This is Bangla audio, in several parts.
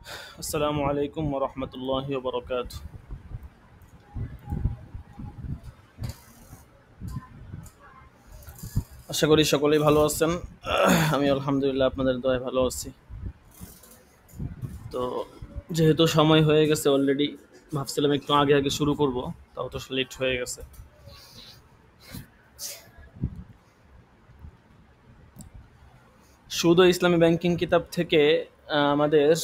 আসসালামু আলাইকুম ওয়া রাহমাতুল্লাহি ওয়া বারাকাতুহু। আশা করি সকলেই ভালো আছেন। আমি আলহামদুলিল্লাহ আপনাদের দয়ায় ভালো আছি। তো যেহেতু সময় হয়ে গেছে অলরেডি, ভাবছিলাম একটু আগে আগে শুরু করব, তাও তো লেট হয়ে গেছে। সুদ ও ইসলামী ব্যাংকিং কিতাব থেকে আমাদের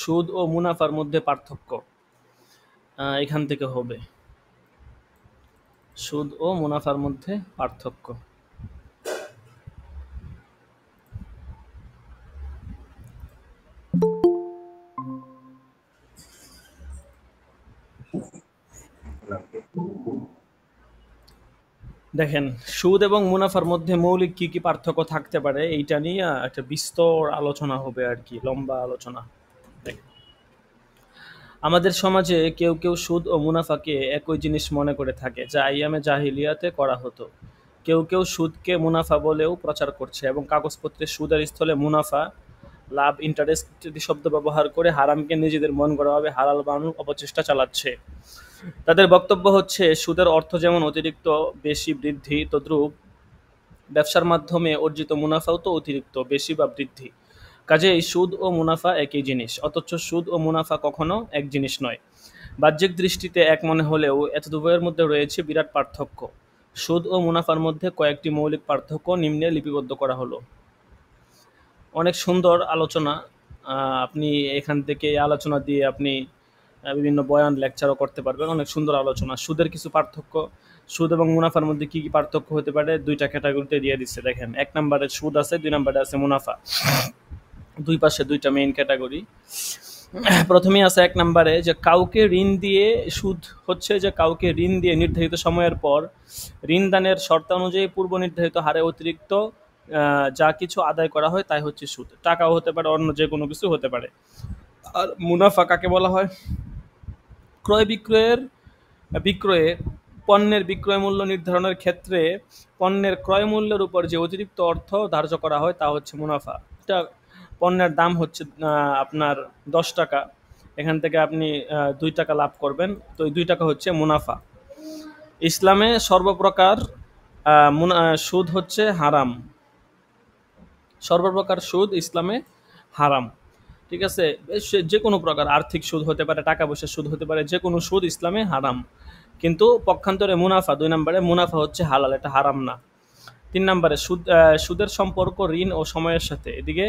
সুদ ও মুনাফার মধ্যে পার্থক্য এখান থেকে হবে। সুদ ও মুনাফার মধ্যে পার্থক্য। দেখেন, সুদ এবং মুনাফার মধ্যে মৌলিক কি কি পার্থক্য থাকতে পারে এইটা নিয়ে একটা বিস্তর আলোচনা হবে আর কি, লম্বা আলোচনা। দেখেন, আমাদের সমাজে কেউ কেউ সুদ ও মুনাফাকে একই জিনিস মনে করে থাকে, যা আইয়ামে জাহিলিয়াতে করা হতো। কেউ কেউ সুদকে মুনাফা বলেও প্রচার করছে এবং কাগজপত্রে সুদের স্থলে মুনাফা, লাভ, ইন্টারেস্ট ইত্যাদি শব্দ ব্যবহার করে হারামকে নিজেদের মন গড়াভাবে হালাল বানানোর অপচেষ্টা চালাচ্ছে। তাদের বক্তব্য হচ্ছে, সুদের অর্থ যেমন অতিরিক্ত বেশি বৃদ্ধি, তদ্রূপ ব্যবসার মাধ্যমে অর্জিত মুনাফাও তো অতিরিক্ত বেশি বা বৃদ্ধি। কাজেই সুদ ও মুনাফা একই জিনিস, অথচ সুদ ও মুনাফা কখনো এক জিনিস নয়। বাহ্যিক দৃষ্টিতে এক মনে হলেও এত উভয়ের মধ্যে রয়েছে বিরাট পার্থক্য। সুদ ও মুনাফার মধ্যে কয়েকটি মৌলিক পার্থক্য নিম্নে লিপিবদ্ধ করা হলো। অনেক সুন্দর আলোচনা। আপনি এখান থেকে এই আলোচনা দিয়ে আপনি বিভিন্ন বয়ান লেকচারও করতে পারবেন। অনেক সুন্দর আলোচনা। সুদের কিছু পার্থক্য, সুদ এবং মুনাফার মধ্যে কি কি পার্থক্য হতে পারে দুইটা ক্যাটাগরিতে দিয়ে দিচ্ছে। দেখেন, এক নম্বরে সুদ আছে, দুই নম্বরে আছে মুনাফা। দুই পাশে দুইটা মেইন ক্যাটাগরি। প্রথমেই আছে এক নম্বরে যে কাউকে ঋণ দিয়ে, সুদ হচ্ছে যে কাউকে ঋণ দিয়ে নির্ধারিত সময়ের পর ঋণ দানের শর্ত অনুযায়ী পূর্ব নির্ধারিত হারে অতিরিক্ত যা কিছু আদায় করা হয় তাই হচ্ছে সুদ। টাকাও হতে পারে, অন্য যে কোনো কিছু হতে পারে। আর মুনাফা কাকে বলা হয়? ক্রয় বিক্রয়ের বিক্রয়ে পণ্যের বিক্রয় মূল্য নির্ধারণের ক্ষেত্রে পণ্যের ক্রয় মূল্যের উপর যে অতিরিক্ত অর্থ ধার্য করা হয় তা হচ্ছে মুনাফা। এটা পণ্যের দাম হচ্ছে আপনার 10 টাকা, এখান থেকে আপনি 2 টাকা লাভ করবেন, তো এই 2 টাকা হচ্ছে মুনাফা। ইসলামে সর্বপ্রকার সুদ হচ্ছে হারাম। সর্বপ্রকার সুদ ইসলামে হারাম। ঠিক আছে, যে কোনো প্রকার আর্থিক সুদ হতে পারে, টাকা পয়সার সুদ হতে পারে, যে কোনো সুদ ইসলামে হারাম। কিন্তু পক্ষান্তরে মুনাফা, 2 নম্বরে মুনাফা হচ্ছে হালাল, এটা হারাম না। 3 নম্বরে সুদের সম্পর্ক ঋণ ও সময়ের সাথে। এদিকে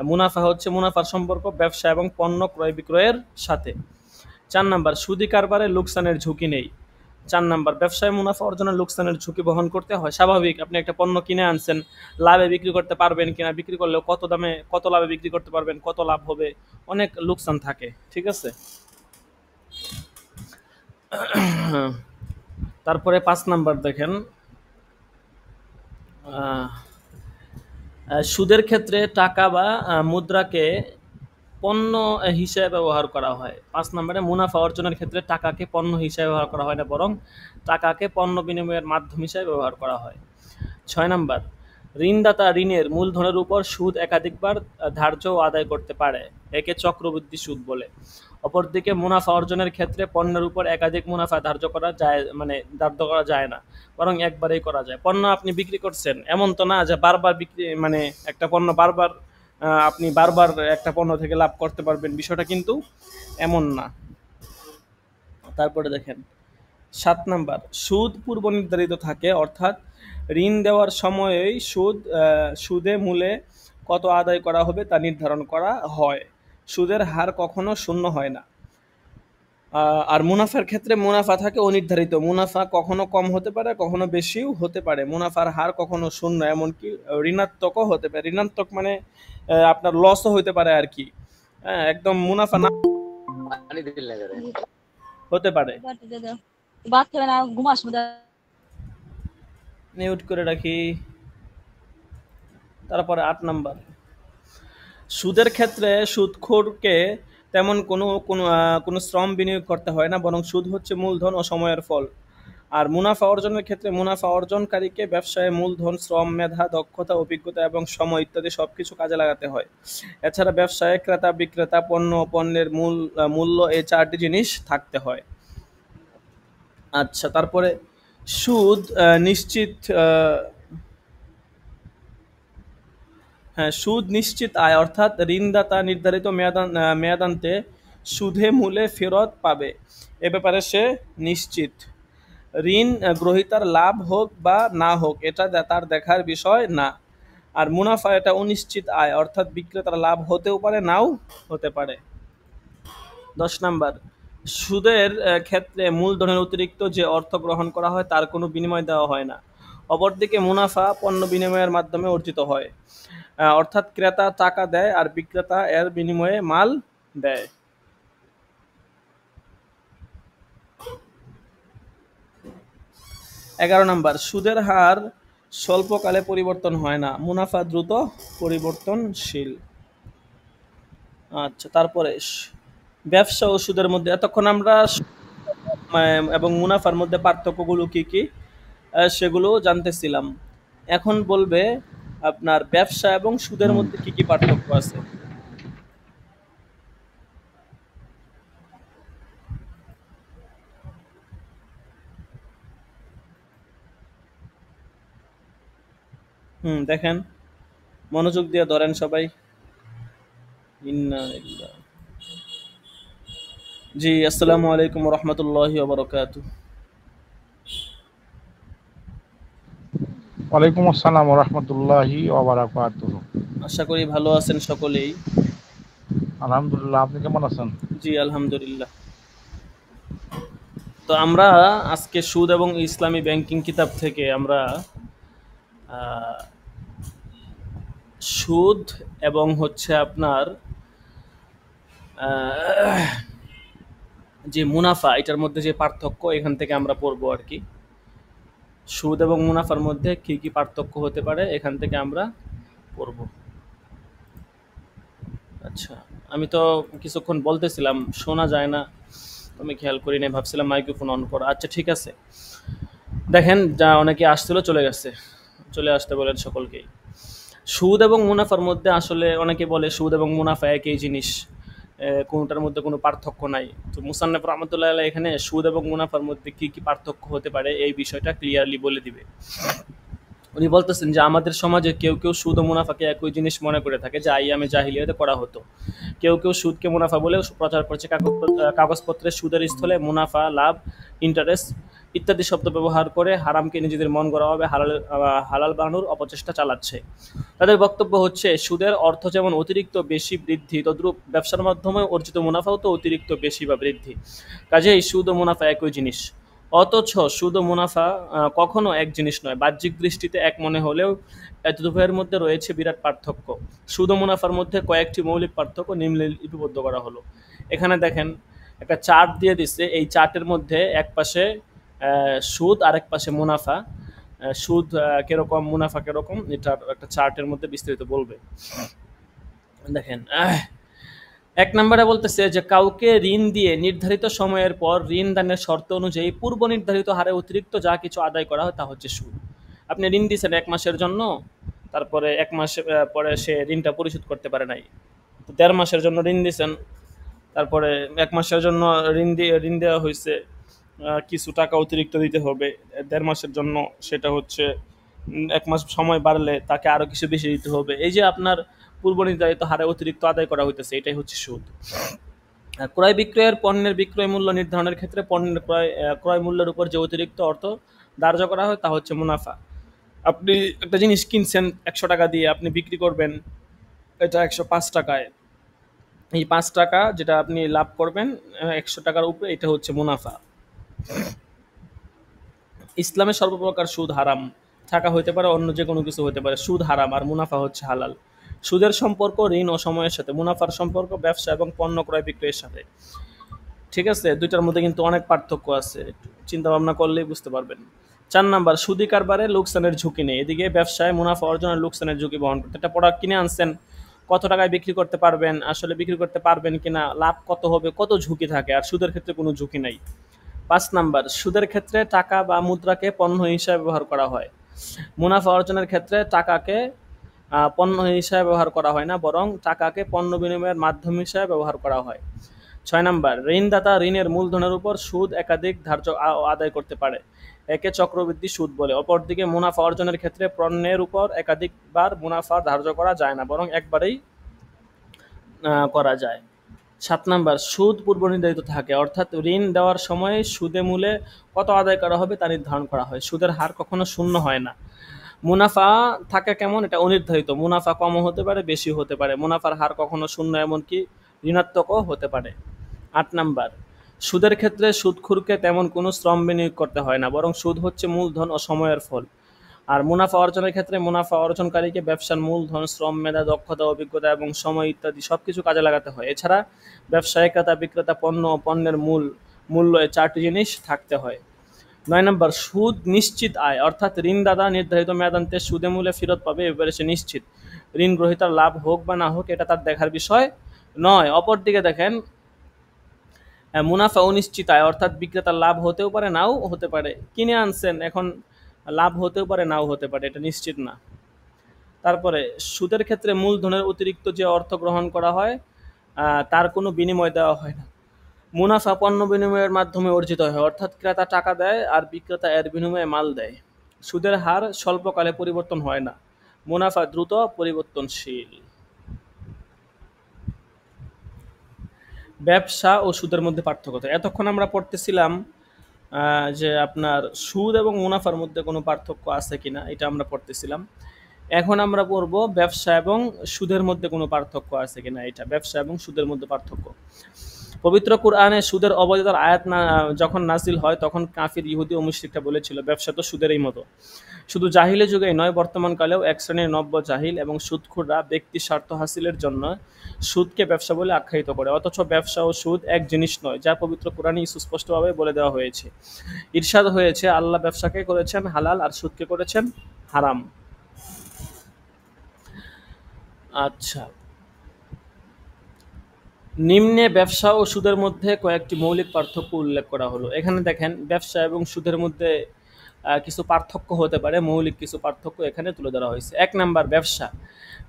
মুনাফা হচ্ছে মুনাফার সম্পর্ক ব্যবসা এবং পণ্য ক্রয় বিক্রয়ের সাথে। 4 নম্বর, সুদি কারবারে লোকসানের ঝুঁকি নেই। 4 নম্বর, ব্যবসায় মুনাফা অর্জনের লোকসানের ঝুঁকি বহন করতে হয়। স্বাভাবিক, আপনি একটা পণ্য কিনে আনছেন, লাভে বিক্রি করতে পারবেন কিনা, বিক্রি করলেও কত দামে কত লাভে বিক্রি করতে পারবেন, কত লাভ হবে, অনেক লোকসান থাকে। ঠিক আছে। তারপরে 5 নম্বর দেখেন, সুদের ক্ষেত্রে টাকা বা মুদ্রাকে পণ্য হিসেবে ব্যবহার করা হয়। 5 নম্বরে মুনাফা অর্জনের ক্ষেত্রে টাকাকে পণ্য হিসেবে ব্যবহার করা হয় না, বরং টাকাকে পণ্য বিনিময়ের মাধ্যম হিসেবে ব্যবহার করা হয়। 6 নম্বর, ঋণদাতা ঋণের মূলধনের উপর সুদ একাধিকবার ধার্য ও আদায় করতে পারে, একে চক্রবৃদ্ধি সুদ বলে। অপরদিকে মুনাফা অর্জনের ক্ষেত্রে পণ্যের উপর একাধিক মুনাফা ধার্য করা যায়, মানে ধার্য করা যায় না, বরং একবারেই করা যায়। পণ্য আপনি বিক্রি করছেন, এমন তো না যে বারবার বিক্রি, মানে একটা পণ্য বারবার আপনি বারবার একটা পণ্য থেকে লাভ করতে পারবেন, বিষয়টা কিন্তু এমন না। তারপরে দেখেন 7 নম্বর, সুদ পূর্ব নির্ধারিত থাকে, অর্থাৎ ঋণ দেওয়ার সময়েই সুদে মূলে কত আদায় করা হবে তা নির্ধারণ করা হয়। সুদের হার কখনো শূন্য হয় না। আর মুনাফার ক্ষেত্রে মুনাফা থাকে অনির্ধারিত। মুনাফা কখনো কম হতে পারে, কখনো বেশিও হতে পারে। মুনাফার হার কখনো শূন্য, এমনকি ঋণাত্মকও হতে পারে। ঋণাত্মক মানে আপনার লসও হতে পারে আর কি। হ্যাঁ, একদম মুনাফা না হতে পারে। মিউট করে রাখি। তারপরে 8 নম্বর, সুদের ক্ষেত্রে সুদখোরকে তেমন কোনো শ্রম বিনিয়োগ করতে হয় না, বরং সুদ হচ্ছে মূলধন ও সময়ের ফল। আর মুনাফা অর্জনের ক্ষেত্রে মুনাফা অর্জনকারীকে ব্যবসায় মূলধন, শ্রম, মেধা, দক্ষতা, অভিজ্ঞতা এবং সময় ইত্যাদি সবকিছু কাজে লাগাতে হয়। এছাড়া ব্যবসায় ক্রেতা বিক্রেতা, পণ্য ও পণ্যের মূল্য, এই চারটি জিনিস থাকতে হয়। আচ্ছা, তারপরে সুদ নিশ্চিত হ্যাঁ, সুদ নিশ্চিত আয়, অর্থাৎ ঋণদাতা নির্ধারিত মেয়াদান্তে সুদে মূলে ফেরত পাবে, এ ব্যাপারে সে নিশ্চিত। ঋণ গ্রহীতার লাভ হোক বা না হোক এটা তার দেখার বিষয় না। আর মুনাফা এটা অনিশ্চিত আয়, অর্থাৎ বিক্রেতার লাভ হতেও পারে, নাও হতে পারে। 10 নাম্বার, সুদের ক্ষেত্রে মূলধনের অতিরিক্ত যে অর্থ গ্রহণ করা হয় তার কোনো বিনিময় দেওয়া হয় না। অপরদিকে মুনাফা পণ্য বিনিময়ের মাধ্যমে অর্জিত হয়, অর্থাৎ ক্রেতা টাকা দেয় আর বিক্রেতা এর বিনিময়ে মাল দেয়। 11 নাম্বার, সুদের হার স্বল্পকালে পরিবর্তন হয় না, মুনাফা দ্রুত পরিবর্তনশীল। আচ্ছা, তারপরে ব্যবসা ও সুদের মধ্যে এতক্ষণ আমরা এবং মুনাফার মধ্যে পার্থক্যগুলো কি কি সেগুলো জানতেছিলাম। এখন বলবে আপনার ব্যবসা এবং সুদের হুম। মধ্যে কি কি পার্থক্য আছে। দেখেন, মনোযোগ দিয়ে ধরেন সবাই। ইন্না লিল্লাহ। জি, আসসালামু আলাইকুম ওয়া রাহমাতুল্লাহি ওয়া বারাকাতুহু। ওয়ালাইকুম আসসালাম ওয়া রাহমাতুল্লাহি ওয়া বারাকাতুহু। আশা করি ভালো আছেন সকলেই। আলহামদুলিল্লাহ, আপনি কেমন আছেন? জি, আলহামদুলিল্লাহ। তো আমরা আজকে সুদ এবং ইসলামী ব্যাংকিং কিতাব থেকে আমরা আহ, সুদ এবং হচ্ছে আপনার আহ, যে মুনাফা, এটার মধ্যে যে পার্থক্য এখান থেকে আমরা পড়বো আর কি। সুদ এবং মুনাফার মধ্যে কি কি পার্থক্য হতে পারে এখান থেকে আমরা পড়বো। আচ্ছা, আমি তো কিছুক্ষণ বলতেছিলাম, শোনা যায় না, আমি খেয়াল করি নাই, ভাবছিলাম মাইক্রোফোন অন করা। আচ্ছা, ঠিক আছে। দেখেন, যা অনেকে আসছিল চলে গেছে, চলে আসতে বলেন সকলকেই। সুদ এবং মুনাফার মধ্যে আসলে অনেকে বলে সুদ এবং মুনাফা একই জিনিস, কোনটার মধ্যে কোনো পার্থক্য নাই। তো মুসান্নাফ রহমতুল্লাহ আলাইহি এখানে সুদ এবং মুনাফার মধ্যে কি কি পার্থক্য হতে পারে এই বিষয়টা ক্লিয়ারলি বলে দিবে। উনি বলতেছেন যে আমাদের সমাজে কেউ কেউ সুদ ও মুনাফাকে একই জিনিস মনে করে থাকে, যা আইয়ামে জাহিলিয়াতে করা হতো। কেউ কেউ সুদকে মুনাফা বলেও প্রচার করছে, কাগজপত্রের সুদের স্থলে মুনাফা, লাভ, ইন্টারেস্ট ইত্যাদি শব্দ ব্যবহার করে হারামকে নিজেদের মন গড়াভাবে হালাল বানানোর অপচেষ্টা চালাচ্ছে। তাদের বক্তব্য হচ্ছে সুদের অর্থ যেমন অতিরিক্ত বেশি বৃদ্ধি, তদ্রূপ ব্যবসার মাধ্যমে অর্জিত মুনাফাও তো অতিরিক্ত বেশি বা বৃদ্ধি। কাজেই সুদ ও মুনাফা একই জিনিস। অথচ সুদ ও মুনাফা কখনো এক জিনিস নয়। বাহ্যিক দৃষ্টিতে এক মনে হলেও এত উভয়ের মধ্যে রয়েছে বিরাট পার্থক্য। সুদ ও মুনাফার মধ্যে কয়েকটি মৌলিক পার্থক্য নিম্নে লিপিবদ্ধ করা হলো। এখানে দেখেন, একটা চার্ট দিয়ে দিচ্ছে। এই চার্টের মধ্যে এক পাশে সুদ আর এক পাশে মুনাফা। সুদ কিরকম, মুনাফা কিরকম, এটা একটা চার্টের মধ্যে বিস্তারিত বলবে। দেখেন, 1 নম্বরে বলতেছে যে কাউকে ঋণ দিয়ে নির্ধারিত সময়ের পর ঋণ দানের শর্ত অনুযায়ী পূর্ব নির্ধারিত হারে অতিরিক্ত যা কিছু আদায় করা হয় তা হচ্ছে সুদ। আপনি ঋণ দিয়েছেন 1 মাসের জন্য, তারপরে 1 মাস পরে সে ঋণটা পরিশোধ করতে পারে নাই। তো 1.5 মাসের জন্য ঋণ দিয়েছেন, তারপরে 1 মাসের জন্য ঋণ দেওয়া হয়েছে, কিছু টাকা অতিরিক্ত দিতে হবে। 1.5 মাসের জন্য সেটা হচ্ছে 1 মাস সময় বাড়লে তাকে আরো কিছু বেশি দিতে হবে। এই যে আপনার পূর্ব নির্ধারিত হারে অতিরিক্ত আদায় করা হইতেছে, এটাই হচ্ছে সুদ। ক্রয় বিক্রয়ের পণ্যের বিক্রয় মূল্য নির্ধারণের ক্ষেত্রে পণ্যের ক্রয় মূল্যের উপর যে অতিরিক্ত অর্থ ধার্য করা হয় তা হচ্ছে মুনাফা। আপনি একটা জিনিস কিনছেন 100 টাকা দিয়ে, আপনি বিক্রি করবেন এটা 105 টাকায়। এই 5 টাকা যেটা আপনি লাভ করবেন 100 টাকার উপরে, এটা হচ্ছে মুনাফা। ইসলামে সর্বপ্রকার সুদ হারাম। টাকা হইতে পারে, অন্য যে কোনো কিছু হতে পারে, সুদ হারাম আর মুনাফা হচ্ছে হালাল। সুদের সম্পর্ক ঋণ ও সময়ের সাথে, মুনাফার সম্পর্ক ব্যবসা এবং পণ্য ক্রয় বিক্রয়ের সাথে। ঠিক আছে, দুইটার মধ্যে কিন্তু অনেক পার্থক্য আছে, চিন্তা ভাবনা করলেই বুঝতে পারবেন। 4 নাম্বার, সুদি কারবারে লোকসানের ঝুঁকি নেই। এদিকে ব্যবসায় মুনাফা অর্জনের লোকসানের ঝুঁকি বহন করতে। একটা প্রোডাক্ট কিনে আনছেন, কত টাকায় বিক্রি করতে পারবেন, আসলে বিক্রি করতে পারবেন কিনা, লাভ কত হবে, কত ঝুঁকি থাকে। আর সুদের ক্ষেত্রে কোনো ঝুঁকি নাই। 5 নাম্বার, সুদের ক্ষেত্রে টাকা বা মুদ্রাকে পণ্য হিসাবে ব্যবহার করা হয়। মুনাফা অর্জনের ক্ষেত্রে টাকাকে পণ্য হিসাবে ব্যবহার করা হয় না, বরং টাকাকে পণ্য বিনিময়ের মাধ্যম হিসাবে ব্যবহার করা হয়। 6 নাম্বার, ঋণদাতা ঋণের মূলধনের উপর সুদ একাধিক ধার্য আদায় করতে পারে। একে চক্রবৃদ্ধি সুদ বলে। অপরদিকে মুনাফা অর্জনের ক্ষেত্রে পণ্যের উপর একাধিকবার মুনাফা ধার্য করা যায় না, বরং একবারেই করা যায়। 7 নাম্বার, সুদ পূর্ব নির্ধারিত থাকে, অর্থাৎ ঋণ দেওয়ার সময় সুদে মূলে কত আদায় করা হবে তা নির্ধারণ করা হয়। সুদের হার কখনো শূন্য হয় না। মুনাফা থাকে কেমন, এটা অনির্ধারিত। মুনাফা কমও হতে পারে, বেশি হতে পারে। মুনাফার হার কখনো শূন্য, এমনকি ঋণাত্মকও হতে পারে। 8 নাম্বার, সুদের ক্ষেত্রে সুদখোরকে তেমন কোনো শ্রম বিনিয়োগ করতে হয় না, বরং সুদ হচ্ছে মূলধন ও সময়ের ফল। আর মুনাফা অর্জনের ক্ষেত্রে মুনাফা অর্জনকারীকে ব্যবসার মূলধন, শ্রম, মেধা, দক্ষতা, অভিজ্ঞতা এবং সময় ইত্যাদি সবকিছু কাজে লাগাতে হয়। এছাড়া ব্যবসায় ক্রেতা বিক্রেতা, পণ্য ও পণ্যের মূল্য, এই 4টি জিনিস থাকতে হয়। 9 নম্বর, সুদ নিশ্চিত আয়, অর্থাৎ ঋণদাতা নির্ধারিত মেয়াদান্তে সুদে মূলে ফেরত পাবে, এ ব্যাপারে সে নিশ্চিত। ঋণ গ্রহীতার লাভ হোক বা না হোক এটা তার দেখার বিষয় নয়। অপরদিকে দেখেন, মুনাফা অনিশ্চিত আয়, অর্থাৎ বিক্রেতার লাভ হতেও পারে, নাও হতে পারে। কিনে আনছেন, এখন লাভ হতেও পারে, নাও হতে পারে, এটা নিশ্চিত না। তারপরে সুদের ক্ষেত্রে মূলধনের অতিরিক্ত যে অর্থ গ্রহণ করা হয় তার কোনো বিনিময় দেওয়া হয় না। মুনাফা পণ্য বিনিময়ের মাধ্যমে অর্জিত হয়, অর্থাৎ ক্রেতা টাকা দেয় আর বিক্রেতা এর বিনিময়ে মাল দেয়। সুদের হার স্বল্পকালে পরিবর্তন হয় না। মুনাফা দ্রুত পরিবর্তনশীল। ব্যবসা ও সুদের মধ্যে পার্থক্য। এতক্ষণ আমরা পড়তেছিলাম যে আপনার সুদ এবং মুনাফার মধ্যে কোনো পার্থক্য আছে কিনা, এটা আমরা পড়তেছিলাম। এখন আমরা পড়ব ব্যবসা এবং সুদের মধ্যে কোনো পার্থক্য আছে কিনা। এটা ব্যবসা এবং সুদের মধ্যে পার্থক্য। পবিত্র কুরআনে সুদের অবৈধতার আয়াত যখন নাজিল হয় তখন কাফির, ইহুদি ও মুশরিকরা বলেছিল ব্যবসা তো সুদেরই মতো। শুধু জাহিলি যুগেই নয়, বর্তমানকালেও এক শ্রেণীর নব্য জাহিল এবং সুদখোররা ব্যক্তি স্বার্থ হাসিলের জন্য সুদকে ব্যবসা বলে আখ্যায়িত করে। অথচ ব্যবসা ও সুদ এক জিনিস নয়, যা পবিত্র কুরআনে সুস্পষ্টভাবে বলে দেওয়া হয়েছে। ইরশাদ হয়েছে, আল্লাহ ব্যবসাকে করেছেন হালাল আর সুদকে করেছেন হারাম। আচ্ছা, নিম্নে ব্যবসা ও সুদের মধ্যে কয়েকটি মৌলিক পার্থক্য উল্লেখ করা হলো। এখানে দেখেন, ব্যবসা এবং সুদের মধ্যে কিছু পার্থক্য হতে পারে, মৌলিক কিছু পার্থক্য এখানে তুলে ধরা হয়েছে। 1 নাম্বার, ব্যবসা।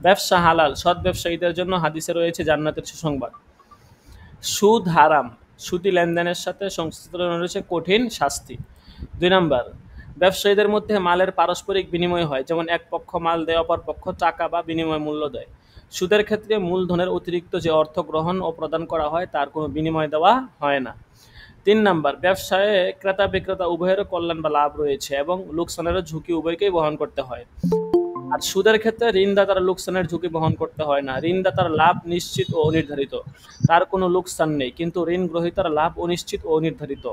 ব্যবসা হালাল, সৎ ব্যবসায়ীদের জন্য হাদিসে রয়েছে জান্নাতের সুসংবাদ। সুদ হারাম, সুদি লেনদেনের সাথে সংশ্লিষ্ট রয়েছে কঠিন শাস্তি। 2 নাম্বার, ব্যবসায়ীদের মধ্যে মালের পারস্পরিক বিনিময় হয়, যেমন এক পক্ষ মাল দেয়, অপর পক্ষ টাকা বা বিনিময় মূল্য দেয়। সুদের ক্ষেত্রে মূলধনের অতিরিক্ত যে অর্থ গ্রহণ ও প্রদান করা হয় তার কোনো বিনিময় দেওয়া হয় না। 3 নাম্বার, ব্যবসায়ে ক্রেতা বিক্রেতা উভয়ের কল্যাণ বা লাভ রয়েছে এবং লোকসানের ঝুঁকি উভয়কেই বহন করতে হয়। আর সুদের ক্ষেত্রে ঋণদাতার লোকসানের ঝুঁকি বহন করতে হয় না। ঋণদাতার লাভ নিশ্চিত ও অনির্ধারিত, তার কোনো লোকসান নেই, কিন্তু ঋণ গ্রহীতার লাভ অনিশ্চিত ও অনির্ধারিত।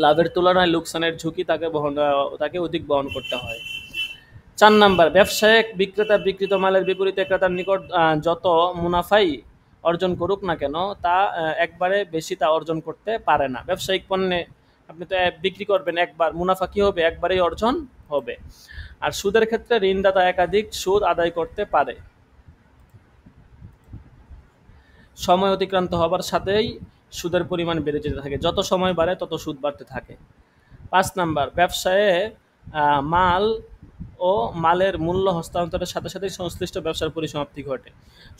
লাভের তুলনায় লোকসানের ঝুঁকি তাকে অধিক বহন করতে হয়। 4 নাম্বার, ব্যবসায়ে বিক্রেতা বিক্রিত মালের বিপরীতে ক্রেতার নিকট যত মুনাফাই অর্জন করুক না কেন, তা একবারে বেশি তা অর্জন করতে পারে না। ব্যবসায়িক পণ্যে আপনি তো বিক্রি করবেন একবার, মুনাফা কি হবে, একবারেই অর্জন হবে। আর সুদের ক্ষেত্রে ঋণদাতা একাধিক সুদ আদায় করতে পারে। সময় অতিক্রান্ত হবার সাথেই সুদের পরিমাণ বেড়ে যেতে থাকে, যত সময় বাড়ে তত সুদ বাড়তে থাকে। 5 নাম্বার, ব্যবসায়ে মাল ও মালের মূল্য হস্তান্তরের সাথে সাথেই সংশ্লিষ্ট ব্যবসার পরিসমাপ্তি ঘটে।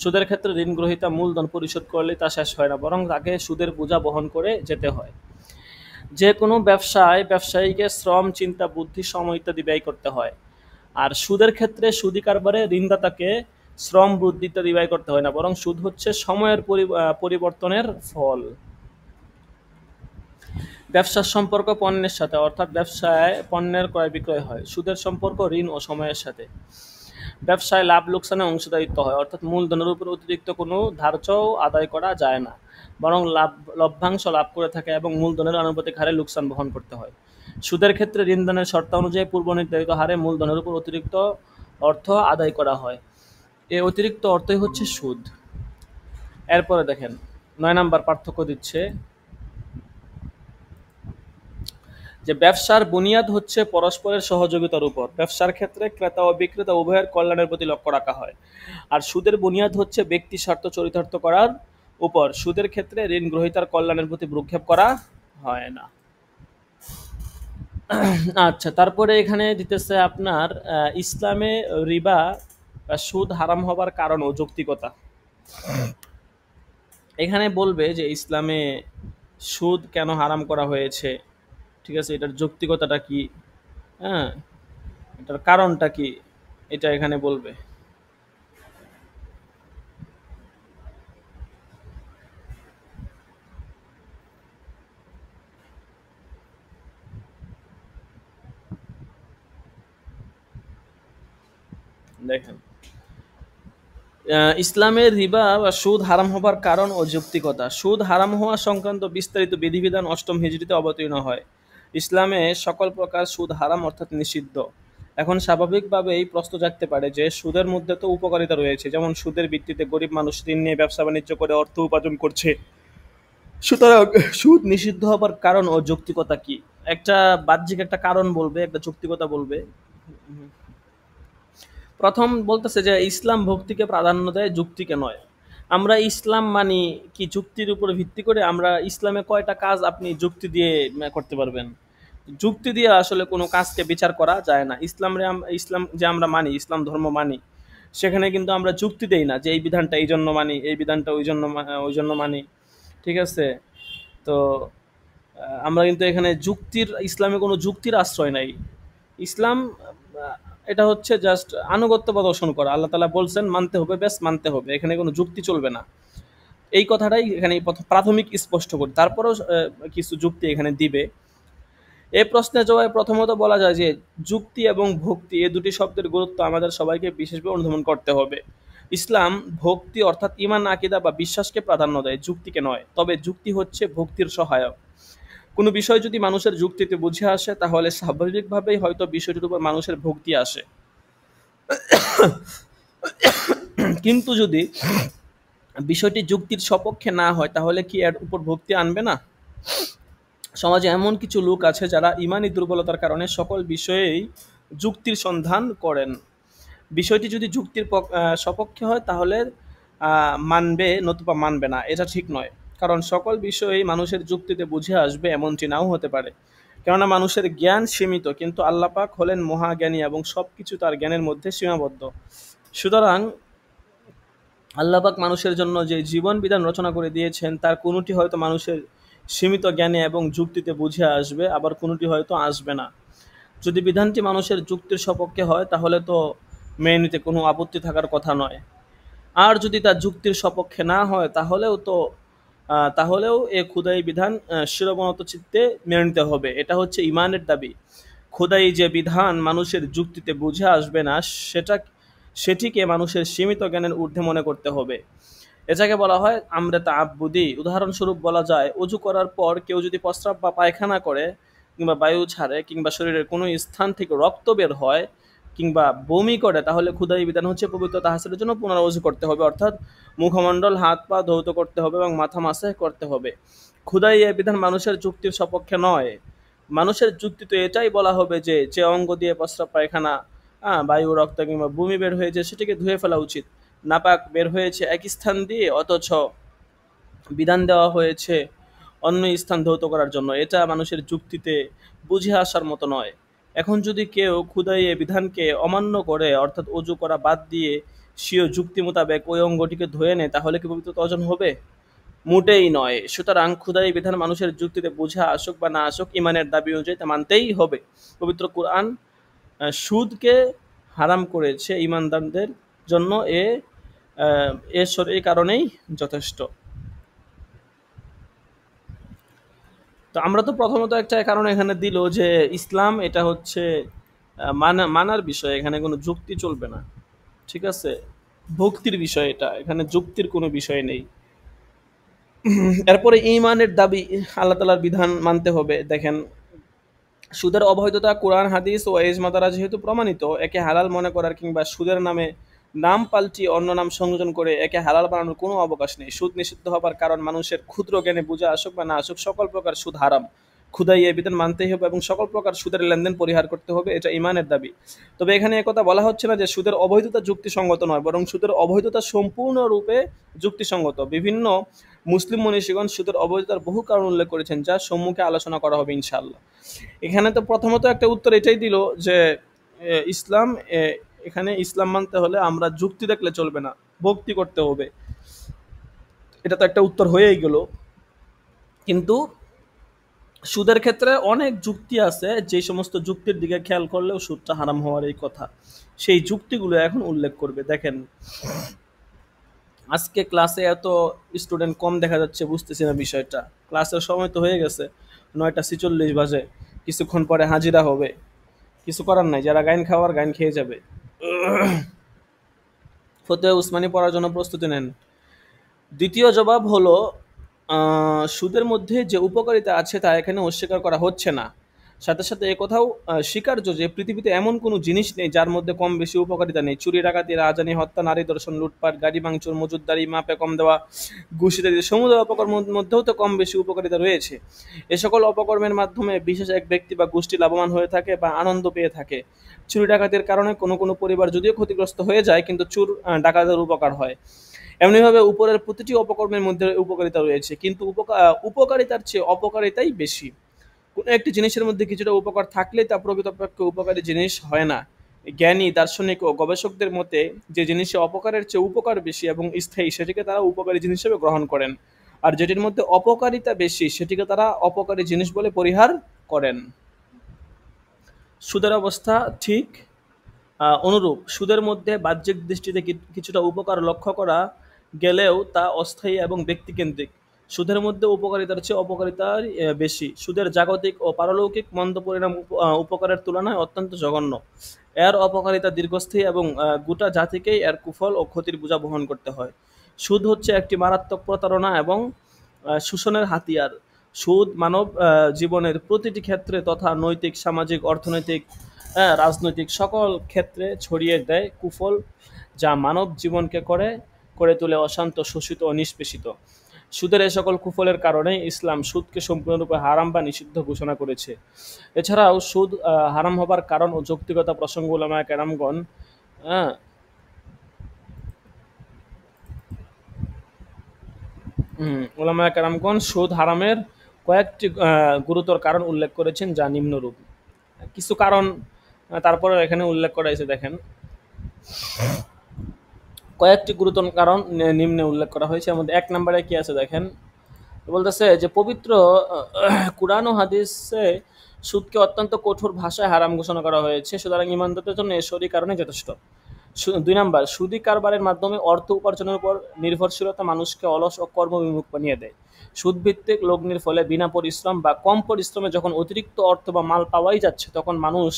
সুদের ক্ষেত্রে ঋণ গ্রহীতা মূলধন পরিশোধ করলে তা শেষ হয় না, বরং তাকে সুদের বোঝা বহন করে যেতে হয়। যে কোনো ব্যবসায় ব্যবসায়ীকে শ্রম, চিন্তা, বুদ্ধি, সময় ইত্যাদি ব্যয় করতে হয়। আর সুদের ক্ষেত্রে সুদি কারবারে ঋণদাতাকে শ্রম, বুদ্ধি ইত্যাদি ব্যয় করতে হয় না, বরং সুদ হচ্ছে সময়ের পরিবর্তনের ফল। ব্যবসার সম্পর্ক পণ্যের সাথে, অর্থাৎ ব্যবসায় পণ্যের ক্রয় বিক্রয় হয়। সুদের সম্পর্ক ঋণ ও সময়ের সাথে। ব্যবসায় লাভ লোকসানে অংশদায়িত্ব হয়, অর্থাৎ মূলধনের উপর অতিরিক্ত কোনো ধার্যও আদায় করা যায় না, বরং লভ্যাংশ লাভ করে থাকে এবং মূলধনের আনুপাতিক হারে লোকসান বহন করতে হয়। সুদের ক্ষেত্রে ঋণদানের শর্ত অনুযায়ী পূর্ব নির্ধারিত হারে মূলধনের উপর অতিরিক্ত অর্থ আদায় করা হয়। এই অতিরিক্ত অর্থই হচ্ছে সুদ। এরপরে দেখেন 9 নাম্বার পার্থক্য দিচ্ছে যে ব্যবসার বুনিয়াদ হচ্ছে পরস্পরের সহযোগিতার উপর। ব্যবসার ক্ষেত্রে ক্রেতা ও বিক্রেতা উভয়ের কল্যাণের প্রতি লক্ষ্য রাখা হয়। আর সুদের বুনিয়াদ হচ্ছে ব্যক্তি স্বার্থ চরিতার্থ করার উপর। সুদের ক্ষেত্রে ঋণ গ্রহীতার কল্যাণের প্রতি ভ্রুক্ষেপ করা হয় না। আচ্ছা, তারপরে এখানে দিতেছে আপনার ইসলামে রিবা বা সুদ হারাম হবার কারণ ও যৌক্তিকতা। এখানে বলবে যে ইসলামে সুদ কেন হারাম করা হয়েছে, ঠিক আছে, এটার যৌক্তিকতাটা কি, হ্যাঁ, এটার কারণটা কি, এটা এখানে বলবে। দেখেন, ইসলামের রিবা বা সুদ হারাম হবার কারণ ও যৌক্তিকতা। সুদ হারাম হওয়া সংক্রান্ত বিস্তারিত বিধিবিধান অষ্টম হিজরিতে অবতীর্ণ হয়। ইসলামে সকল প্রকার সুদ হারাম অর্থাৎ নিষিদ্ধ। এখন স্বাভাবিকভাবেই প্রশ্ন জাগতে পারে যে সুদের মধ্যে তো উপকারিতা রয়েছে, যেমন সুদের ভিত্তিতে গরিব মানুষ ঋণ নিয়ে ব্যবসা বাণিজ্য করে অর্থ উপার্জন করছে। সুতরাং সুদ নিষিদ্ধ হবার কারণ ও যৌক্তিকতা কি? একটা বাহ্যিক একটা কারণ বলবে, একটা যৌক্তিকতা বলবে। প্রথম বলতেছে যে ইসলাম ভক্তিকে প্রাধান্য দেয়, যুক্তিকে নয়। আমরা ইসলাম মানি কি যুক্তির উপর ভিত্তি করে? আমরা ইসলামে কয়টা কাজ আপনি যুক্তি দিয়ে করতে পারবেন? যুক্তি দিয়ে আসলে কোনো কাজকে বিচার করা যায় না। ইসলাম যে আমরা মানি, ইসলাম ধর্ম মানি, সেখানে কিন্তু আমরা যুক্তি দেই না যে এই বিধানটা এই জন্য মানি, এই বিধানটা ওই জন্য মানি, ঠিক আছে? তো আমরা কিন্তু এখানে ইসলামে কোনো যুক্তির আশ্রয় নাই। ইসলাম এটা হচ্ছে জাস্ট আনুগত্য প্রদর্শন করা। আল্লাহ তাআলা বলছেন মানতে হবে, ব্যাস মানতে হবে, এখানে কোনো যুক্তি চলবে না। এই কথাটাই এখানে প্রাথমিক স্পষ্ট করি, তারপরেও কিছু যুক্তি এখানে দিবে। এই প্রশ্নের জবাবে প্রথমত বলা যায় যে যুক্তি এবং ভক্তি এই দুটি শব্দের গুরুত্ব আমাদের সবাইকে বিশেষভাবে অনুধাবন করতে হবে। ইসলাম ভক্তি অর্থাৎ ঈমান, আকীদা বা বিশ্বাসকে প্রাধান্য দেয়, যুক্তিকে নয়। তবে যুক্তি হচ্ছে ভক্তির সহায়ক। কোনো বিষয় যদি মানুষের যুক্তিতে বুঝে আসে, তাহলে স্বাভাবিকভাবেই হয়তো বিষয়টির উপর মানুষের ভক্তি আসে। কিন্তু যদি বিষয়টি যুক্তির সপক্ষে না হয়, তাহলে কি এর উপর ভক্তি আনবে না? সমাজে এমন কিছু লোক আছে যারা ইমানি দুর্বলতার কারণে সকল বিষয়েই যুক্তির সন্ধান করেন। বিষয়টি যদি যুক্তির সপক্ষে হয়, তাহলে মানবে, নতুবা মানবে না। এটা ঠিক নয়, কারণ সকল বিষয়েই মানুষের যুক্তিতে বুঝে আসবে এমনটি নাও হতে পারে। কেননা মানুষের জ্ঞান সীমিত, কিন্তু আল্লাহ পাক হলেন মহাজ্ঞানী এবং সবকিছু তার জ্ঞানের মধ্যে সীমাবদ্ধ। সুতরাং আল্লাহ পাক মানুষের জন্য যে জীবন বিধান রচনা করে দিয়েছেন, তার কোনোটি হয়তো মানুষের সীমিত জ্ঞানে এবং যুক্তিতে বুঝে আসবে, আবার কোনোটি হয়তো আসবে না। যদি বিধানটি মানুষের যুক্তির সপক্ষে হয়, তাহলে তো মেনে নিতে কোনো আপত্তি থাকার কথা নয়। আর যদি তার যুক্তির সপক্ষে না হয়, তাহলেও এ খুদাই বিধান শিরোবনত চিত্তে মেনে নিতে হবে। এটা হচ্ছে ইমানের দাবি। খোদাই যে বিধান মানুষের যুক্তিতে বুঝে আসবে না, সেটিকে মানুষের সীমিত জ্ঞানের ঊর্ধ্বে মনে করতে হবে। এটাকে বলা হয় আমরে তাআব্বুদি। উদাহরণস্বরূপ বলা যায়, অজু করার পর কেউ যদি প্রস্রাব বা পায়খানা করে, কিংবা বায়ু ছাড়ে, কিংবা শরীরের কোনো স্থান থেকে রক্ত বের হয়, কিংবা বমি করে, তাহলে খুদাই বিধান হচ্ছে পবিত্রতা হাসিলের জন্য পুনরায় অজু করতে হবে, অর্থাৎ মুখমণ্ডল, হাত পা ধৌত করতে হবে এবং মাথা মাসাহ করতে হবে। খুদাই এ বিধান মানুষের যুক্তির সপক্ষে নয়। মানুষের যুক্তি তো এটাই বলা হবে যে যে অঙ্গ দিয়ে প্রস্রাব পায়খানা, বায়ু, রক্ত কিংবা বমি বের হয়েছে, সেটিকে ধুয়ে ফেলা উচিত। নাপাক বের হয়েছে এক স্থান দিয়ে, অথচ বিধান দেওয়া হয়েছে অন্য স্থান ধৌত করার জন্য, এটা মানুষের যুক্তিতে বুঝে আসার মতো নয়। এখন যদি কেউ খুদাই এ বিধানকে অমান্য করে, অর্থাৎ অজু করা বাদ দিয়ে স্বীয় যুক্তি মোতাবেক ওই অঙ্গটিকে ধুয়ে নেয়, তাহলে কি পবিত্রতা অর্জন হবে? মোটেই নয়। সুতরাং খুদাই বিধান মানুষের যুক্তিতে বুঝে আসুক বা না আসুক, ইমানের দাবি অনুযায়ী তা মানতেই হবে। পবিত্র কোরআন সুদকে হারাম করেছে ইমানদারদের জন্য, এই কারণেই যথেষ্ট। তো আমরা তো প্রথমত একটা কারণ এখানে দিল যে ইসলাম এটা হচ্ছে মানার বিষয়, এখানে কোনো যুক্তি চলবে না, ঠিক আছে? ভক্তির বিষয় এটা, এখানে যুক্তির কোনো বিষয় নেই। এরপরে ঈমানের দাবি, আল্লাহ তাআলার বিধান মানতে হবে। দেখেন, সুদের অবৈধতা কোরআন, হাদিস ও ইজমা দ্বারা যেহেতু প্রমাণিত, একে হালাল মনে করার কিংবা সুদের নামে নাম পাল্টিয়ে অন্য নাম সংযোজন করে একে হালাল বানানোর কোনো অবকাশ নেই। সুদ নিষিদ্ধ হবার কারণ মানুষের ক্ষুদ্র জ্ঞানে বুঝে আসুক বা না আসুক, সকল প্রকার সুদ হারাম। খুদাই এ বিধান মানতেই হবে এবং সকল প্রকার সুদের লেনদেন পরিহার করতে হবে, এটা ঈমানের দাবি। তবে এখানে একথা বলা হচ্ছে না যে সুদের অবৈধতা যুক্তিসঙ্গত নয়, বরং সুদের অবৈধতা সম্পূর্ণরূপে যুক্তিসঙ্গত। বিভিন্ন মুসলিম মনীষীগণ সুদের অবৈধতার বহু কারণ উল্লেখ করেছেন, যা সম্মুখে আলোচনা করা হবে ইনশাআল্লাহ। এখানে তো প্রথমত একটা উত্তর এটাই দিল যে ইসলাম, এখানে ইসলাম মানতে হলে আমরা যুক্তি দেখলে চলবে না, ভক্তি করতে হবে। এটা তো একটা উত্তর হয়েই গেল। কিন্তু সুদের ক্ষেত্রে অনেক যুক্তি আছে, যে সমস্ত যুক্তির দিকে খেয়াল করলেও সুদটা হারাম হওয়ার এই কথা, সেই যুক্তিগুলো এখন উল্লেখ করবে। দেখেন, আজকে ক্লাসে এত স্টুডেন্ট কম দেখা যাচ্ছে, বুঝতেছি না বিষয়টা। ক্লাসের সময় তো হয়ে গেছে, 9:46 বাজে, কিছুক্ষণ পরে হাজিরা হবে। কিছু করার নাই, যারা গাইন খাওয়ার গাইন খেয়ে যাবে। ফতোয়া উসমানী পড়ার জন্য প্রস্তুতি নেন। দ্বিতীয় জবাব হলো, সুদের মধ্যে যে উপকারিতা আছে তা এখানে অস্বীকার করা হচ্ছে না। সাথে সাথে একথাও স্বীকার্য যে পৃথিবীতে এমন কোনো জিনিস নেই যার মধ্যে কম বেশি উপকারিতা নেই। চুরি, ডাকাতি, রাহাজানি, হত্যা, নারী দর্শন, লুটপাট, গাড়ি ভাঙচুর, মজুতদারি, মাপে কম দেওয়া, ঘুষ ইত্যাদি সমুদয় অপকর্মের মধ্যেও তো কম বেশি উপকারিতা রয়েছে। এ সকল অপকর্মের মাধ্যমে বিশেষ এক ব্যক্তি বা গোষ্ঠী লাভবান হয়ে থাকে বা আনন্দ পেয়ে থাকে। চুরি ডাকাতির কারণে কোনো কোনো পরিবার যদিও ক্ষতিগ্রস্ত হয়ে যায়, কিন্তু ডাকাতের উপকার হয়। এমনিভাবে উপরের প্রতিটি অপকর্মের মধ্যে উপকারিতা রয়েছে, কিন্তু উপকারিতার চেয়ে অপকারিতাই বেশি। কোনো একটি জিনিসের মধ্যে কিছুটা উপকার থাকলেই তা প্রকৃতপক্ষে উপকারী জিনিস হয় না। জ্ঞানী, দার্শনিক ও গবেষকদের মতে যে জিনিসে অপকারের চেয়ে উপকার বেশি এবং স্থায়ী, সেটিকে তারা উপকারী জিনিস হিসেবে গ্রহণ করেন। আর যেটির মধ্যে অপকারিতা বেশি, সেটিকে তারা অপকারী জিনিস বলে পরিহার করেন। সুদের অবস্থা ঠিক অনুরূপ। সুদের মধ্যে বাহ্যিক দৃষ্টিতে কিছুটা উপকার লক্ষ্য করা গেলেও তা অস্থায়ী এবং ব্যক্তিকেন্দ্রিক। সুদের মধ্যে উপকারিতার চেয়ে অপকারিতার বেশি। সুদের জাগতিক ও পারলৌকিক মন্দ পরিণাম উপকারের তুলনায় অত্যন্ত জঘন্য। এর অপকারিতা দীর্ঘস্থায়ী এবং গোটা জাতিকেই এর কুফল ও ক্ষতির বোঝা বহন করতে হয়। সুদ হচ্ছে একটি মারাত্মক প্রতারণা এবং শোষণের হাতিয়ার। সুদ মানব জীবনের প্রতিটি ক্ষেত্রে তথা নৈতিক, সামাজিক, অর্থনৈতিক, রাজনৈতিক সকল ক্ষেত্রে ছড়িয়ে দেয় কুফল, যা মানব জীবনকে করে তোলে অশান্ত, শোষিত ও নিষ্পেষিত। সুদের এই সকল কুফলের কারণে ইসলাম সুদকে সম্পূর্ণরূপে হারাম বা নিষিদ্ধ ঘোষণা করেছে। এছাড়াও সুদ হারাম হবার কারণ ও যৌক্তিকতা প্রসঙ্গ উলামায়ে কেরামগণ আহ, উলামায়ে কেরামগণ সুদ হারামের কয়েকটি গুরুতর কারণ উল্লেখ করেছেন, যা নিম্নরূপ। কিছু কারণ তারপরে এখানে উল্লেখ করা হয়েছে। দেখেন, কয়েকটি গুরুতর কারণ নিম্নে উল্লেখ করা হয়েছে। এর মধ্যে 1 নম্বরে কি আছে দেখেন, বলতেছে যে পবিত্র কুরআন ও হাদিসে সুদকে অত্যন্ত কঠোর ভাষায় হারাম ঘোষণা করা হয়েছে, সুতরাং ঈমানদারদের জন্য এসবই কারণে যথেষ্ট। 2 নাম্বার, সুদী কারবারের মাধ্যমে অর্থ উপার্জনের উপর নির্ভরশীলতা মানুষকে অলস ও কর্মবিমুখ বানিয়ে দেয়। সুদভিত্তিক লগ্নির ফলে বিনা পরিশ্রম বা কম পরিশ্রমে যখন অতিরিক্ত অর্থ বা মাল পাওয়াই যাচ্ছে, তখন মানুষ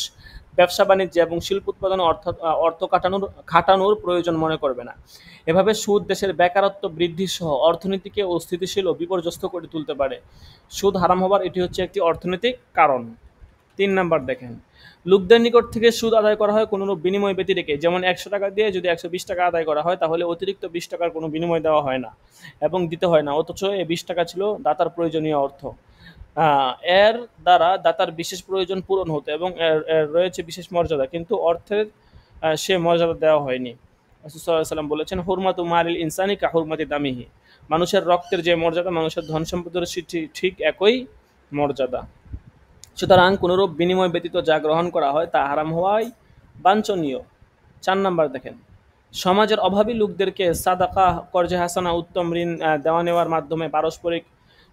ব্যবসা বাণিজ্য এবং শিল্প উৎপাদনে অর্থ খাটানোর প্রয়োজন মনে করবে না। এভাবে সুদ দেশের বেকারত্ব বৃদ্ধি সহ অর্থনীতিকে অস্থিতিশীল ও বিপর্যস্ত করে তুলতে পারে। সুদ হারাম হবার এটি হচ্ছে একটি অর্থনৈতিক কারণ। 3 নাম্বার দেখেন, লোকদের নিকট থেকে সুদ আদায় করা হয় কোনোরূপ বিনিময় ব্যতি রেখে। যেমন 100 টাকা দিয়ে যদি 120 টাকা আদায় করা হয়, তাহলে অতিরিক্ত 20 টাকার কোনো বিনিময় দেওয়া হয় না এবং দিতে হয় না, অথচ এই 20 টাকা ছিল দাতার প্রয়োজনীয় অর্থ। এর দ্বারা দাতার বিশেষ প্রয়োজন পূরণ হতো এবং এর রয়েছে বিশেষ মর্যাদা, কিন্তু অর্থের সে মর্যাদা দেওয়া হয়নি। রাসূল সাল্লাল্লাহু আলাইহি ওয়াসাল্লাম বলেছেন, হুরমাতু মালিল ইনসানি কা হুরমাতি দামিহি। মানুষের রক্তের যে মর্যাদা, মানুষের ধন সম্পদের ঠিক একই মর্যাদা। সুতরাং কোনরূপ বিনিময় ব্যতীত যা গ্রহণ করা হয় তা হারাম হওয়াই বাঞ্ছনীয়। 4 নাম্বার দেখেন, সমাজের অভাবী লোকদেরকে সাদাকা, কর্জে হাসানা, উত্তম ঋণ দেওয়া নেওয়ার মাধ্যমে পারস্পরিক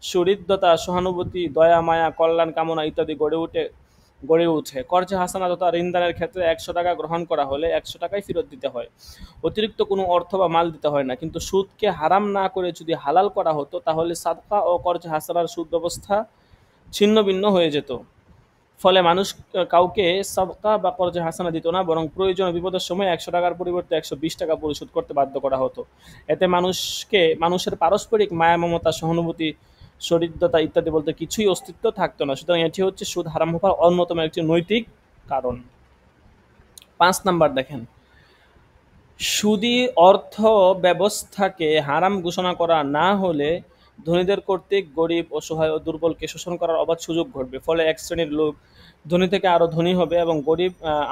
সুহৃদ্যতা, সহানুভূতি, দয়া, মায়া, কল্যাণ কামনা ইত্যাদি গড়ে উঠে। কর্জে হাসানা তথা ঋণদানের ক্ষেত্রে 100 টাকা গ্রহণ করা হলে 100 টাকাই ফেরত দিতে হয়, অতিরিক্ত কোনো অর্থ বা মাল দিতে হয় না। কিন্তু সুদকে হারাম না করে যদি হালাল করা হতো, তাহলে সাদকা ও কর্জে হাসানার সুদ ব্যবস্থা ছিন্ন ভিন্ন হয়ে যেত। ফলে মানুষ কাউকে সাদকা বা কর্জে হাসানা দিত না, বরং প্রয়োজন ও বিপদের সময় 100 টাকার পরিবর্তে 120 টাকা পরিশোধ করতে বাধ্য করা হতো। এতে মানুষের পারস্পরিক মায়া, মমতা, সহানুভূতি, সহৃদয়তা ইত্যাদি বলতে কিছুই অস্তিত্ব থাকতো না। সুতরাং এটি হচ্ছে সুদ হারাম হওয়ার অন্যতম একটি নৈতিক কারণ। 5 নাম্বার দেখেন, সুদী অর্থ ব্যবস্থাকে হারাম ঘোষণা করা না হলে ধনীদের কর্তৃক গরিব, অসহায় ও দুর্বলকে শোষণ করার অবাধ সুযোগ ঘটবে। ফলে এক শ্রেণীর লোক ধনী থেকে আরও ধনী হবে এবং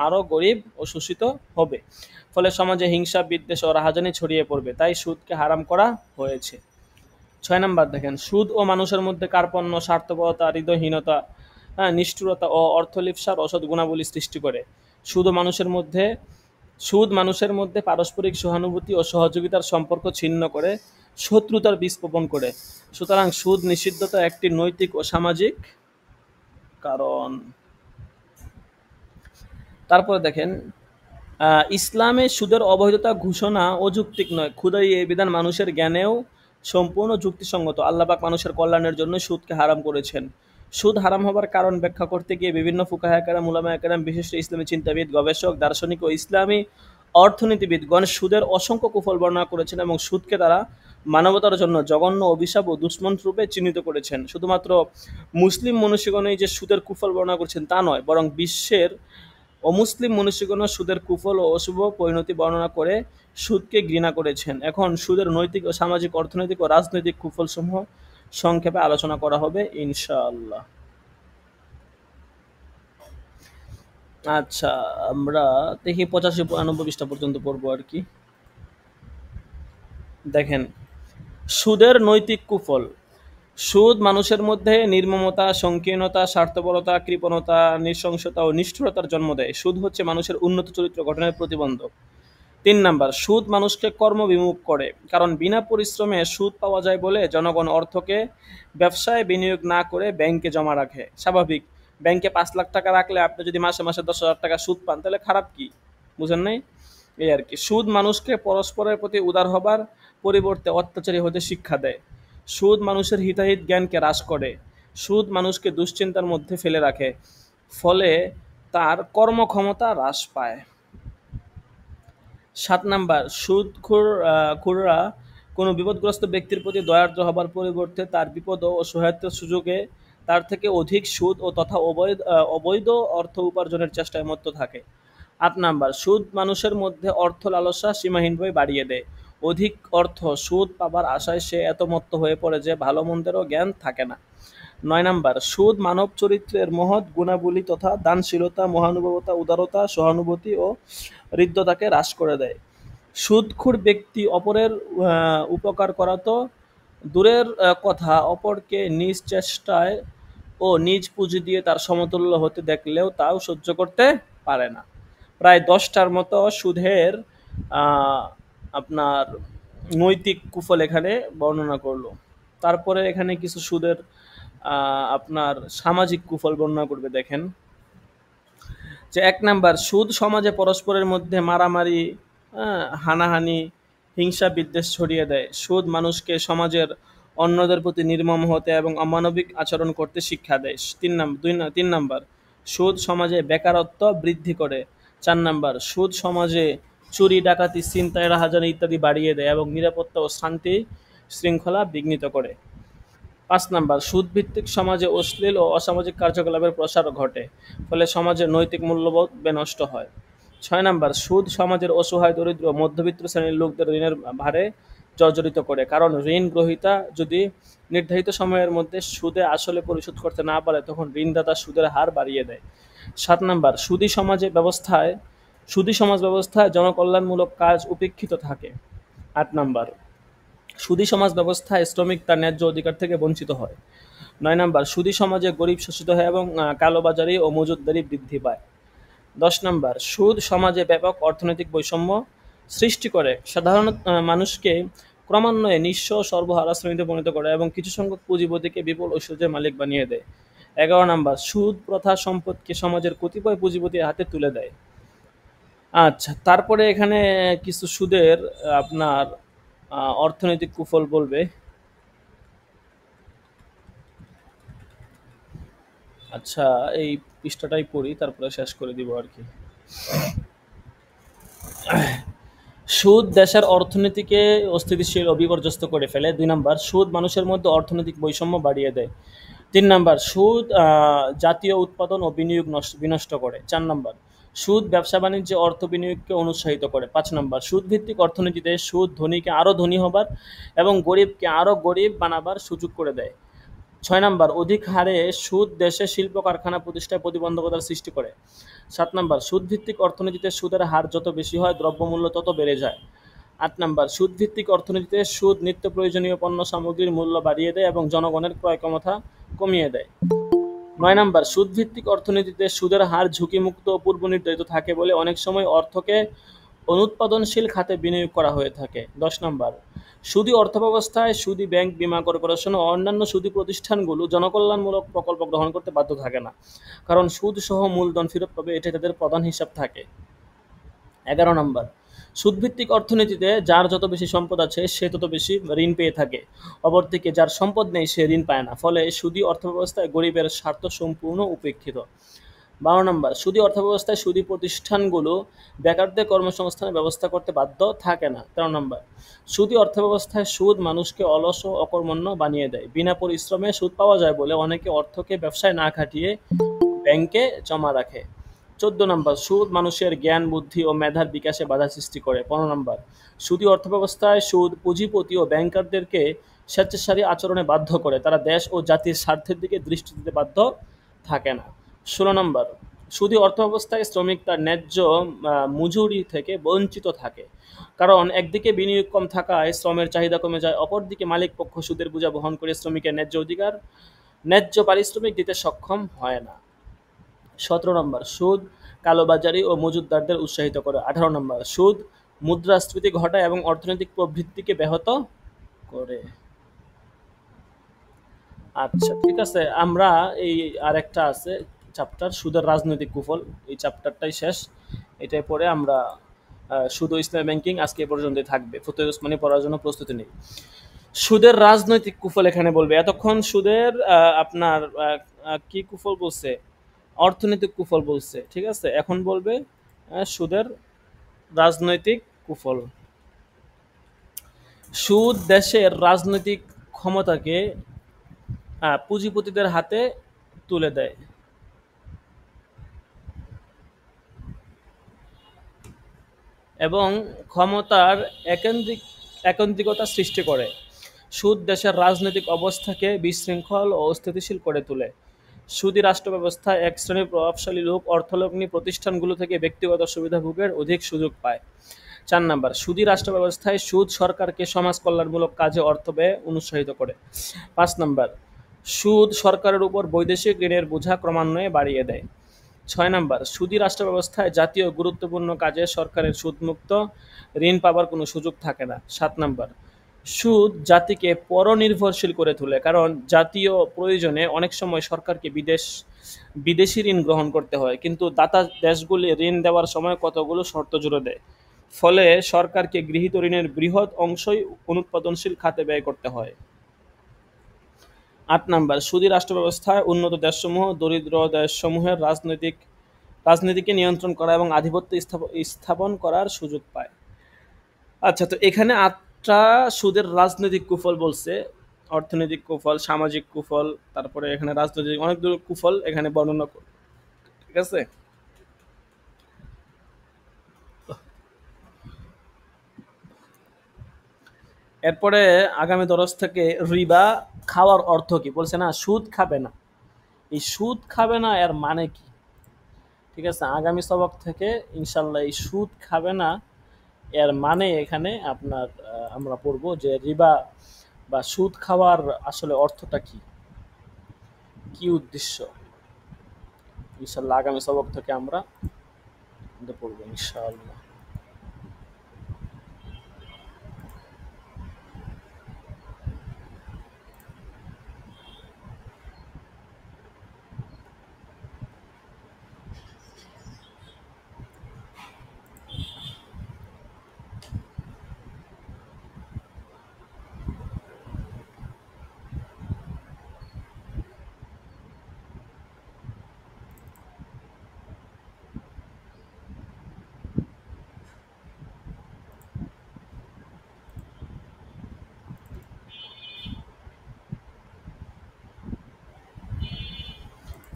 আরও গরিব ও শোষিত হবে। ফলে সমাজে হিংসা, বিদ্বেষ ও রাহাজানি ছড়িয়ে পড়বে। তাই সুদকে হারাম করা হয়েছে। ছয় নাম্বার দেখেন, সুদ ও মানুষের মধ্যে কার্পণ্য, স্বার্থপরতা, হৃদয়হীনতা, হ্যাঁ, নিষ্ঠুরতা ও অর্থলিপ্সার অসৎ গুণাবলী সৃষ্টি করে। সুদ ও মানুষের মধ্যে সুদ মানুষের মধ্যে পারস্পরিক সহানুভূতি ও সহযোগিতার সম্পর্ক ছিন্ন করে, শত্রুতার বীজ বপন করে। সুতরাং সুদ নিষিদ্ধতা একটি নৈতিক ও সামাজিক কারণ। তারপরে দেখেন, ইসলামে সুদের অবৈধতা ঘোষণা অযৌক্তিক নয়। খোদাই এই বিধান মানুষের জ্ঞানেও সম্পূর্ণ যুক্তিসঙ্গত। আল্লাহ পাক মানুষের কল্যাণের জন্য সুদকে হারাম করেছেন। সুদ হারাম হবার কারণ ব্যাখ্যা করতে গিয়ে বিভিন্ন ফুকাহা কেরাম, উলামায়ে কেরাম, বিশিষ্ট ইসলামী চিন্তাবিদ, গবেষক, দার্শনিক ও ইসলামী অর্থনীতিবিদগণ সুদের অসংখ্য কুফল বর্ণনা করেছেন এবং সুদকে তারা মানবতার জন্য জঘন্য অভিশাপ ও দুশ্মন রূপে চিহ্নিত করেছেন। শুধুমাত্র মুসলিম মনীষীগণই যে সুদের কুফল বর্ণনা করেছেন তা নয়, বরং বিশ্বের অমুসলিম মনীষীগণও সুদের কুফল ও অশুভ পরিণতি বর্ণনা করে সুদকে ঘৃণা করেছেন। এখন সুদের নৈতিক ও সামাজিক, অর্থনৈতিক ও রাজনৈতিক কুফলসমূহ সংক্ষেপে আলোচনা করা হবে ইনশাআল্লাহ। আচ্ছা, আমরা দেখি 85-92 পৃষ্ঠা পর্যন্ত পড়বো আর কি। দেখেন, সুদের নৈতিক কুফল। সুদ মানুষের মধ্যে নির্মমতা, সংকীর্ণতা, স্বার্থপরতা, কৃপণতা, নৃশংসতা ও নিষ্ঠুরতার জন্ম দেয়। সুদ হচ্ছে মানুষের উন্নত চরিত্র গঠনের প্রতিবন্ধক। ৩ নাম্বার, সুদ মানুষকে কর্মবিমুখ করে। কারণ বিনা পরিশ্রমে সুদ পাওয়া যায় বলে জনগণ অর্থকে ব্যবসায় বিনিয়োগ না করে ব্যাংকে জমা রাখে। স্বাভাবিক, ব্যাংকে ৫ লাখ টাকা রাখলে আপনি যদি মাসে মাসে ১০,০০০ টাকা সুদ পান তাহলে খারাপ কি? বুঝেন নাই? এই আর কি। সুদ মানুষকে পরস্পরের প্রতি উদার হবার পরিবর্তে অত্যাচারী হতে শিক্ষা দেয়। সুদ মানুষের হিতাহিত জ্ঞানকে হ্রাস করে। সুদ মানুষকে দুশ্চিন্তার মধ্যে ফেলে রাখে, ফলে তার কর্মক্ষমতা হ্রাস পায়। ৭ নাম্বার, খুররা কোনো বিপদগ্রস্ত ব্যক্তির প্রতি দয়ার্দ্র হবার পরিবর্তে তার বিপদ ও সহায়তার সুযোগে তার থেকে অধিক সুদ ও তথা অবৈধ অর্থ উপার্জনের চেষ্টায় মত্ত থাকে। ৮ নাম্বার, সুদ মানুষের মধ্যে অর্থ লালসা সীমাহীনভাবে বাড়িয়ে দেয়। অধিক অর্থ, সুদ পাবার আশায় সে এত মত্ত হয়ে পড়ে যে ভালো মন্দেরও জ্ঞান থাকে না। ৯ নাম্বার, সুদ মানব চরিত্রের মহৎ গুণাবলী তথা দানশীলতা, মহানুভবতা, উদারতা, সহানুভূতি ও হৃদ্যতাকে হ্রাস করে দেয়। সুদখোর ব্যক্তি অপরের উপকার করা তো দূরের কথা, অপরকে নিজ চেষ্টায় ও নিজ পুঁজি দিয়ে তার সমতুল্য হতে দেখলেও তাও সহ্য করতে পারে না। প্রায় ১০টার মতো সুদের আহ, আপনার নৈতিক কুফল এখানে বর্ণনা করলো। তারপরে এখানে কিছু সুদের আপনার সামাজিক কুফল বর্ণনা করবে। দেখেন যে ১ নাম্বার, সুদ সমাজে পরস্পরের মধ্যে মারামারি, হানাহানি, হিংসা বিদ্বেষ ছড়িয়ে দেয়। সুদ মানুষকে সমাজের অন্যদের প্রতি নির্মম হতে এবং অমানবিক আচরণ করতে শিক্ষা দেয়। ৩ নাম্বার, সুদ সমাজে বেকারত্ব বৃদ্ধি করে। ৪ নাম্বার, সুদ সমাজে চুরি, ডাকাতি, ছিনতাই, রাহাজানি ইত্যাদি বাড়িয়ে দেয় এবং নিরাপত্তা ও শান্তি শৃঙ্খলা বিঘ্নিত করে। ৫ নাম্বার, সুদভিত্তিক সমাজে অশ্লীল ও অসামাজিক কার্যকলাপের প্রসার ঘটে, ফলে সমাজের নৈতিক মূল্যবোধ বিনষ্ট হয়। ৬ নাম্বার, সুদ সমাজের অসহায়, দরিদ্র ও মধ্যবিত্ত শ্রেণীর লোকদের ঋণের ভারে জর্জরিত করে। কারণ ঋণ গ্রহীতা যদি নির্ধারিত সময়ের মধ্যে সুদে আসলে পরিশোধ করতে না পারে তখন ঋণদাতা সুদের হার বাড়িয়ে দেয়। ৭ নাম্বার, সুদী সমাজ ব্যবস্থায় জনকল্যাণমূলক কাজ উপেক্ষিত থাকে। ৮ নাম্বার, সুদী সমাজ ব্যবস্থায় শ্রমিক তার ন্যায্য অধিকার থেকে বঞ্চিত হয়। ৯ নাম্বার, সুদী সমাজে গরিব শোষিত হয় এবং কালোবাজারি ও মজুতদারি বৃদ্ধি পায়। ১০ নাম্বার, সুদ সমাজে ব্যাপক অর্থনৈতিক বৈষম্য সৃষ্টি করে, সাধারণ মানুষকে ক্রমান্বয়ে নিঃস্ব ও সর্বহারা শ্রেণীতে পরিণত করে এবং কিছু সংখ্যক পুঁজিপতিকে বিপুল ঐশ্বর্যের মালিক বানিয়ে দেয়। ১১ নাম্বার, সুদ প্রথা সম্পদকে সমাজের কতিপয় পুঁজিপতির হাতে তুলে দেয়। আচ্ছা, তারপরে এখানে কিছু সুদের আপনার অর্থনৈতিক কুফল বলবে। আচ্ছা, এই পৃষ্ঠাটাই পড়ি, তারপরে শেষ করে দিব আর কি। সুদ দেশের অর্থনীতিকে অস্থিতিশীল ও বিপর্যস্ত করে ফেলে। ২ নাম্বার, সুদ মানুষের মধ্যে অর্থনৈতিক বৈষম্য বাড়িয়ে দেয়। ৩ নাম্বার, সুদ জাতীয় উৎপাদন ও বিনিয়োগ বিনষ্ট করে। ৪ নাম্বার, সুদ ব্যবসা বাণিজ্যে অর্থ বিনিয়োগকে অনুৎসাহিত করে। ৫ নাম্বার, সুদভিত্তিক অর্থনীতিতে সুদ ধনীকে আরও ধনী হবার এবং গরিবকে আরও গরিব বানাবার সুযোগ করে দেয়। ৬ নাম্বার, অধিক হারে সুদ দেশে শিল্প কারখানা প্রতিষ্ঠায় প্রতিবন্ধকতার সৃষ্টি করে। ৭ নাম্বার, সুদভিত্তিক অর্থনীতিতে সুদের হার যত বেশি হয় দ্রব্যমূল্য তত বেড়ে যায়। 8 নাম্বার, সুদভিত্তিক অর্থনীতিতে সুদ নিত্য প্রয়োজনীয় পণ্য সামগ্রীর মূল্য বাড়িয়ে দেয় এবং জনগণের ক্রয় ক্ষমতা কমিয়ে দেয়। 9 নাম্বার, সুদভিত্তিক অর্থনীতিতে সুদের হার ঝুঁকিমুক্ত ও পূর্ব নির্ধারিত থাকে বলে অনেক সময় অর্থকে অনুৎপাদনশীল খাতে বিনিয়োগ করা হয়ে থাকে। 10 নাম্বার, সুদী অর্থব্যবস্থায় সুদী ব্যাংক, বীমা কর্পোরেশন ও অন্যান্য সুদী প্রতিষ্ঠানগুলো জনকল্যাণমূলক প্রকল্প গ্রহণ করতে বাধ্য থাকে না, কারণ সুদ সহ মূলধন ফেরত পাবে, এটাই তাদের প্রধান হিসাব থাকে। 11 নাম্বার, সুদভিত্তিক অর্থনীতিতে যার যত বেশি সম্পদ আছে সে তত বেশি ঋণ পেয়ে থাকে, অপরদিকে যার সম্পদ নেই সে ঋণ পায় না, ফলে সুদী অর্থব্যবস্থায় গরিবের স্বার্থ সম্পূর্ণ উপেক্ষিত। 12 নাম্বার, সুদী অর্থব্যবস্থায় সুদী প্রতিষ্ঠানগুলো বেকারদের কর্মসংস্থানের ব্যবস্থা করতে বাধ্য থাকে না। 13 নাম্বার, সুদী অর্থব্যবস্থায় সুদ মানুষকে অলস ও অকর্মণ্য বানিয়ে দেয়। বিনা পরিশ্রমে সুদ পাওয়া যায় বলে অনেকে অর্থকে ব্যবসায় না খাটিয়ে ব্যাংকে জমা রাখে। 14 নাম্বার, সুদ মানুষের জ্ঞান, বুদ্ধি ও মেধার বিকাশে বাধা সৃষ্টি করে। 15 নাম্বার, সুদী অর্থব্যবস্থায় সুদ পুঁজিপতি ও ব্যাংকারদেরকে স্বেচ্ছাচারী আচরণে বাধ্য করে, তারা দেশ ও জাতির স্বার্থের দিকে দৃষ্টি দিতে বাধ্য থাকে না। 16 নম্বর, সুদী অর্থব্যবস্থায় শ্রমিক তার ন্যায্য মজুরি থেকে বঞ্চিত থাকে, কারণ একদিকে বিনিয়োগ কম থাকায় শ্রমের চাহিদা কমে যায়, অপরদিকে মালিক পক্ষ সুদের বোঝা বহন করে শ্রমিকের ন্যায্য পারিশ্রমিক দিতে সক্ষম হয় না। 17 নম্বর, সুদ কালোবাজারি ও মজুতদারদের উৎসাহিত করে। 18 নম্বর, সুদ মুদ্রাস্ফীতি ঘটায় এবং অর্থনৈতিক প্রবৃদ্ধিকে ব্যাহত করে। আচ্ছা, ঠিক আছে, আমরা এই আরেকটা আছে চ্যাপ্টার, সুদের রাজনৈতিক কুফল, এই চ্যাপ্টারটাই শেষ। এটাই পরে আমরা সুদ ও ইসলামী ব্যাংকিং আজকে এ পর্যন্তই থাকবে। ফতোয়া উসমানী পড়ার জন্য প্রস্তুতি নেই। সুদের রাজনৈতিক কুফল এখানে বলবে। এতক্ষণ সুদের আপনার কি কুফল বলছে, অর্থনৈতিক কুফল বলছে, ঠিক আছে। এখন বলবে সুদের রাজনৈতিক কুফল। সুদ দেশের রাজনৈতিক ক্ষমতাকে পুঁজিপতিদের হাতে তুলে দেয় এবং ক্ষমতার একান্তিকতা সৃষ্টি করে। সুদ দেশের রাজনৈতিক অবস্থাকে বিশৃঙ্খল ও অস্থিতিশীল করে তোলে। সুদী রাষ্ট্র ব্যবস্থায় এক শ্রেণীর প্রভাবশালী লোক অর্থলগ্নি প্রতিষ্ঠানগুলো থেকে ব্যক্তিগত সুবিধাভোগের অধিক সুযোগ পায়। 4 নাম্বার, সুদী রাষ্ট্র ব্যবস্থায় সুদ সরকারকে সমাজ কল্যাণমূলক কাজে অর্থ ব্যয় উৎসাহিত করে। 5 নাম্বার, সুদ সরকারের উপর বৈদেশিক ঋণের বোঝা ক্রমান্বয়ে বাড়িয়ে দেয়। 6 নাম্বার, সুদী রাষ্ট্র ব্যবস্থায় জাতীয় গুরুত্বপূর্ণ কাজে সরকারের সুদমুক্ত ঋণ পাবার কোনো সুযোগ থাকে না। 7 নাম্বার, সুদ জাতিকে পরনির্ভরশীল করে তোলে, কারণ জাতীয় প্রয়োজনে অনেক সময় সরকারকে বিদেশি ঋণ গ্রহণ করতে হয়, কিন্তু দাতা দেশগুলি ঋণ দেওয়ার সময় কতগুলো শর্ত জুড়ে দেয়, ফলে সরকারকে গৃহীত ঋণের বৃহৎ অংশই অনুৎপাদনশীল খাতে ব্যয় করতে হয়। 8 নাম্বার, সুদী রাষ্ট্র ব্যবস্থায় উন্নত দেশসমূহ দরিদ্র দেশসমূহের রাজনীতিকে নিয়ন্ত্রণ করা এবং আধিপত্য স্থাপন করার সুযোগ পায়। আচ্ছা, তো এখানে 8টা সুদের রাজনৈতিক কুফল বলছে, অর্থনৈতিক কুফল, সামাজিক কুফল, তারপরে এখানে রাজনৈতিক অনেকগুলো কুফল এখানে বর্ণনা করে, ঠিক আছে। এরপরে আগামী দরস থেকে রিবা খাওয়ার অর্থ কি বলছে, না সুদ খাবে না, এই সুদ খাবে না এর মানে কি, ঠিক আছে। আগামী সবক থেকে ইনশাল্লাহ এই সুদ খাবে না এর মানে এখানে আপনার আমরা পড়বো যে রিবা বা সুদ খাওয়ার আসলে অর্থটা কি, কি উদ্দেশ্য, ইনশাল্লাহ আগামী সবক থেকে আমরা পড়বো ইনশাআল্লাহ।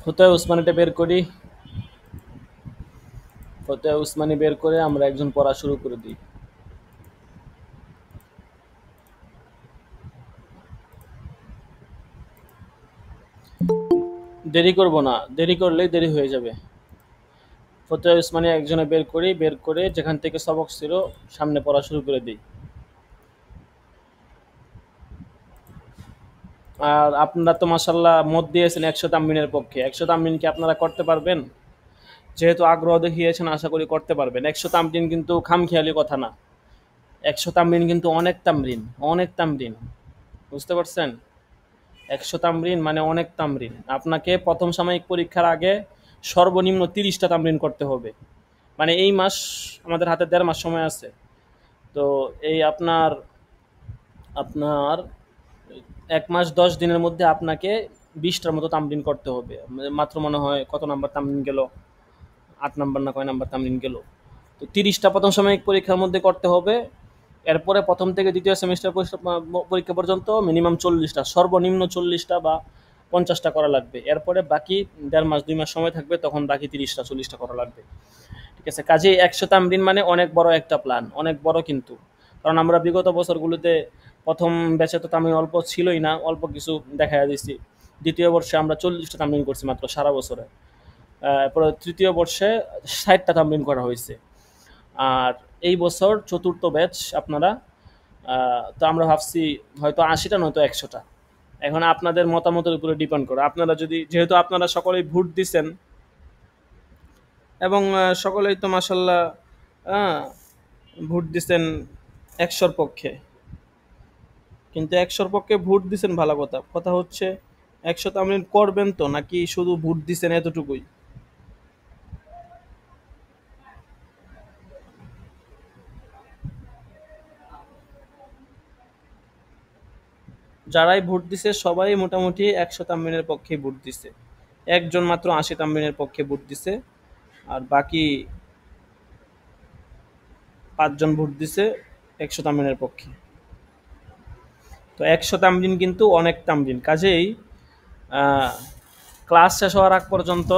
ফতোয়া উসমানিটা বের করি, ফতোয়া উসমানি বের করে আমরা একজন পড়া শুরু করে দিই। দেরি করব না, দেরি করলেই দেরি হয়ে যাবে। ফতোয়া উসমানি একজনে বের করি, বের করে যেখান থেকে সবক ছিল সামনে পড়া শুরু করে দিই। আর আপনারা তো মাশাল্লাহ মত দিয়েছেন ১০০ তামরিনের পক্ষে। ১০০ তামরিন কি আপনারা করতে পারবেন? যেহেতু আগ্রহ দেখিয়েছেন আশা করি করতে পারবেন। ১০০ তামরিন কিন্তু খামখেয়ালি কথা না। ১০০ তামরিন কিন্তু অনেক তামরিন, অনেক তামরিন। বুঝতে পারছেন? ১০০ তামরিন মানে অনেক তামরিন। আপনাকে প্রথম সাময়িক পরীক্ষার আগে সর্বনিম্ন ৩০টা তামরিন করতে হবে। মানে এই মাস আমাদের হাতে ১.৫ মাস সময় আছে। তো এই আপনার আপনার ১ মাস ১০ দিনের মধ্যে আপনাকে ২০টার মতো তামরিন করতে হবে। মাত্র মনে হয় কত নাম্বার তামরিন গেল? ৮ নাম্বার না কয় নাম্বার তামরিন গেল? তো ৩০টা প্রথম সাময়িক পরীক্ষার মধ্যে করতে হবে। এরপরে প্রথম থেকে দ্বিতীয় সেমিস্টার পরীক্ষা পর্যন্ত মিনিমাম ৪০টা, সর্বনিম্ন ৪০টা বা ৫০টা করা লাগবে। এরপরে বাকি ১.৫ মাস ২ মাস সময় থাকবে, তখন বাকি ৩০টা ৪০টা করা লাগবে। ঠিক আছে? কাজেই ১০০ তামরিন মানে অনেক বড় একটা প্ল্যান, অনেক বড় কিন্তু। কারণ আমরা বিগত বছরগুলোতে প্রথম ব্যাচে তো তামরিন অল্প ছিলই না, অল্প কিছু দেখাইয়া দিছি। দ্বিতীয় বর্ষে আমরা ৪০টা তামরিন করছি মাত্র সারা বছরে। পরে তৃতীয় বর্ষে ৬০টা তামরিন করা হয়েছে। আর এই বছর চতুর্থ ব্যাচ আপনারা, তো আমরা ভাবছি হয়তো ৮০টা নয়তো ১০০টা। এখন আপনাদের মতামতের উপরে ডিপেন্ড করে। আপনারা যদি, যেহেতু আপনারা সকলেই ভোট দিছেন এবং সকলেই তো মাশাল্লাহ ভোট দিছেন ১০০র পক্ষে, কিন্তু ১০০র পক্ষে ভোট দিছেন ভালো কথা, কথা হচ্ছে ১০০ তামরিন করবেন তো নাকি শুধু ভোট দিছেন এতটুকুই? যারাই ভোট দিছে সবাই মোটামুটি ১০০ তামরিনের পক্ষে ভোট দিছে। একজন মাত্র ৮০ তামরিনের পক্ষে ভোট দিছে। আর বাকি ৫ জন ভোট দিছে ১০০ তামরিনের পক্ষে। তো ১০০ তামরিন কিন্তু অনেক তামরিন। কাজেই আহ, ক্লাস শেষ হওয়ার আগ পর্যন্ত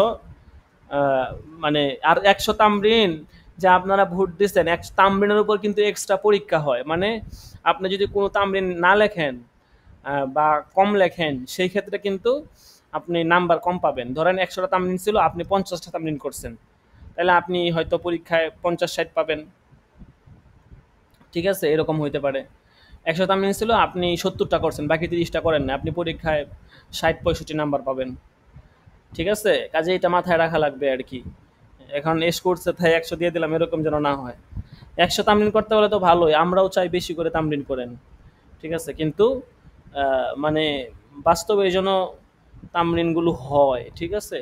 আহ, মানে আর ১০০ তামরিন যে আপনারা ভোট দিচ্ছেন, এক তামরিনের উপর কিন্তু এক্সট্রা পরীক্ষা হয়। মানে আপনি যদি কোনো তামরিন না লেখেন বা কম লেখেন, সেই ক্ষেত্রে কিন্তু আপনি নাম্বার কম পাবেন। ধরেন ১০০টা তামরিন ছিল, আপনি ৫০টা তামরিন করছেন, তাহলে আপনি হয়তো পরীক্ষায় ৫০-৬০ পাবেন। ঠিক আছে? এরকম হইতে পারে। ১০০ তামরিন ছিল, আপনি ৭০টা করছেন, বাকি ৩০টা করেন না, আপনি পরীক্ষায় ৬০-৬৫ নাম্বার পাবেন। ঠিক আছে? কাজে এটা মাথায় রাখা লাগবে আর কি। এখন এস করছে তাই ১০০ দিয়ে দিলাম, এরকম যেন না হয়। ১০০ তামরিন করতে হলে তো ভালোই, আমরাও চাই বেশি করে তামরিন করেন। ঠিক আছে? কিন্তু মানে বাস্তবে এই জন্য তামরিনগুলো হয়। ঠিক আছে?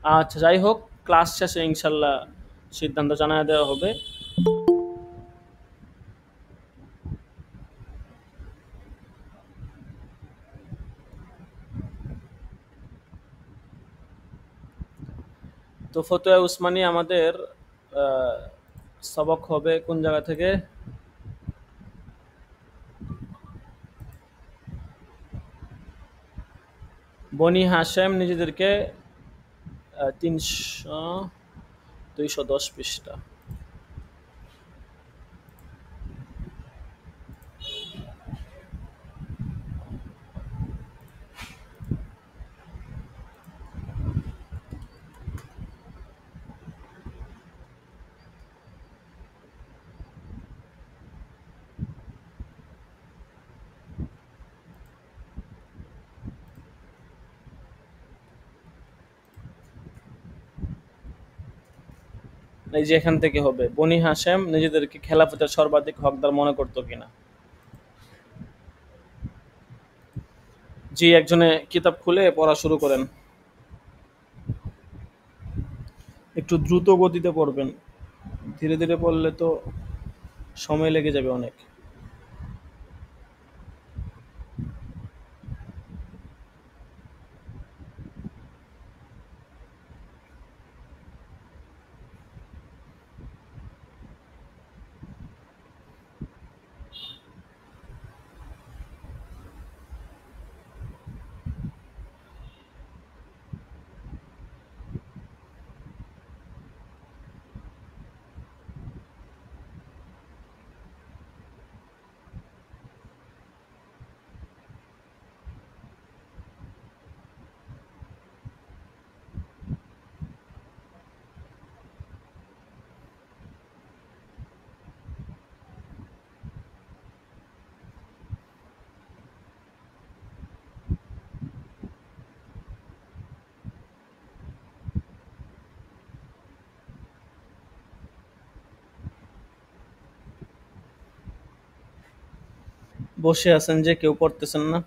আচ্ছা, যাই হোক, ক্লাস শেষে ইনশাল্লাহ সিদ্ধান্ত জানায় দেওয়া হবে। তো ফতোয়া উসমানী আমাদের আহ, সবক হবে কোন জায়গা থেকে? বনি হাশেম নিজেদেরকে ২১০ পৃষ্ঠা। এই যে এখান থেকে হবে, বনি হাশেম নিজেদেরকে খেলাফতের সর্বাধিক হকদার মনে করতো কিনা। জি, একজনে কিতাব খুলে পড়া শুরু করেন। একটু দ্রুত গতিতে পড়বেন, ধীরে ধীরে পড়লে তো সময় লেগে যাবে অনেক। বসে আছেন যে, কেউ পড়তেছেন না?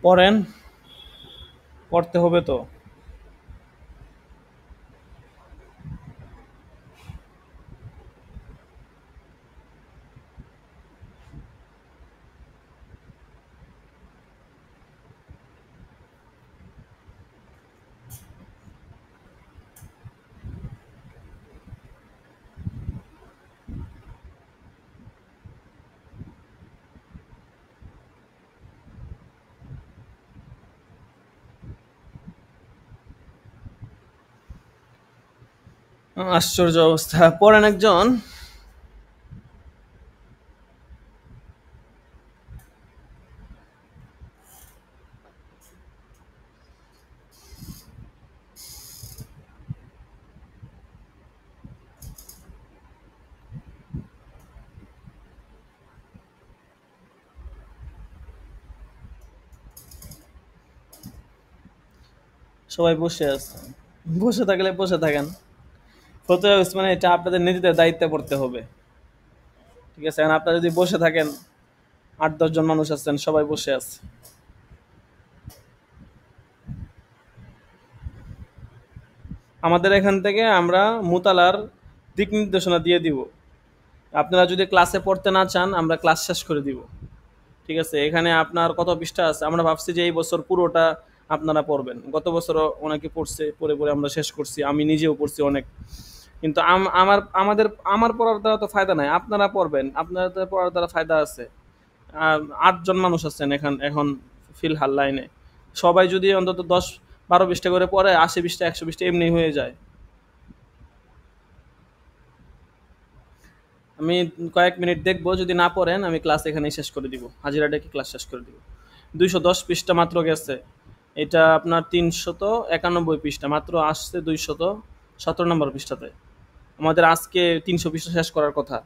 পড়েন, পড়তে হবে তো। আশ্চর্য অবস্থা। পড়েন একজন। সবাই বসে আছে। বসে থাকলে বসে থাকেন। ফতোয়া উসমানে এটা আপনাদের নিজেদের দায়িত্বে পড়তে হবে। ঠিক আছে? এখন আপনারা যদি বসে থাকেন, ৮-১০ জন মানুষ আছেন, সবাই বসে আছে। আমাদের এখান থেকে আমরা মুতালার দিক নির্দেশনা দিয়ে দিব। আপনারা যদি ক্লাসে পড়তে না চান, আমরা ক্লাস শেষ করে দিব। ঠিক আছে? এখানে আপনার কত পৃষ্ঠা আছে? আমরা ভাবছি যে এই বছর পুরোটা আপনারা পড়বেন। গত বছরও অনেকে পড়ছে, পড়ে পড়ে আমরা শেষ করছি। আমি নিজেও পড়ছি অনেক। কিন্তু আমার পড়ার দ্বারা তো ফায়দা নাই। আপনারা পড়বেন, আপনাদের পড়ার দ্বারা ফায়দা আছে। ৮ জন মানুষ আছেন এখন ফিলহাল লাইনে। সবাই যদি অন্তত ১০-১২ পৃষ্ঠা করে পড়ে, ৮০ পৃষ্ঠা ১০০ পৃষ্ঠা এমনি হয়ে যায়। আমি কয়েক মিনিট দেখবো, যদি না পড়েন আমি ক্লাস এখানেই শেষ করে দিব। হাজিরা ডেকে ক্লাস শেষ করে দিব। ২১০ পৃষ্ঠা মাত্র গেছে। এটা আপনার ৩৯১ পৃষ্ঠা, মাত্র আসছে ২১৭ পৃষ্ঠাতে। আমাদের আজকে ৩০০ পৃষ্ঠা শেষ করার কথা।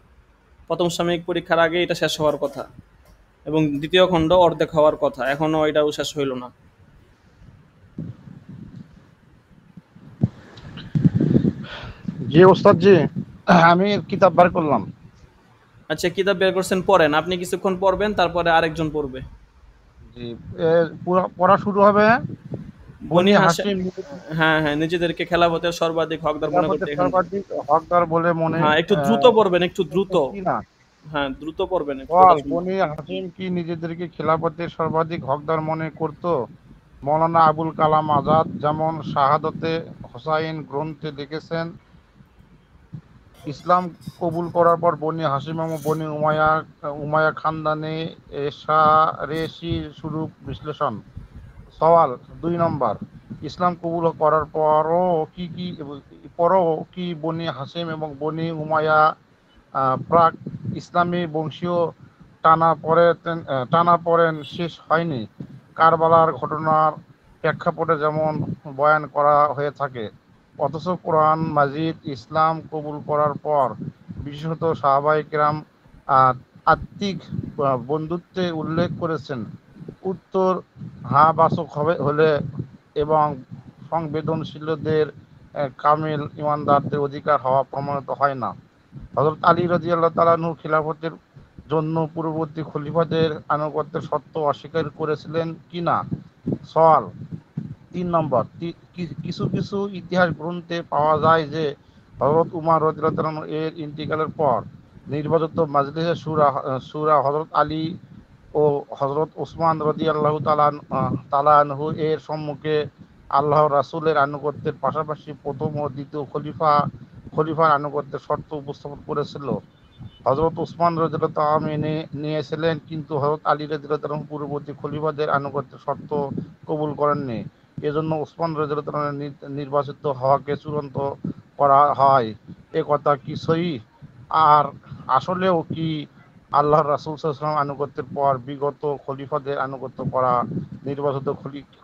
প্রথম সাময়িক পরীক্ষার আগে এটা শেষ হওয়ার কথা, এবং দ্বিতীয় খণ্ড অর্ধেক হওয়ার কথা। এখনো এটাও শেষ হইল না। জি ওস্তাদ জি, আমি কিতাব বার করলাম। আচ্ছা, কিতাব বের করছেন, পড়েন। আপনি কিছুক্ষণ পড়বেন, তারপরে আরেকজন পড়বে। জি, পড়া শুরু হবে। বনি বনি হাসে। হাসিম হ্যাঁ, হ্যাঁ, নিজেদেরকে খেলাফতের সর্বাধিক হকদার মনে করতে খিলাফতের এখান থেকে। সর্বাধিক হকদার বলে মনে হ্যাঁ, একটু দ্রুত পড়বেন, একটু দ্রুত। কি না? হ্যাঁ, দ্রুত পড়বেন, একটু কথা বল, শুনবো। বনি হাসিম কি নিজেদেরকে খিলাফতের সর্বাধিক হকদার মনে করত? মৌলানা আবুল কালাম আজাদ যেমন শাহাদতে হোসাইন গ্রন্থে লিখেছেন, ইসলাম কবুল করার পর বনি হাসিম এবং বনি উমায়া খানদানে এসারেসির শুরু বিশ্লেষণ। সওয়াল ২ নম্বর, ইসলাম কবুল করার পরও কি বনি হাসিম এবং বনি উমায়া প্রাক ইসলামী বংশীয় টানাপোড়েন শেষ হয়নি? কারবালার ঘটনার প্রেক্ষাপটে যেমন বয়ান করা হয়ে থাকে। অথচ কোরআন মাজিদ ইসলাম কবুল করার পর বিশেষত সাহাবায়ে কেরাম আত্মিক বন্ধুত্বে উল্লেখ করেছেন। উত্তর হ্যাঁ বাচক হলে এবং সংবেদনশীলদের কামিল ইমানদারদের অধিকার হওয়া প্রমাণিত হয় না। হযরত আলী রাদিয়াল্লাহু তাআলা আনহু খিলাফতের জন্য পূর্ববর্তী খলিফাদের আনুগত্যের শর্ত অস্বীকার করেছিলেন কিনা? সওয়াল ৩ নম্বর, কিছু কিছু ইতিহাস গ্রন্থে পাওয়া যায় যে হযরত উমর রাদিয়াল্লাহু তাআলা আনহু এর ইন্তিকালের পর নির্বাচিত মাজলিসে শুরা হযরত আলী ও হযরত উসমান রাদিয়াল্লাহু তাআলা আনহু এর সম্মুখে আল্লাহর রাসূলের আনুগত্যের পাশাপাশি প্রথম ও দ্বিতীয় খলিফার আনুগত্যের শর্ত উপস্থাপন করেছিল। হযরত উসমান রাদিয়াল্লাহু তাআলা মেনে নিয়েছিলেন, কিন্তু হযরত আলী রাদিয়াল্লাহু তাআলা পূর্ববর্তী খলিফাদের আনুগত্যের শর্ত কবুল করেননি। এজন্য ওসমান রাদিয়াল্লাহু তাআলা নির্বাচিত হওয়াকে চূড়ান্ত করা হয়। এ কথা কি সহি? আর আসলেও কি আল্লাহর রাসূল সাল্লাল্লাহু আলাইহি ওয়াসাল্লাম আনুগত্যের পর বিগত খলিফাদের আনুগত্য করা নির্বাচিত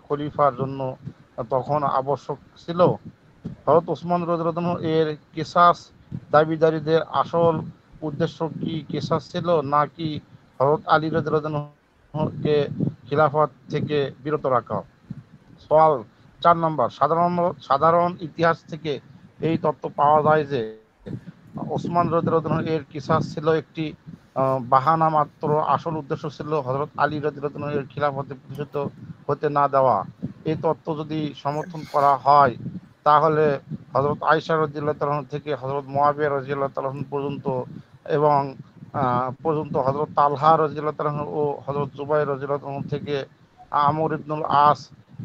খলিফার জন্য তখন আবশ্যক ছিল? হযরত ওসমান রাদিয়াল্লাহু আনহু এর কিসাস দাবিদারীদের আসল উদ্দেশ্য কি কিসাস ছিল, নাকি হযরত আলী রাদিয়াল্লাহু আনহুকে খিলাফত থেকে বিরত রাখা? সওয়াল ৪ নম্বর, সাধারণ ইতিহাস থেকে এই তথ্য পাওয়া যায় যে ওসমান রাদিয়াল্লাহু আনহু এর কিসাস ছিল একটি বাহানা মাত্র। আসল উদ্দেশ্য ছিল হযরত আলী রাদিয়াল্লাহু আনহু এর খিলাফতে প্রতিষ্ঠিত হতে না দেওয়া। এই তত্ত্ব যদি সমর্থন করা হয় তাহলে হযরত আয়েশা রাদিয়াল্লাহু তাআলা থেকে হযরত মুয়াবিয়া রাদিয়াল্লাহু তাআলা পর্যন্ত এবং হযরত তালহা রাদিয়াল্লাহু তাআলা ও হযরত জুবাইর রাদিয়াল্লাহু তাআলা থেকে আমর ইবনুল আস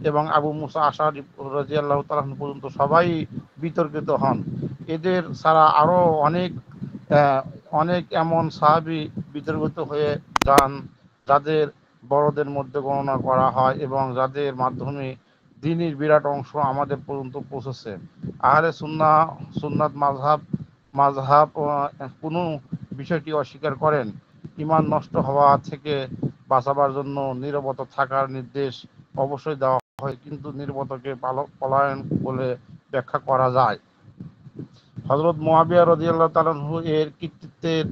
এবং আবু মুসা আশআরী রাদিয়াল্লাহু তাআলা পর্যন্ত সবাই বিতর্কিত হন। এদের ছাড়া আরো আহ, অনেক এমন সাহাবী বিতর্কিত হয়ে যান যাদের বড়দের মধ্যে গণনা করা হয় এবং যাদের মাধ্যমে দ্বীনের বিরাট অংশ আমাদের পর্যন্ত পৌঁছেছে। আহলে সুন্নাত মাযহাব কোনো বিষয়টি অস্বীকার করেন। ঈমান নষ্ট হওয়া থেকে বাঁচাবার জন্য নীরবতা থাকার নির্দেশ অবশ্যই দেওয়া হয়, কিন্তু নীরবতাকে পলায়ন বলে ব্যাখ্যা করা যায়। হযরত মুয়াবিয়া রাদিয়াল্লাহু তাআলা আনহু এর কৃতিত্বের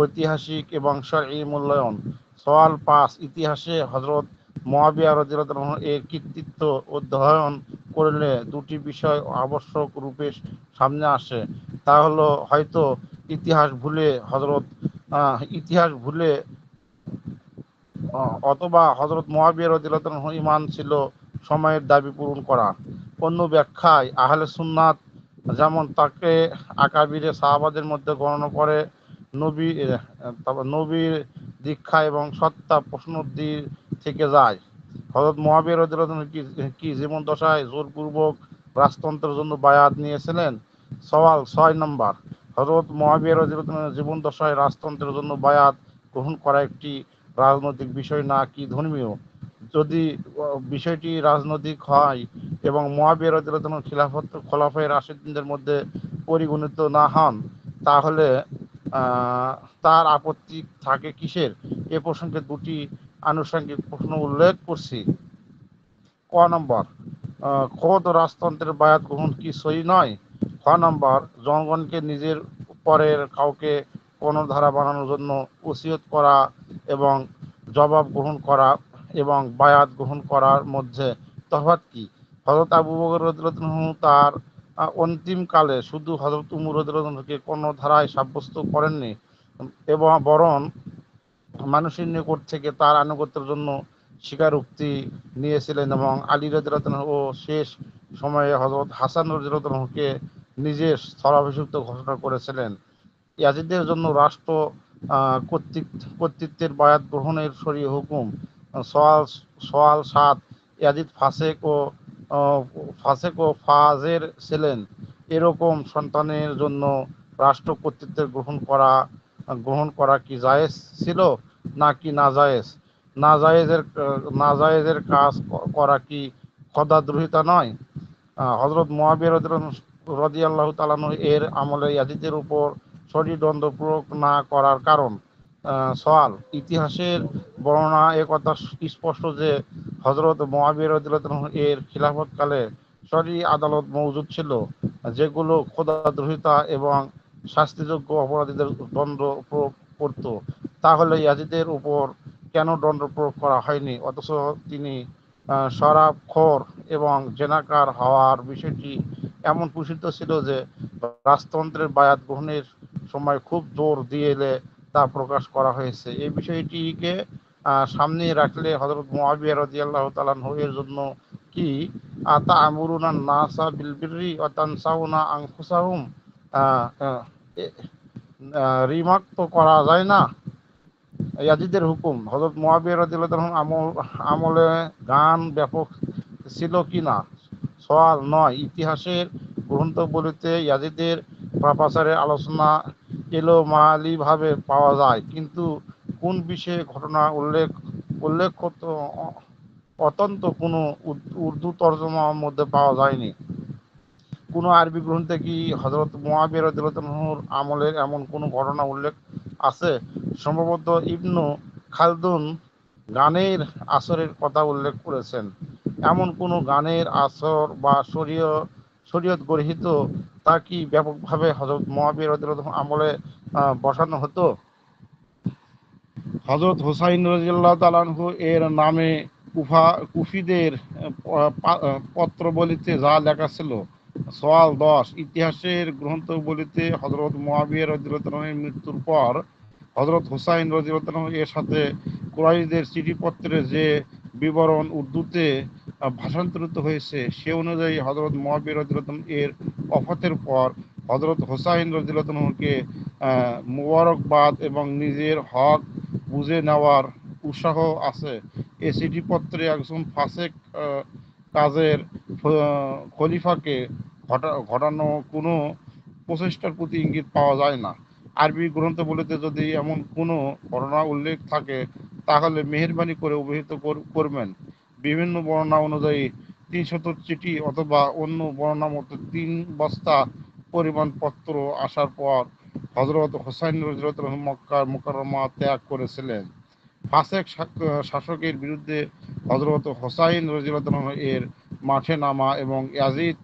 ঐতিহাসিক এবং শরঈ মূল্যায়ন। সওয়াল ৫, ইতিহাসে হযরত মুয়াবিয়া রাদিয়াল্লাহু তাআলা আনহু এর কৃতিত্ব অধ্যয়ন করলে দুটি বিষয় আবশ্যক রূপে সামনে আসে। তা হলো হয়তো ইতিহাস ভুলে অথবা হযরত মুয়াবিয়া রাদিয়াল্লাহু তাআলা আনহু ঈমান ছিল সময়ের দাবি পূরণ করা। অন্য ব্যাখ্যায় আহলে সুন্নাত যেমন তাকে আকাবিরে সাহাবাদের মধ্যে গণনা করে নবীর দীক্ষা এবং সত্তা প্রশ্নোত্তর থেকে যায়। হযরত মুয়াবিয়া রাদিয়াল্লাহু আনহু কি জীবন দশায় জোরপূর্বক রাজতন্ত্রের জন্য বায়াত নিয়েছিলেন? সওয়াল ৬ নম্বর, হযরত মুয়াবিয়া রাদিয়াল্লাহু আনহু জীবন দশায় রাজতন্ত্রের জন্য বায়াত গ্রহণ করা একটি রাজনৈতিক বিষয় না কি ধর্মীয়? যদি বিষয়টি রাজনৈতিক হয় এবং মুয়াবিয়া রাদিয়াল্লাহু আনহু খোলাফায়ে রাশিদিনদের মধ্যে পরিগণিত না হন, তাহলে তার আপত্তি থাকে কিসের? এ প্রসঙ্গে দুটি আনুষঙ্গিক প্রশ্ন উল্লেখ করছি। ক নম্বর, খোদ রাজতন্ত্রের বায়াত গ্রহণ কি সহি নয়? খ নম্বর, জনগণকে নিজের পরের কাউকে কর্ণধারা বানানোর জন্য ওসিয়ত করা এবং জবাব গ্রহণ করা এবং বায়াত গ্রহণ করার মধ্যে তফাৎ কি? হযরত আবু বকর রাদিয়াল্লাহু আনহু তার অন্তিমকালে শুধু হযরত উমর রাদিয়াল্লাহু আনহুকে কর্ণধারায় সাব্যস্ত করেননি, এবং বরং মানুষের নিকট থেকে তার আনুগত্যের জন্য স্বীকারোক্তি নিয়েছিলেন এবং আলী রাদিয়াল্লাহু আনহু ও শেষ সময়ে হযরত হাসান রাদিয়াল্লাহু আনহুকে নিজের স্থলাভিষিক্ত ঘোষণা করেছিলেন। ইয়াজিদের জন্য রাষ্ট্র কর্তৃত্বের বায়াত গ্রহণের শরীয় হুকুম। সওয়াল ৭, ইয়াজিদ ফাসেক ও ফাজের ছিলেন। এরকম সন্তানের জন্য রাষ্ট্র কর্তৃত্বের গ্রহণ করা কি জায়েজ ছিল নাকি নাজায়েজ? নাজায়েজের কাজ করা কি খোদাদ্রোহিতা নয়? হযরত মুয়াবিয়া রাদিয়াল্লাহু তাআলা আনহু এর আমলে ইয়াজিদের উপর শরীরদণ্ড প্রয়োগ না করার কারণ। সওয়াল, ইতিহাসের বর্ণনা একথা স্পষ্ট যে হযরত মুয়াবিয়া রাদিয়াল্লাহু আনহু এর খিলাফতকালে শরঈ আদালত মওজুদ ছিল, যেগুলো খোদাদ্রোহিতা এবং শাস্তিযোগ্য অপরাধীদের দণ্ড প্রয়োগ করত। তাহলে ইয়াজিদের উপর কেন দণ্ড প্রয়োগ করা হয়নি, অথচ তিনি শরাবখোর এবং জেনাকার হওয়ার বিষয়টি এমন প্রসিদ্ধ ছিল যে রাজতন্ত্রের বায়াত গ্রহণের সময় খুব জোর দিয়ে তা প্রকাশ করা হয়েছে? এই বিষয়টিকে সামনে রাখলে হযরত মুয়াবিয়া রাদিয়াল্লাহু তাআলা আনহু এর জন্য কি আতা'মুরুনা নাসা বিল বিররি ওয়া তানসাউনা আনফুসাকুম রিমার্ক তো করা যায় না? ইয়াজিদের হুকুম, হযরত মুয়াবিয়া রাদিয়াল্লাহু তাআলা আমলে গান ব্যাপক ছিল কি না? সওয়াল ৯, ইতিহাসের গ্রন্থগুলিতে ইয়াজিদের পাপাচারের আলোচনা এলোমেলোভাবে পাওয়া যায়, কিন্তু কোন বিষয়ে ঘটনা উল্লেখ অত্যন্ত কোনো উর্দু তর্জমার মধ্যে পাওয়া যায়নি। কোনো আরবি গ্রন্থে কি হযরত মুআবিয়া রাদিয়াল্লাহু আনহুর আমলের এমন কোনো ঘটনা উল্লেখ আছে? সম্ভবত ইবনু খালদুন গানের আসরের কথা উল্লেখ করেছেন। এমন কোনো গানের আসর বা শরীয়ত গৃহীত তা কি ব্যাপকভাবে হযরত মুআবিয়া রাদিয়াল্লাহু আনহু আমলে বসানো হতো? হযরত হুসাইন রাদিয়াল্লাহু তাআলা আনহু এর নামে কুফিদের পত্রবলিতে যা লেখা ছিল। সওয়াল ১০, ইতিহাসের গ্রন্থগুলিতে হযরত মুআবিয়া রাদিয়াল্লাহু আনহুর মৃত্যুর পর হযরত হুসাইন রাদিয়াল্লাহু আনহু এর সাথে কুরাইশদের চিঠিপত্রে যে বিবরণ উর্দুতে ভাষান্তরিত হয়েছে সে অনুযায়ী হযরত মুআবিয়া রাদিয়াল্লাহু আনহু এর ওফাতের পর হযরত হুসাইন রাদিয়াল্লাহু আনহুকে মুবারকবাদ এবং নিজের হক বুঝে নেওয়ার উৎসাহ আছে। এ চিঠিপত্রে একজন ফাসেক কাজের খলিফাকে ঘটানো কোনো প্রচেষ্টার প্রতি ইঙ্গিত পাওয়া যায় না। আরবি গ্রন্থগুলিতে যদি এমন কোনো ঘটনা উল্লেখ থাকে তাহলে মেহেরবানি করে অভিহিত করবেন। বিভিন্ন বর্ণনা অনুযায়ী ৩০০ চিঠি অথবা অন্য বর্ণনা মতে ৩ বস্তা পরিমাণ পত্র আসার পর হযরত হুসাইন রাদিয়াল্লাহু আনহু মক্কা মুকাররমা ত্যাগ করেছিলেন। ফাসেক শাসকের বিরুদ্ধে হযরত হুসাইন রাদিয়াল্লাহু আনহু এর মাঠে নামা এবং ইয়াজিদ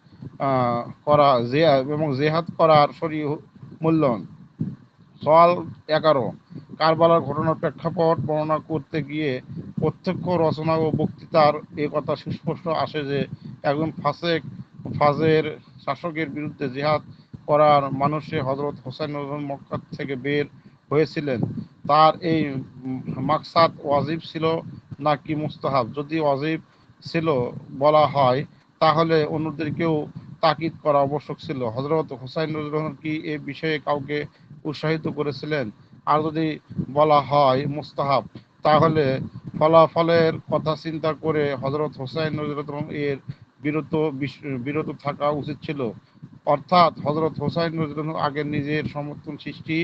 জেহাদ করার মূল্যায়ন। সওয়াল ১১, কারবালার ঘটনার প্রেক্ষাপট বর্ণনা করতে গিয়ে প্রত্যক্ষ রচনা ও বক্তৃতার এ কথা সুস্পষ্ট আসে যে একজন ফাজের শাসকের বিরুদ্ধে জিহাদ করার মানুষে হযরত হুসাইন রাদিয়াল্লাহু মক্কা থেকে বের হয়েছিলেন। তার এই মাকসাদ ওয়াজিব ছিল নাকি মুস্তাহাব? যদি ওয়াজিব ছিল বলা হয় তাহলে অন্যদেরকেও তাকিদ করা আবশ্যক ছিল। হযরত হুসাইন রাদিয়াল্লাহু আনহু কি এ বিষয়ে কাউকে উৎসাহিত করেছিলেন? আর যদি বলা হয় মুস্তাহাব তাহলে ফলাফলের কথা চিন্তা করে হযরত হুসাইন রাদিয়াল্লাহু আনহু এর বিরত থাকা উচিত ছিল। অর্থাৎ হযরত হুসাইন রাদিয়াল্লাহু আনহু আগে নিজের সমর্থন সৃষ্টি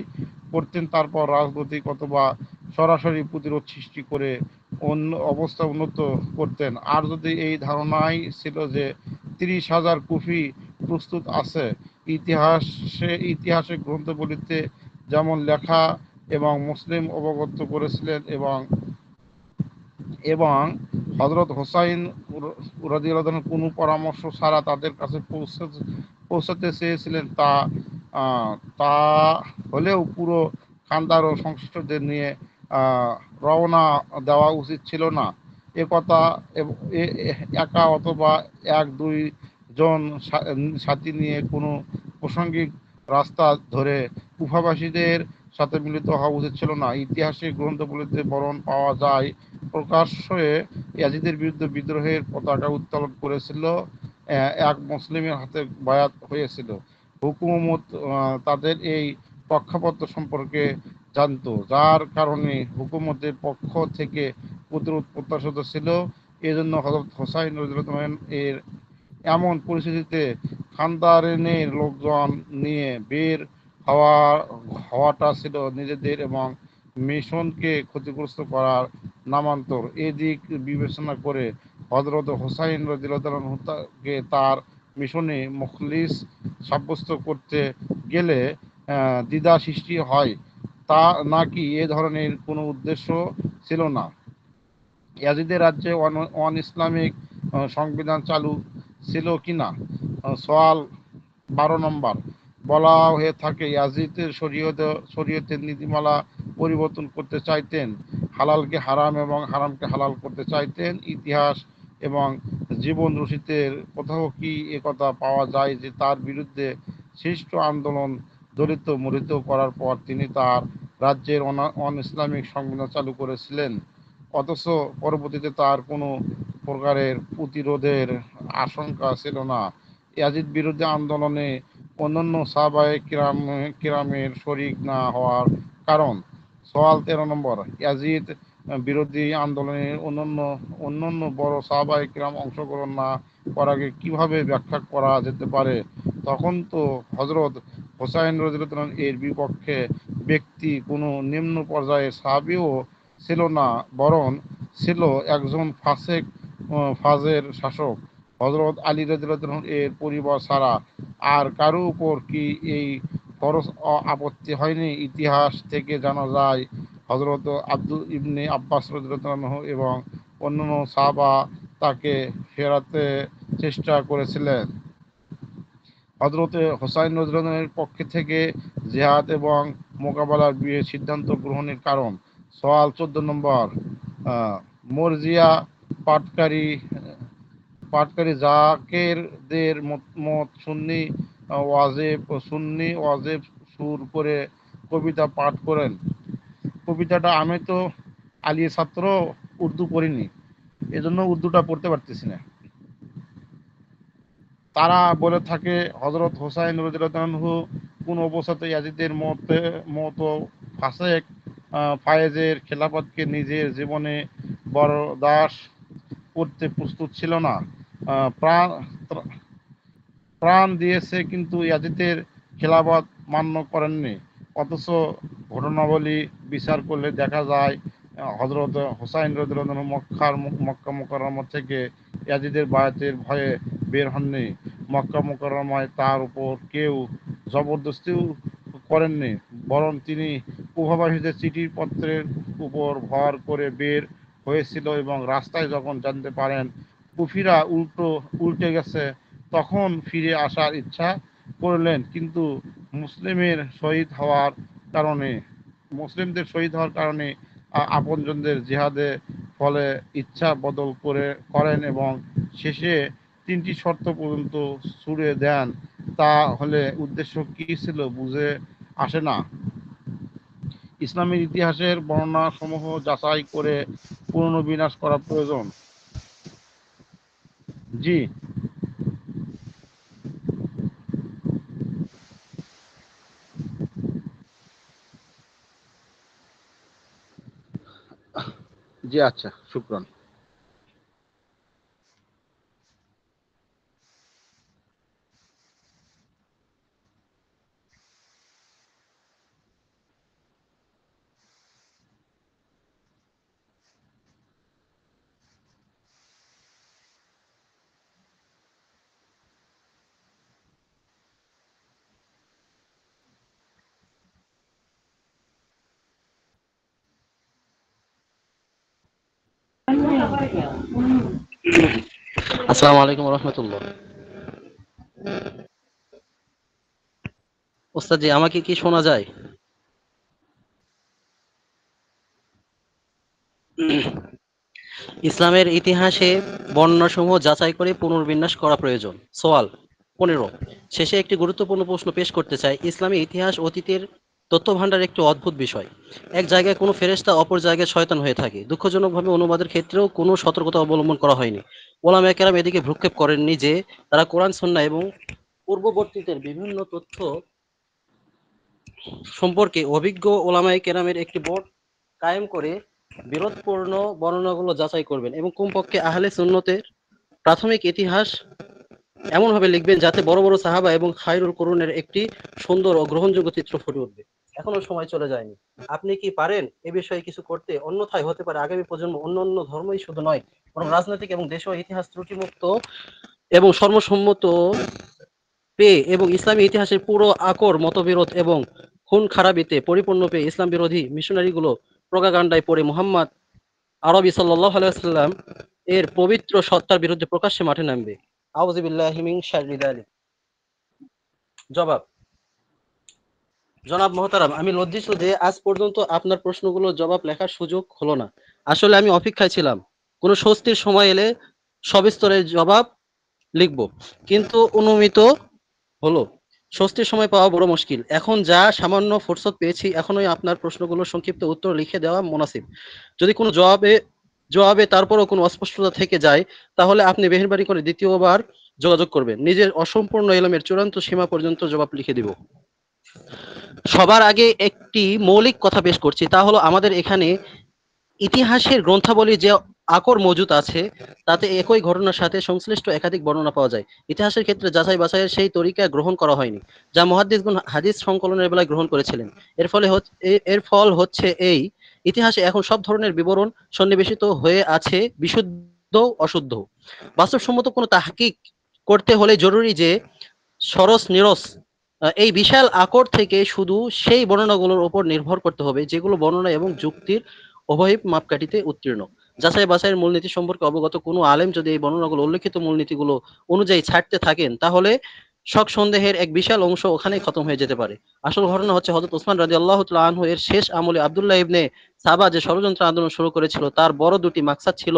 করতেন, তারপর রাজনৈতিক অথবা সরাসরি প্রতিরোধ সৃষ্টি করে অবস্থা উন্নত করতেন। আর যদি এই ধারণাই ছিল যে ৩০,০০০ কুফি প্রস্তুত আছে, ইতিহাসের গ্রন্থগুলিতে যেমন লেখা এবং মুসলিম অবগত করেছিলেন এবং এবং হযরত হুসাইন রাদিয়াল্লাহু আনহু কোনো পরামর্শ ছাড়া তাদের কাছে পৌঁছাতে চেয়েছিলেন, তা হলেও পুরো খানদার ও সংশ্লিষ্টদের নিয়ে রওনা দেওয়া উচিত ছিল না। একথা একা অথবা ১-২ জন সাথী নিয়ে কোনো প্রাসঙ্গিক রাস্তা ধরে কুফাবাসীদের সাথে মিলিত হওয়া উচিত ছিল না। ইতিহাসের গ্রন্থগুলিতে বরং পাওয়া যায় প্রকাশ্যে ইয়াজিদের বিরুদ্ধে বিদ্রোহের পতাকা উত্তোলন করেছিল এক মুসলিমের হাতে বায়াত হয়েছিল। হুকুমত তাদের এই প্রেক্ষাপট সম্পর্কে জানত, যার কারণে হুকুমতের পক্ষ থেকে প্রতিরোধ প্রত্যাশিত ছিল। এজন্য হযরত হুসাইন রাদিয়াল্লাহু আনহু এর এমন পরিস্থিতিতে খানদানের লোকজন নিয়ে বের হওয়া হওয়াটা ছিল নিজেদের এবং মিশনকে ক্ষতিগ্রস্ত করার নামান্তর। এদিক বিবেচনা করে হযরত হুসাইন রাদিয়াল্লাহু আনহুকে তার মিশনে মুখলিস সাব্যস্ত করতে গেলে দ্বিধা সৃষ্টি হয়, তা নাকি এ ধরনের কোনো উদ্দেশ্য ছিল না। ইয়াজিদের রাজ্যে অন-ইসলামিক সংবিধান চালু ছিল কিনা? সওয়াল ১২ নম্বর, বলা হয়ে থাকে ইয়াজিদ শরীয়তের নীতিমালা পরিবর্তন করতে চাইতেন, হালালকে হারাম এবং হারামকে হালাল করতে চাইতেন। ইতিহাস এবং জীবন রচিতের কোথাও কি একথা পাওয়া যায় যে তার বিরুদ্ধে সৃষ্ট আন্দোলন দলিত মূলিত করার পর তিনি তার রাজ্যের অন-ইসলামিক সংবিধান চালু করেছিলেন, অথচ পরবর্তীতে তার কোনো প্রকারের প্রতিরোধের আশঙ্কা ছিল না? ইয়াজিদ বিরুদ্ধে আন্দোলনে অন্যান্য সাহাবায়ে কিরামের শরিক না হওয়ার কারণ? সওয়াল ১৩ নম্বর, ইয়াজিদ বিরোধী আন্দোলনে অন্যান্য বড় সাহাবায়ে কিরাম অংশগ্রহণ না করাকে কিভাবে ব্যাখ্যা করা যেতে পারে? তখন তো হযরত হুসাইন রাদিয়াল্লাহু আনহু এর বিপক্ষে ব্যক্তি কোনো নিম্ন পর্যায়ের সাহাবীও ছিল না, বরং ছিল একজন ফাসেক ফাজের শাসক হযরত আলী রাদিয়াল্লাহু আনহু এর পরিবার ছাড়া আর কারো উপর কি এই ফরজ আপত্তি হয়নি? ইতিহাস থেকে জানা যায় হযরত আব্দুল ইবনে আব্বাস রাদিয়াল্লাহু আনহু এবং অন্যান্য সাহাবা তাকে ফেরাতে চেষ্টা করেছিলেন। হযরতে হোসাইন রাদিয়াল্লাহু আনহুর পক্ষ থেকে জিহাদ এবং মোকাবেলার বিয়ের সিদ্ধান্ত গ্রহণের কারণ। সওয়াল ১৪ নম্বর। মরজিয়া পাটকারী পাটকারী জাকেরদের মত সুন্নি ওয়াজেব সুর করে কবিতা পাঠ করেন। কবিতাটা আমি তো আলিয়া ছাত্র, উর্দু পড়িনি, এজন্য উর্দুটা পড়তে পারতেছি না। তারা বলে থাকে হযরত হোসাইন রাদিয়াল্লাহু আনহু কোন অবস্থাতেই ইয়াজিদের মতো ফাসেক ফায়েজের খেলাফতকে নিজের জীবনে বরদাস্ত করতে প্রস্তুত ছিল না। প্রাণ প্রাণ দিয়েছে কিন্তু ইয়াজিদের খেলাফত মান্য করেননি। অথচ ঘটনাবলী বিচার করলে দেখা যায় হযরত হোসাইন রাদিয়াল্লাহু আনহু মক্কা মুকাররমা থেকে ইয়াজিদের বায়াতের ভয়ে বের হননি। মক্কা মুকাররমায় তার উপর কেউ জবরদস্তিও করেননি, বরং তিনি প্রভাবাসীদের চিঠিপত্রের উপর ভর করে বের হয়েছিল এবং রাস্তায় যখন জানতে পারেন কুফিরা উল্টে গেছে তখন ফিরে আসার ইচ্ছা করলেন, কিন্তু মুসলিমের শহীদ হওয়ার কারণে মুসলিমদের শহীদ হওয়ার কারণে আপনজনদের জিহাদের ফলে ইচ্ছা বদল করেন এবং শেষে ৩টি শর্ত পর্যন্ত ছুড়ে দেন। তা হলে উদ্দেশ্য কি ছিল বুঝে আসে না। ইসলামের ইতিহাসের বর্ণনা সমূহ যাচাই করে পুনর্বিন্যাস করা প্রয়োজন। জি জি আচ্ছা, শুকরান। আসসালামু আলাইকুম রহমতুল্লাহ। ওস্তাদ জি, আমাকে কি শোনা যায়? ইসলামের ইতিহাসে বর্ণনাসমূহ যাচাই করে পুনর্বিন্যাস করা প্রয়োজন। সোয়াল ১৫। শেষে একটি গুরুত্বপূর্ণ প্রশ্ন পেশ করতে চাই। ইসলামী ইতিহাস অতীতের তথ্যভাণ্ডার একটি অদ্ভুত বিষয়। এক জায়গায় কোনো ফেরেশতা অপর জায়গায় শয়তান হয়ে থাকে। দুঃখজনকভাবে অনুবাদের ক্ষেত্রেও কোনো সতর্কতা অবলম্বন করা হয়নি। ওলামায়ে কেরাম এদিকে ভ্রুক্ষেপ করেননি যে তারা কোরআন সুন্নাহ এবং পূর্ববর্তীদের বিভিন্ন তথ্য সম্পর্কে অভিজ্ঞ ওলামায়ে কেরামের একটি বোর্ড কায়েম করে বিরোধপূর্ণ বর্ণনাগুলো যাচাই করবেন এবং কমপক্ষে আহলে সুন্নতের প্রাথমিক ইতিহাস এমনভাবে লিখবেন যাতে বড় বড় সাহাবা এবং খায়রুল কুরুনের একটি সুন্দর ও গ্রহণযোগ্য চিত্র ফুটে উঠবে। এখনো সময় চলে যায়নি। আপনি কি পারেন এ বিষয়ে কিছু করতে? অন্যথায় হতে পারে আগামী প্রজন্ম অন্য ধর্মই শুধু নয় বরং রাজনৈতিক এবং দেশীয় ইতিহাস ত্রুটিমুক্ত এবং সর্বসম্মত পেয়ে এবং ইসলামী ইতিহাসের পুরো আকর মতবিরোধ এবং খুন খারাবিতে পরিপূর্ণ পেয়ে ইসলাম বিরোধী মিশনারিগুলো প্রোপাগান্ডায় পড়ে মুহাম্মদ আরবি সাল্লাল্লাহু আলাইহি ওয়াসাল্লাম এর পবিত্র সত্তার বিরুদ্ধে প্রকাশ্যে মাঠে নামবে। আউযু বিল্লাহি মিন শাররি যালিক। জবাব: জনাব মোহতারাম, আমি লজ্জিত যে আজ পর্যন্ত আপনার প্রশ্নগুলোর জবাব লেখার সুযোগ হলো না। আসলে আমি অপেক্ষায় ছিলাম কোনো স্বস্তির সময় এলে সবিস্তরে জবাব লিখব, কিন্তু অনুমিত হলো। স্বস্তির সময় পাওয়া বড় মুশকিল। এখন যা সামান্য ফুরসত পেয়েছি, এখনই আপনার প্রশ্নগুলোর সংক্ষিপ্ত উত্তর লিখে দেওয়া মুনাসিব। যদি কোনো জবাবে তারপরও কোনো অস্পষ্টতা থেকে যায়, তাহলে আপনি মেহেরবানি করে দ্বিতীয়বার যোগাযোগ করবেন। নিজের অসম্পূর্ণ ইলমের চূড়ান্ত সীমা পর্যন্ত জবাব লিখে দিব। সবার আগে একটি মৌলিক কথা পেশ করছি, তা হলো আমাদের এখানে ইতিহাসের গ্রন্থাবলী যে আকর মজুদ আছে তাতে একই ঘটনার সাথে সংশ্লিষ্ট একাধিক বর্ণনা পাওয়া যায়। ইতিহাসের ক্ষেত্রে যাচাই বাছাইয়ের সেই তরিকা গ্রহণ করা হয়নি যা মুহাদ্দিসগণ হাদিস সংকলনের বেলায় গ্রহণ করেছিলেন। এর ফল হচ্ছে এই, ইতিহাসে এখন সব ধরনের বিবরণ সন্নিবেশিত হয়ে আছে বিশুদ্ধ শুদ্ধ অশুদ্ধ। বাস্তবসম্মত কোনো তাহকিক করতে হলে জরুরি যে সরস নিরস এই বিশাল আকর থেকে শুধু সেই বর্ণনাগুলোর উপর নির্ভর করতে হবে যেগুলো বর্ণনা এবং যুক্তির উভয় মাপকাঠিতে উত্তীর্ণ। যাচাই বাছাইয়ের মূলনীতি সম্পর্কে অবগত কোনো আলেম যদি এই বর্ণনাগুলো উল্লেখিত মূলনীতিগুলো অনুযায়ী ছাড়তে থাকেন তাহলে শক সন্দেহের এক বিশাল অংশ ওখানেই খতম হয়ে যেতে পারে। আসল ঘটনা হচ্ছে হযরত ওসমান রাদিয়াল্লাহু তাআলা আনহু এর শেষ আমলে আব্দুল্লাহ ইবনে সাবা যে ষড়যন্ত্র আন্দোলন শুরু করেছিল তার বড় দুটি মাকসাদ ছিল: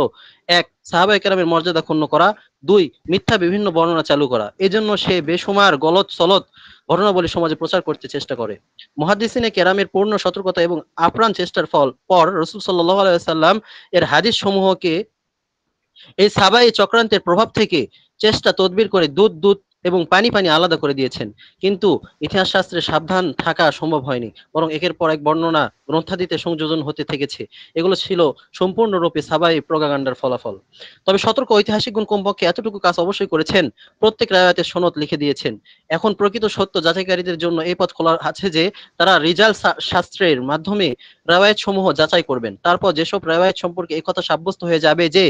এক, সাহাবায়ে কেরামের মর্যাদা ক্ষুণ্ণ করা; দুই, মিথ্যা বিভিন্ন বর্ণনা চালু করা। এজন্য সে বেশুমার গলত সলত ঘটনাবলী সমাজে প্রচার করতে চেষ্টা করে। মুহাদ্দিসিনে কেরামের পূর্ণ সতর্কতা এবং আপ্রাণ চেষ্টার ফল পর রাসূল সাল্লাল্লাহু আলাইহি ওয়াসাল্লাম এর হাদিস সমূহকে এই সাবাই চক্রান্তের প্রভাব থেকে চেষ্টা তদবির করে দুধ দুধ এবং পানি পানি আলাদা করে দিয়েছেন। কিন্তু ইতিহাস শাস্ত্রে সাবধান থাকা সম্ভব হয়নি, বরং একের পর এক বর্ণনা গ্রন্থাদিতে সংযোজন হতে থেকেছে। এগুলো ছিল সম্পূর্ণরূপে সাবাই প্রোপাগান্ডার ফলাফল। তবে সতর্ক ঐতিহাসিকগণ কমপক্ষে এতটুকু কাজ অবশ্যই করেছেন, প্রত্যেক রায়াতের সনদ লিখে দিয়েছেন। এখন প্রকৃত সত্য যাচাইকারীদের জন্য এই পথ খোলা আছে যে তারা রিজাল শাস্ত্রের মাধ্যমে রাওয়ায়াত সমূহ যাচাই করবেন। তারপর যেসব রাওয়ায়াত সম্পর্কে এই কথা সাব্যস্ত হয়ে যাবে যে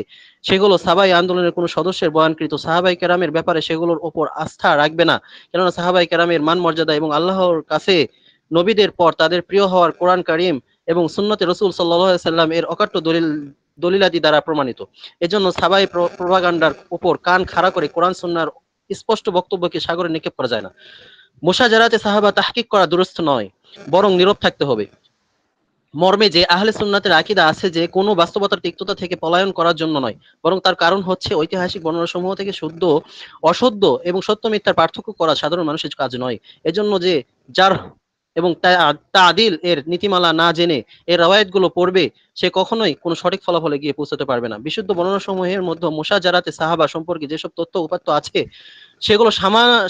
সেগুলো সাবাই আন্দোলনের কোনো সদস্যের বয়ানকৃত, সাহাবাই কেরামের ব্যাপারে সেগুলোর ওপর আস্থা রাখবে না, কেননা সাহাবাই কেরামের মান মর্যাদা এবং আল্লাহর কাছে নবীদের পর তাদের প্রিয় হওয়ার কোরআন কারীম এবং সুন্নতে রসুল সাল্লাল্লাহু আলাইহি সাল্লাম এর অকাট্য দলিলাদি দ্বারা প্রমাণিত। এজন্য সাবাই প্রোপাগান্ডার উপর কান খাড়া করে কোরআন সুন্নাহর স্পষ্ট বক্তব্যকে সাগরে নিক্ষেপ করা যায় না। মুশাজারাতে সাহাবা তাহকিক করা দুরূহ নয়, বরং নীরব থাকতে হবে। মর্মে যে আহলে সুন্নাতের আকীদা আছে যে কোনো বাস্তবতার তিক্ততা থেকে পলায়ন করার জন্য নয়, বরং তার কারণ হচ্ছে ঐতিহাসিক বর্ণনাসমূহ থেকে শুদ্ধ অশুদ্ধ এবং সত্য মিথ্যার পার্থক্য করা সাধারণ মানুষের কাজ নয়। এজন্য যে যার এবং তাদিল এর নীতিমালা না জেনে এর রাওয়ায়াতগুলো পড়বে সে কখনোই কোনো সঠিক ফলাফলে গিয়ে পৌঁছাতে পারবে না। বিশুদ্ধ বর্ণনাসমূহের মধ্যে মুশাজারাতে সাহাবা সম্পর্কে যেসব তথ্য উপাত্ত আছে সেগুলো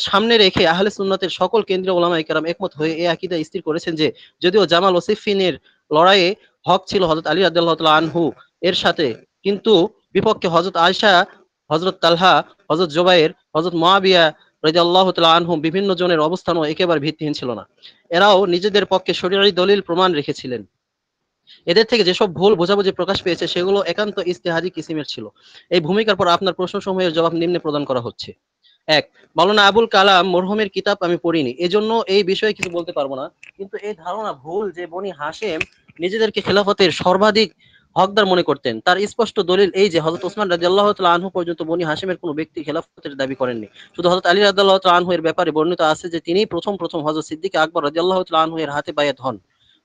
সামনে রেখে আহলে সুন্নাতের সকল কেন্দ্রীয় উলামায়ে কেরাম একমত হয়ে এই আকীদা স্থির করেছেন যে যদিও জামাল ও সিফফিনের লড়াইয়ে হক ছিল হযরত আলী রাদিয়াল্লাহু তাআলা আনহু এর সাথে, কিন্তু বিপক্ষে হযরত আয়েশা, হযরত তালহা, হযরত জুবাইর, হযরত মুআবিয়া রাদিয়াল্লাহু তাআলা আনহুম বিভিন্ন জনের অবস্থানও একেবারে ভিত্তিহীন ছিল না। এরাও নিজেদের পক্ষে শরীয়ী দলিল প্রমাণ রেখেছিলেন। এদের থেকে যেসব ভুল বোঝাবুঝি প্রকাশ পেয়েছে সেগুলো একান্ত ইজতিহাদি কিসিমের ছিল। এই ভূমিকার পর আপনার প্রশ্নসমূহের জবাব নিম্নে প্রদান করা হচ্ছে। এক, মাওলানা আবুল কালাম মরহুমের কিতাব আমি পড়িনি, এজন্য এই বিষয়ে কিছু বলতে পারবো না। কিন্তু এই ধারণা ভুল যে বনি হাশেম নিজেদেরকে খেলাফতের সর্বাধিক হকদার মনে করতেন। তার স্পষ্ট দলিল এই যে হযরত ওসমান রাদিয়াল্লাহু তাআলা আনহু পর্যন্ত বনি হাশেমের কোনো ব্যক্তি খেলাফতের দাবি করেননি। শুধু হযরত আলী রাদিয়াল্লাহু তাআলা আনহু এর ব্যাপারে বর্ণিত আছে যে তিনি প্রথম হযরত সিদ্দিক আকবর রাদিয়াল্লাহু তাআলা আনহু এর হাতে বায়াত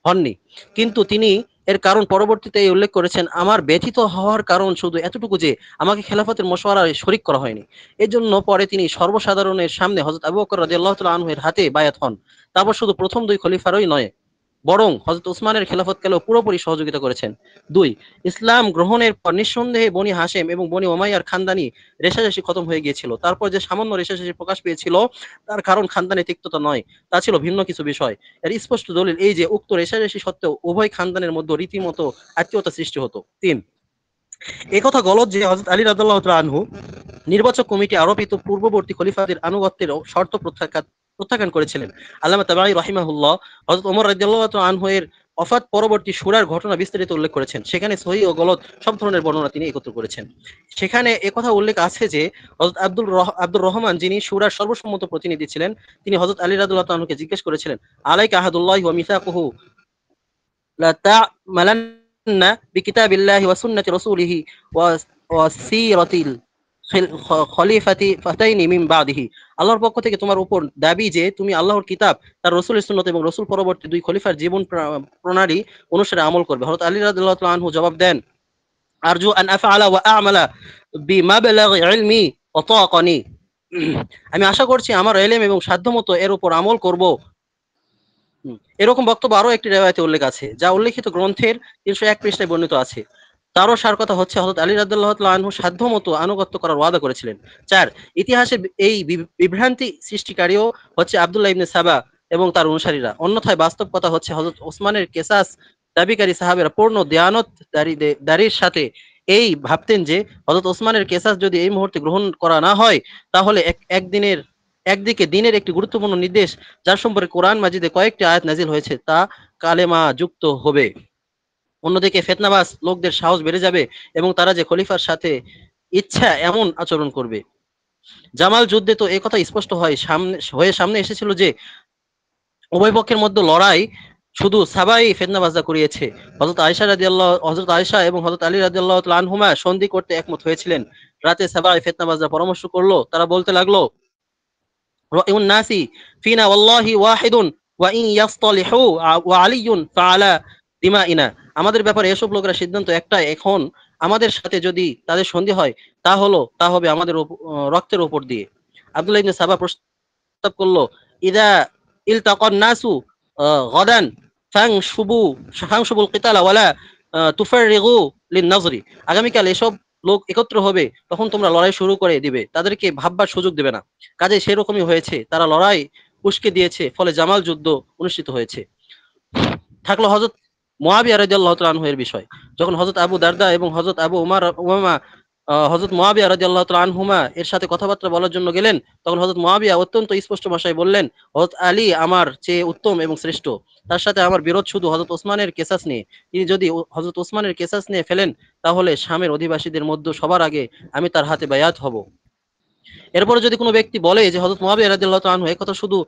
হননি। কিন্তু তিনি এর কারণ পরবর্তীতে এই উল্লেখ করেছেন, আমার ব্যথিত হওয়ার কারণ শুধু এতটুকু যে আমাকে খেলাফতের মশওয়ারায় শরীক করা হয়নি। এজন্য পরে তিনি সর্বসাধারণের সামনে হযরত আবু বকর রাদিয়াল্লাহু তাআলা আনহু এর হাতে বায়াত হন। তারপর শুধু প্রথম দুই খলিফারই নয়, বরং হযরত উসমানের খেলাফতকালেও পুরোপুরি সহযোগিতা করেছেন। দুই, ইসলাম গ্রহণের পর নিঃসন্দেহে বনি হাশেম এবং বনি উমাইয়ার খানদানি রেশারেশি খতম হয়ে গিয়েছিল। তারপর যে সামান্য রেশারেশি প্রকাশ পেয়েছিল তার কারণ খানদানি তিক্ততা নয়, তা ছিল ভিন্ন কিছু বিষয়। এর স্পষ্ট দলিল এই যে উক্ত রেশারেশি সত্ত্বেও উভয় খানদানের মধ্যে রীতিমতো আত্মীয়তা সৃষ্টি হতো। তিন, একথা গলত যে হযরত আলী রাদিয়াল্লাহু তাআলা আনহু নির্বাচক কমিটি আরোপিত পূর্ববর্তী খলিফাদের আনুগত্যের শর্ত প্রত্যাখ্যান করেছিলেন। আল্লামা তাবারী রাহিমাহুল্লাহ হযরত ওমর রাদিয়াল্লাহু তাআলা আনহু এর ওফাত পরবর্তী সূরার ঘটনা বিস্তারিত উল্লেখ করেছেন। সেখানে সহিহ ও গলত সব ধরনের বর্ণনা তিনি একত্র করেছেন। সেখানে একথা উল্লেখ আছে যে হযরত আব্দুর রহমান যিনি সূরার সর্বসম্মত প্রতিনিধি ছিলেন, তিনি হযরত আলী রাদিয়াল্লাহু তাআলা আনহুকে জিজ্ঞেস করেছিলেন, আলাইকা আহাদুল্লাহি ওয়া মিসাকুহু লা তা'মালান্না বিকিতাবিল্লাহি ওয়া সুন্নতি রাসূলিহি ওয়া সিরাতিল খলিফাতি ফাতাইনি মিন বাদিহি। আল্লাহর পক্ষ থেকে তোমার উপর দাবি যে তুমি আল্লাহর কিতাব, তার রাসূলের সুন্নাত এবং রাসূল পরবর্তী দুই খলিফার জীবন প্রণালী অনুসারে আমল করবে। হযরত আলী রাদিয়াল্লাহু তাআলা আনহু জবাব দেন, আরজু আন আফআলা ওয়া আ'মালা বিমাবলাগি ইলমি ওয়া তাকানি। আমি আশা করছি আমার ইলম এবং সাধ্যমতো এর উপর আমল করব। এরকম বক্তব্য আরো একটি রিওয়ায়াতে উল্লেখ আছে, যা উল্লেখিত গ্রন্থের 301 পৃষ্ঠায় বর্ণিত আছে। তারও সার কথা হচ্ছে হযরত আলী রাদিয়াল্লাহু তাআলা আনহু সাধ্যমতো আনুগত্য করার ওয়াদা করেছিলেন। 4, ইতিহাসে এই বিভ্রান্তি সৃষ্টিকারীও হচ্ছে আব্দুল্লাহ ইবনে সাবা এবং তার অনুসারীরা। অন্যথায় বাস্তব কথা হচ্ছে হযরত ওসমানের কেসাস দাবিকারী সাহাবেরা পূর্ণ দেয়ানতদারির সাথে এই ভাবতেন যে হযরত ওসমানের কেসাস যদি এই মুহূর্তে গ্রহণ করা না হয় তাহলে একদিকে দিনের একটি গুরুত্বপূর্ণ নির্দেশ যার সম্পর্কে কোরআন মাজিদে কয়েকটি আয়াত নাজিল হয়েছে তা কালেমা যুক্ত হবে। অন্যদিকে ফিতনাবাজ লোকদের সাহস বেড়ে যাবে এবং তারা যে খলিফার সাথে ইচ্ছা এমন আচরণ করবে। জামাল যুদ্ধে তো এই কথা স্পষ্ট হয় সামনে এসেছিল যে উভয় পক্ষের মধ্যে লড়াই শুধু সাবাই ফিতনাবাজরা করিয়েছে। হযরত আয়েশা এবং হযরত আলী রাদিয়াল্লাহু তাআলা আনহুমা সন্ধি করতে একমত হয়েছিলেন। রাতে সাবাই ফিতনাবাজরা পরামর্শ করলো, তারা বলতে লাগলো, রাইউন নাসি ফিনা ওয়াল্লাহি ওয়াহিদুন ওয়া ইন ইয়াসতালিহু ওয়া আলিয়ুন ফাআলা দিমাইনা। আমাদের ব্যাপারে এসব লোকেরা সিদ্ধান্ত একটাই, এখন আমাদের সাথে যদি তাদের সন্ধি হয় তা হবে আমাদের রক্তের উপর দিয়ে। আব্দুল্লাহ ইবনে সাবা প্রস্তাব করলো, ইদা ইলতাকান নাসু গাদান ফাংশুবু ফাংশুবুল কিতালা ওয়ালা তুফাররিগু লিন-নাজরি। আগামীকাল এসব লোক একত্র হবে, তখন তোমরা লড়াই শুরু করে দিবে, তাদেরকে ভাববার সুযোগ দেবে না। কাজে সেরকমই হয়েছে, তারা লড়াই উস্কে দিয়েছে, ফলে জামাল যুদ্ধ অনুষ্ঠিত হয়েছে। থাকলো হযরত মুয়াবিয়া রাদিয়াল্লাহু তাআলা আনহু এর বিষয়। যখন হযরত আবু দারদা এবং হযরত আবু উমামা হযরত মুয়াবিয়া রাদিয়াল্লাহু তাআলা আনহুমা এর সাথে কথাবার্তা বলার জন্য গেলেন, তখন হযরত মুয়াবিয়া অত্যন্ত স্পষ্ট ভাষায় বললেন, হযরত আলী আমার চেয়ে উত্তম এবং শ্রেষ্ঠ, তার সাথে আমার বিরোধ শুধু হযরত ওসমানের কেসাস নিয়ে। তিনি যদি হযরত ওসমানের কেসাস নিয়ে ফেলেন, তাহলে শামের অধিবাসীদের মধ্যে সবার আগে আমি তার হাতে বায়াত হব। এরপরে যদি কোনো ব্যক্তি বলে যে হযরত মুয়াবিয়া রাদিয়াল্লাহু তাআলা আনহু এই কথা শুধু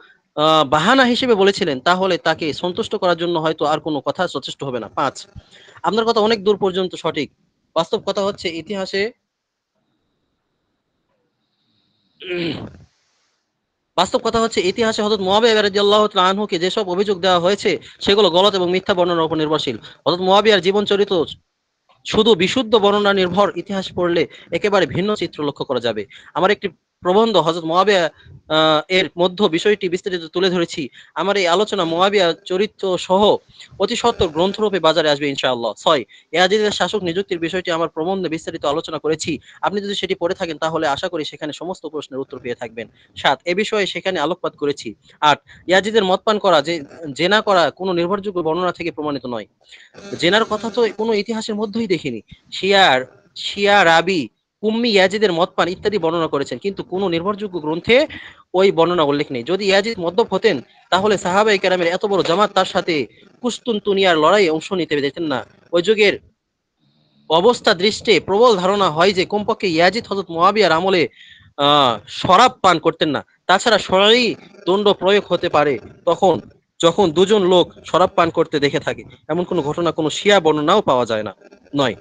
বাহানা হিসেবে বলেছিলেন, তাহলে তাকে সন্তুষ্ট করার জন্য হয়তো আর কোনো কথা যথেষ্ট হবে না। 5, আপনার কথা অনেক দূর পর্যন্ত সঠিক। বাস্তব কথা হচ্ছে ইতিহাসে হযরত মুয়াবিয়া রাদিয়াল্লাহু তাআলা আনহুকে যেসব অভিযোগ দেওয়া হয়েছে সেগুলো গলত এবং মিথ্যা বর্ণনার উপর নির্ভরশীল। হযরত মুয়াবিয়ার জীবন চরিত্র শুধু বিশুদ্ধ বর্ণনা নির্ভর ইতিহাস পড়লে একেবারে ভিন্ন চিত্র লক্ষ্য করা যাবে। আমার একটি প্রবন্ধ হযরত মুয়াবিয়া এর মধ্যে বিষয়টি বিস্তারিত তুলে ধরেছি। আমার এই আলোচনা মুয়াবিয়া চরিত্র সহ অতি সত্বর গ্রন্থরূপে বাজারে আসবে ইনশাআল্লাহ। 6, ইয়াজিদের শাসক নিযুক্তির বিষয়টি আমার প্রবন্ধে বিস্তারিত আলোচনা করেছি। আপনি যদি সেটি পড়ে থাকেন তাহলে আশা করি সেখানে সমস্ত প্রশ্নের উত্তর পেয়ে থাকবেন। 7, এ বিষয়ে সেখানে আলোকপাত করেছি। 8, ইয়াজিদের মদ পান করা জেনা করা কোনো নির্ভরযোগ্য বর্ণনা থেকে প্রমাণিত নয়। জেনার কথা তো কোনো ইতিহাসের মধ্যেই দেখিনি। শিয়া রাবি উম্মি ইয়াজিদের মদ পান ইত্যাদি বর্ণনা করেছেন, কিন্তু কোনো নির্ভরযোগ্য গ্রন্থে ওই বর্ণনা উল্লেখ নেই। যদি ইয়াজিদ মদ্যপ হতেন, তাহলে সাহাবায়ে কেরামের এত বড় জামাত তার সাথে কুস্তুনতুনিয়ার লড়াইয়ে অংশ নিতে দিতেন না। ওই যুগের অবস্থা দৃষ্টে প্রবল ধারণা হয় যে কমপক্ষে ইয়াজিদ হযরত মুয়াবিয়ার আমলে শরাব পান করতেন না। তাছাড়া শরঈ দণ্ড প্রয়োগ হতে পারে তখন যখন দুজন লোক শরাব পান করতে দেখে থাকে। এমন কোনো ঘটনা কোনো শিয়া বর্ণনাও পাওয়া যায় না। 9,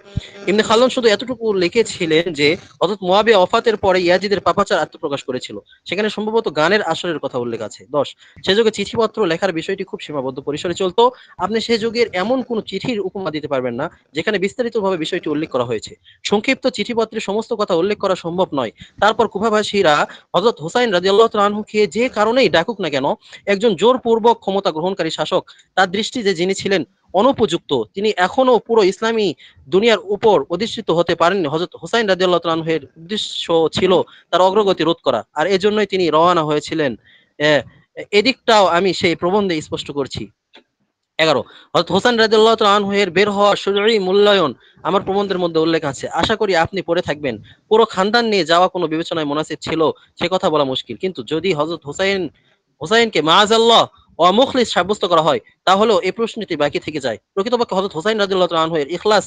ইবনে খালদুন শুধু এতটুকু লিখেছিলেন যে হযরত মুয়াবিয়া ওফাতের পরে ইয়াজিদের পাপাচার আত্মপ্রকাশ করেছিল। সেখানে সম্ভবত গানের আসরের কথা উল্লেখ আছে। 10, সে যুগে চিঠিপত্র লেখার বিষয়টি খুব সীমাবদ্ধ পরিসরে চলতো। আপনি সে যুগের এমন কোনো চিঠির উপমা দিতে পারবেন না যেখানে বিস্তারিতভাবে বিষয়টি উল্লেখ করা হয়েছে। সংক্ষিপ্ত চিঠিপত্রে সমস্ত কথা উল্লেখ করা সম্ভব নয়। তারপর কুফাবাসীরা হযরত হুসাইন রাদিয়াল্লাহু তাআলা আনহুকে যে কারণেই ডাকুক না কেন, একজন জোরপূর্বক ক্ষমতা গ্রহণকারী শাসক, তার দৃষ্টিতে যিনি ছিলেন অনুপযুক্ত, তিনি এখনো পুরো ইসলামী দুনিয়ার উপর অধিষ্ঠিত হতে পারেননি। হযরত হুসাইন রাদিয়াল্লাহু তাআলা আনহুর উদ্দেশ্য ছিল তার অগ্রগতি রোধ করা, আর এজন্যই তিনি রওনা হয়েছিলেন। এদিকটাও আমি সেই প্রবন্ধে স্পষ্ট করছি। 11, হযরত হোসেন রাদিয়াল্লাহু তাআলা আনহু এর বের হওয়ার শুরুই মূল্যায়ন আমার প্রবন্ধের মধ্যে উল্লেখ আছে। আশা করি আপনি পড়ে থাকবেন। পুরো খানদান নিয়ে যাওয়া কোনো বিবেচনায় মুনাসিব ছিল সে কথা বলা মুশকিল, কিন্তু যদি হযরত হোসাইনকে মাআযাল্লাহ অমুখলিস সাব্যস্ত করা হয়, তাহলেও এই প্রশ্নটি বাকি থেকে যায়। প্রকৃতপক্ষে হযরত হোসাইন রাদিয়াল্লাহু তাআলা আনহু এর ইখলাস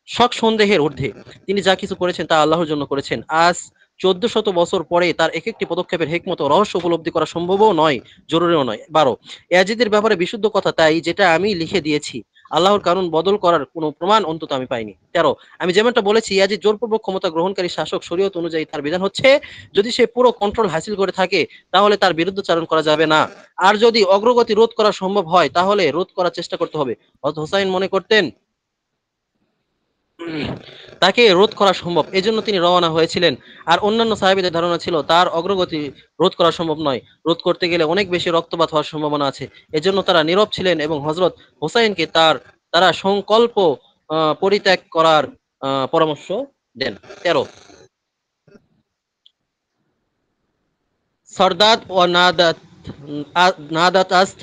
শক সন্দেহের ঊর্ধ্বে। তিনি যা কিছু করেছেন তা আল্লাহর জন্য করেছেন। আজ 1400 বছর পরে তার এক একটি পদক্ষেপের হিকমত ও রহস্য উপলব্ধি করা সম্ভবও নয়, জরুরিও নয়। 12, ইয়াজিদের ব্যাপারে বিশুদ্ধ কথা তাই যেটা আমি লিখে দিয়েছি। আল্লাহর কানুন বদল করার কোনো প্রমাণ অন্তত আমি পাইনি। 13, আমি যেমনটা বলেছি, ইয়াজিদ জোরপূর্বক ক্ষমতা গ্রহণকারী শাসক। শরীয়ত অনুযায়ী তার বিধান হচ্ছে যদি সে পুরো কন্ট্রোল হাসিল করে থাকে তাহলে তার বিরুদ্ধচারণ করা যাবে না, আর যদি অগ্রগতি রোধ করা সম্ভব হয় তাহলে রোধ করার চেষ্টা করতে হবে। হযরত হোসাইন মনে করতেন তাকে রোধ করা সম্ভব, এজন্য তিনি রওনা হয়েছিলেন। আর অন্যান্য সাহাবীদের ধারণা ছিল তার অগ্রগতি রোধ করা সম্ভব নয়, রোধ করতে গেলে অনেক বেশি রক্তপাত হওয়ার সম্ভাবনা আছে। এজন্য তারা নীরব ছিলেন এবং হযরত হোসাইনকে তারা সংকল্প পরিত্যাগ করার পরামর্শ দেন। 13, সরদাদ ও নাদাত আস্ত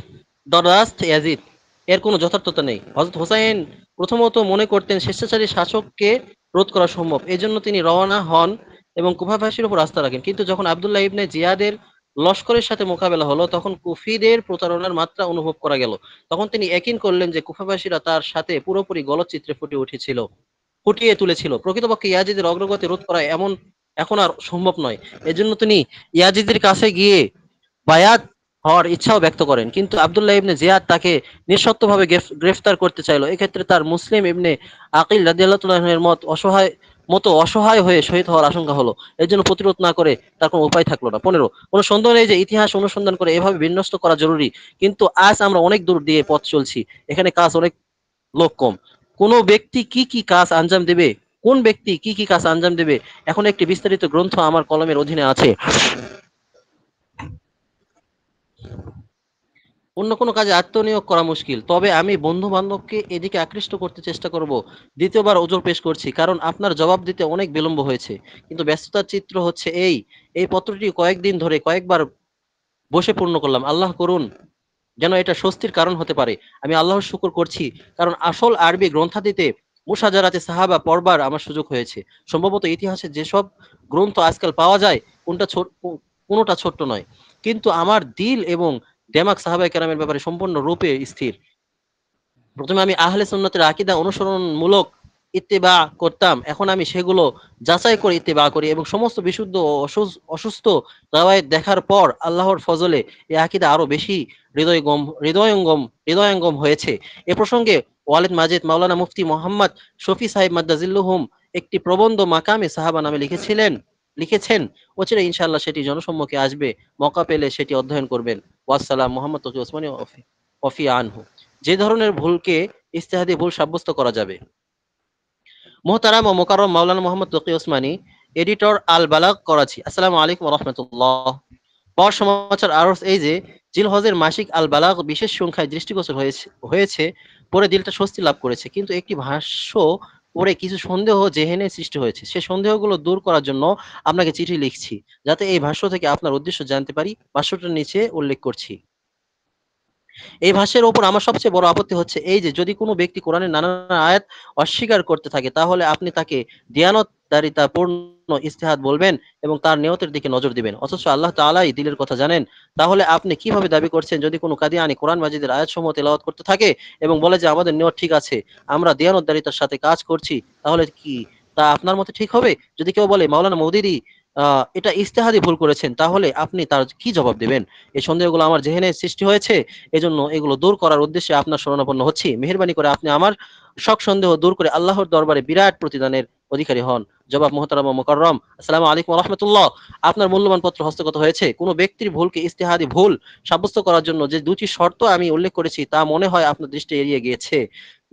দরাস্ত ইয়াজিদ এর কোনো যথার্থতা নেই। হযরত হোসাইন প্রথমত মনে করতেন স্বেচ্ছাচারী শাসককে রোধ করা সম্ভব, এজন্য তিনি রওনা হন এবং কুফাবাসীর উপর আস্থা রাখেন। কিন্তু যখন আব্দুল্লাহ ইবনে জিয়াদের লস্করের সাথে মোকাবেলা হলো, তখন কুফিদের প্রতারণার মাত্রা অনুভব করা গেল। তখন তিনি ইয়াকিন করলেন যে কুফাবাসীরা তার সাথে পুরোপুরি গলদ চিত্রে ফুটে উঠেছিল। ফুটিয়ে তুলেছিল। প্রকৃতপক্ষে ইয়াজিদের অগ্রগতি রোধ করা এখন আর সম্ভব নয়। এজন্য তিনি ইয়াজিদের কাছে গিয়ে বায়াত হওয়ার ইচ্ছাও ব্যক্ত করেন, কিন্তু আব্দুল্লাহ ইবনে জিয়াদ তাকে নিঃশর্তভাবে গ্রেফতার করতে চাইলো। এক্ষেত্রে তার মুসলিম ইবনে আকিল রাদিয়াল্লাহু তাআলা এর অসহায় হয়ে শহীদ হওয়ার আশঙ্কা হলো। এর জন্য প্রতিরোধ না করে তার কোনো উপায় থাকলো না। 15, কোনো সন্দেহ নেই যে ইতিহাস অনুসন্ধান করে এভাবে বিন্যস্ত করা জরুরি, কিন্তু আজ আমরা অনেক দূর দিয়ে পথ চলছি, এখানে কাজ অনেক, লোক কম। কোনো ব্যক্তি কি কি কাজ আঞ্জাম দেবে, কোন ব্যক্তি কি কি কাজ আঞ্জাম দেবে, এখন একটি বিস্তারিত গ্রন্থ আমার কলমের অধীনে আছে। অন্য কোনো কাজে আত্মনিয়োগ করা মুশকিল, তবে আমি বন্ধু বান্ধবকে এদিকে আকৃষ্ট করতে চেষ্টা করব। দ্বিতীয়বার ওজর পেশ করছি, কারণ আপনার জবাব দিতে অনেক বিলম্ব হয়েছে। কিন্তু ব্যস্ততার চিত্র হচ্ছে এই পত্রটি কয়েকদিন ধরে কয়েকবার বসে পূর্ণ করলাম। আল্লাহ করুন যেন এটা স্বস্তির কারণ হতে পারে। আমি আল্লাহর শুকর করছি, কারণ আসল আরবি গ্রন্থাদিতে মুশাজারাতে সাহাবা পড়বার আমার সুযোগ হয়েছে। সম্ভবত ইতিহাসে যেসব গ্রন্থ আজকাল পাওয়া যায় কোনোটা ছোট্ট নয়, কিন্তু আমার দিল এবং দেমাগ সাহাবায়ে কেরামের ব্যাপারে সম্পূর্ণ রূপে স্থির। প্রথমে আমি আহলে সুন্নতের আকীদা অনুসরণমূলক ইত্তেবা করতাম, এখন আমি সেগুলো যাচাই করে ইত্তেবা করি এবং সমস্ত বিশুদ্ধ ও অসুস্থ রাওয়ায়েত দেখার পর আল্লাহর ফজলে এই আকীদা আরো বেশি হৃদয়ঙ্গম হয়েছে। এ প্রসঙ্গে ওয়ালিদ মাজিদ মাওলানা মুফতি মোহাম্মদ শফি সাহেব মাদ্দাজিল্লুহুম একটি প্রবন্ধ মাকামে সাহাবা নামে লিখেছেন। অচিরে ইনশাআল্লাহ সেটি জনসম্মুখে আসবে, মওকা পেলে সেটি অধ্যয়ন করবেন। ওয়াসসালাম। মোহাম্মদ তকি ওসমানী ওফি আনহু। যে ধরনের ভুলকে ইজতিহাদি ভুল সাব্যস্ত করা যাবে। মোহতারাম ও মোকাররম মাওলানা মোহাম্মদ তকি ওসমানী, এডিটর আল বালাগ, করাচি। আসসালামু আলাইকুম ওয়া রাহমাতুল্লাহ। পাওয়ার সমাচার আরো এই যে জিলহজের মাসিক আল বালাগ বিশেষ সংখ্যায় দৃষ্টিগোচর হয়েছে পরে দিলটা স্বস্তি লাভ করেছে, কিন্তু একটি ভাষ্য পরে কিছু সন্দেহ জেহেনে সৃষ্টি হয়েছে। সে সন্দেহগুলো দূর করার জন্য আপনাকে চিঠি লিখছি, যাতে এই ভাষ্য থেকে আপনার উদ্দেশ্য জানতে পারি। ভাষ্যটার নিচে উল্লেখ করছি। এই ভাষ্যের ওপর আমার সবচেয়ে বড় আপত্তি হচ্ছে এই যে, যদি কোনো ব্যক্তি কোরআনের নানান আয়াত অস্বীকার করতে থাকে, তাহলে আপনি তাকে দিয়ানতদারিতা পূর্ণ ইজতিহাদ বলবেন এবং তার নিয়তের দিকে নজর দিবেন, অথচ আল্লাহ তাআলাই দিলের কথা জানেন। তাহলে আপনি কিভাবে দাবি করছেন, যদি কোনো কাদিয়ানী কোরআন মাজিদের আয়াতসমূহ তেলাওয়াত করতে থাকে এবং বলে যে আমাদের নিয়ত ঠিক আছে, আমরা দিয়ানতদারিতার সাথে কাজ করছি, তাহলে কি তা আপনার মতে ঠিক হবে? যদি কেউ বলে মাওলানা মওদুদী এটা ইজতিহাদি ভুল করেছেন, তাহলে আপনি তার কি জবাব দেবেন? এই সন্দেহগুলো আমার জেহেনে সৃষ্টি হয়েছে, এজন্য এগুলো দূর করার উদ্দেশ্যে আপনার শরণাপন্ন হচ্ছি। মেহেরবানি করে আপনি আমার শক সন্দেহ দূর করে আল্লাহর দরবারে বিরাট প্রতিদানের অধিকারী হন। জবাব, মোহতারাম ও মুকাররম, আসসালামু আলাইকুম ওয়া রাহমাতুল্লাহ। আপনার মূল্যবান পত্র হস্তগত হয়েছে। কোনো ব্যক্তির ভুলকে ইজতিহাদি ভুল সাব্যস্ত করার জন্য যে দুটি শর্ত আমি উল্লেখ করেছি, তা মনে হয় আপনার দৃষ্টি এড়িয়ে গিয়েছে,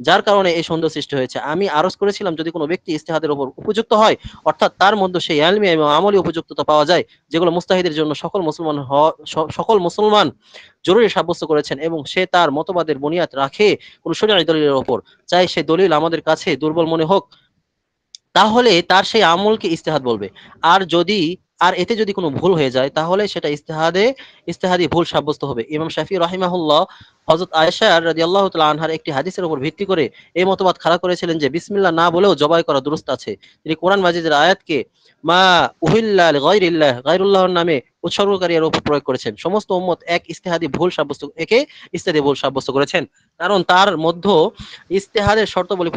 যার কারণে এই সন্দেহ সৃষ্টি হয়েছে। আমি আরজ করেছিলাম, যদি কোনো ব্যক্তি ইজতিহাদের উপর উপযুক্ত হয়, অর্থাৎ তার মধ্যে সেই ইলমি এবং আমলি উপযুক্ততা পাওয়া যায়, যেগুলো মুস্তাহিদের জন্য সকল মুসলমান জরুরি সাব্যস্ত করেছেন, এবং সে তার মতবাদের বুনিয়াদ রাখে কোন শরীয়ী দলিলের উপর, চাই সে দলিল আমাদের কাছে দুর্বল মনে হোক, তাহলে তার সেই আমলকে ইজতিহাদ বলবে। এতে যদি কোনো ভুল হয়ে যায়, তাহলে সেটা ইজতিহাদি ভুল সাব্যস্ত হবে। ইমাম শাফি রাহিমাহুল্লাহ হযরত আয়েশা রাদিয়াল্লাহু তাআলা আনহার একটি হাদিসের উপর ভিত্তি করে এই মতবাদ খাড়া করেছিলেন যে বিসমিল্লাহ না বলেও জবাই করা দুরূস্ত আছে। তিনি কোরআন মাজিদের আয়াতকে মা উহিল্লা গায়রুল্লাহর নামে উৎসর্গকারী এর উপর প্রয়োগ করেছেন। সমস্ত উম্মত ইজতিহাদি ভুল সাব্যস্ত করেছেন, কারণ তার মধ্যে ইজতিহাদের শর্তাবলী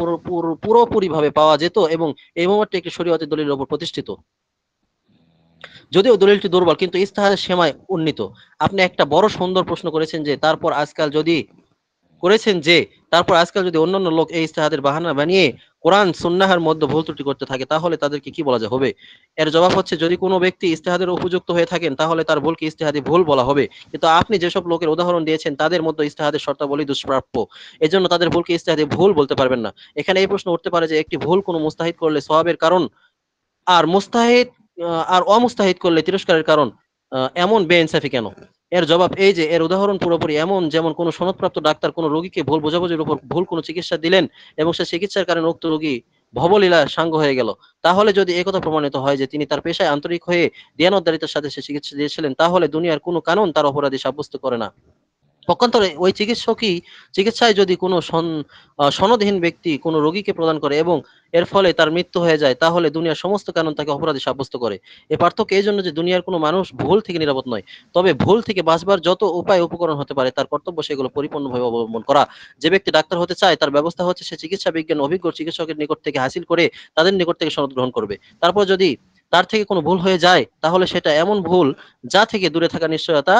পুরোপুরি ভাবে পাওয়া যেত এবং এই মুহাম্মদটি একটি শরীয়তের দলিলের উপর প্রতিষ্ঠিত, যদিও দলিলটি দুর্বল, কিন্তু ইজতিহাদের সীমায় উন্নীত। আপনি একটা বড় সুন্দর প্রশ্ন করেছেন যে তারপর আজকাল যদি অন্যান্য লোক এই ইজতিহাদের বাহানা বানিয়ে কোরআন সুন্নাহের মধ্যে ভুল ত্রুটি করতে থাকে, তাহলে তাদেরকে কি বলা হবে? এর জবাব হচ্ছে, যদি কোনো ব্যক্তি ইজতিহাদের উপযুক্ত হয়ে থাকেন, তাহলে তার ভুলকে ইজতিহাদি ভুল বলা হবে। কিন্তু আপনি যেসব লোকের উদাহরণ দিয়েছেন, তাদের মধ্যে ইজতিহাদের শর্তাবলী দুষ্প্রাপ্য, এজন্য তাদের ভুলকে ইজতিহাদি ভুল বলতে পারবেন না। এখানে এই প্রশ্ন উঠতে পারে যে, একটি ভুল কোনো মুস্তাহিদ করলে সওয়াবের কারণ, আর অমুস্তাহিদ করলে তিরস্কারের কারণ, এমন বেইনসাফি কেন? এর জবাব এই যে, এর উদাহরণ পুরোপুরি এমন, যেমন কোন সনদপ্রাপ্ত ডাক্তার কোন রোগীকে ভুল বোঝাবুঝির উপর ভুল কোন চিকিৎসা দিলেন এবং সে চিকিৎসার কারণে উক্ত রোগী ভবলীলা সাঙ্গ হয়ে গেল। তাহলে যদি একথা প্রমাণিত হয় যে তিনি তার পেশায় আন্তরিক হয়ে দিয়ানতদারিতার সাথে সে চিকিৎসা দিয়েছিলেন, তাহলে দুনিয়ার কোনো কানুন তার অপরাধী সাব্যস্ত করে না। পক্ষান্তরে ওই চিকিৎসায় যদি কোনো সনদহীন ব্যক্তি কোনো রোগীকে প্রদান করে এবং এর ফলে তার মৃত্যু হয়ে যায়, তাহলে দুনিয়ার সমস্ত কানুন তাকে অপরাধী সাব্যস্ত করে। এই পার্থক্য এই জন্য যে দুনিয়ার কোনো মানুষ ভুল থেকে নিরাপদ নয়, তবে ভুল থেকে বাঁচবার যত উপায় উপকরণ হতে পারে তার কর্তব্য সেগুলো পরিপূর্ণভাবে অবলম্বন করা। যে ব্যক্তি ডাক্তার হতে চায় তার ব্যবস্থা হচ্ছে সে চিকিৎসা বিজ্ঞান অভিজ্ঞ চিকিৎসকের নিকট থেকে হাসিল করে তাদের নিকট থেকে সনদ গ্রহণ করবে। তারপর যদি তার থেকে কোনো ভুল হয়ে যায় তাহলে সেটা এমন ভুল যা থেকে দূরে থাকার নিশ্চয়তা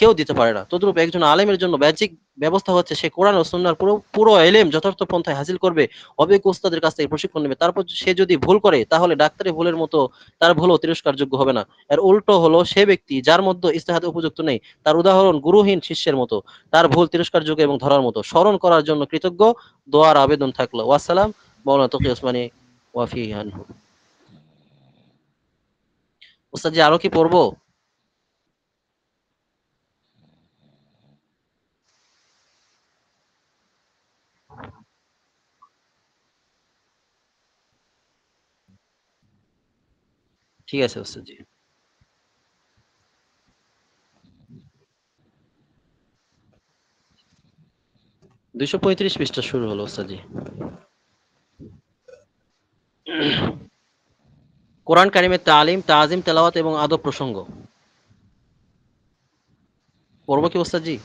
কেউ দিতে পারে না। তদ্রূপ একজন আলেমের জন্য বাহ্যিক ব্যবস্থা হচ্ছে সে কোরআন ও সুন্নাহর পুরো পুরো এলেম যথার্থ পন্থায় হাসিল করবে, অভিজ্ঞ উস্তাদের কাছ থেকে প্রশিক্ষণ নেবে। তারপর সে যদি ভুল করে তাহলে ডাক্তারি ভুলের মতো তার ভুলও তিরস্কারযোগ্য হবে না। এর উল্টো হলো সে ব্যক্তি যার মধ্যে ইজতিহাদ উপযুক্ত নেই, তার উদাহরণ গুরুহীন শিষ্যের মতো, তার ভুল তিরস্কারযোগ্য এবং ধরার মতো। স্মরণ করার জন্য কৃতজ্ঞ দোয়ার আবেদন থাকলো। ওয়াসসালাম। মাওলানা তকি ওসমানী ওয়াফি আনহু। উস্তাদ জি, আরো কি পড়বো? ঠিক আছে উস্তাদ জি। 235 পৃষ্ঠা শুরু হলো উস্তাদ জি। কোরআন কারিমের তালিম, তাজিম, তেলাওয়াত এবং আদব প্রসঙ্গ। পড়বো কি উস্তাদ জি?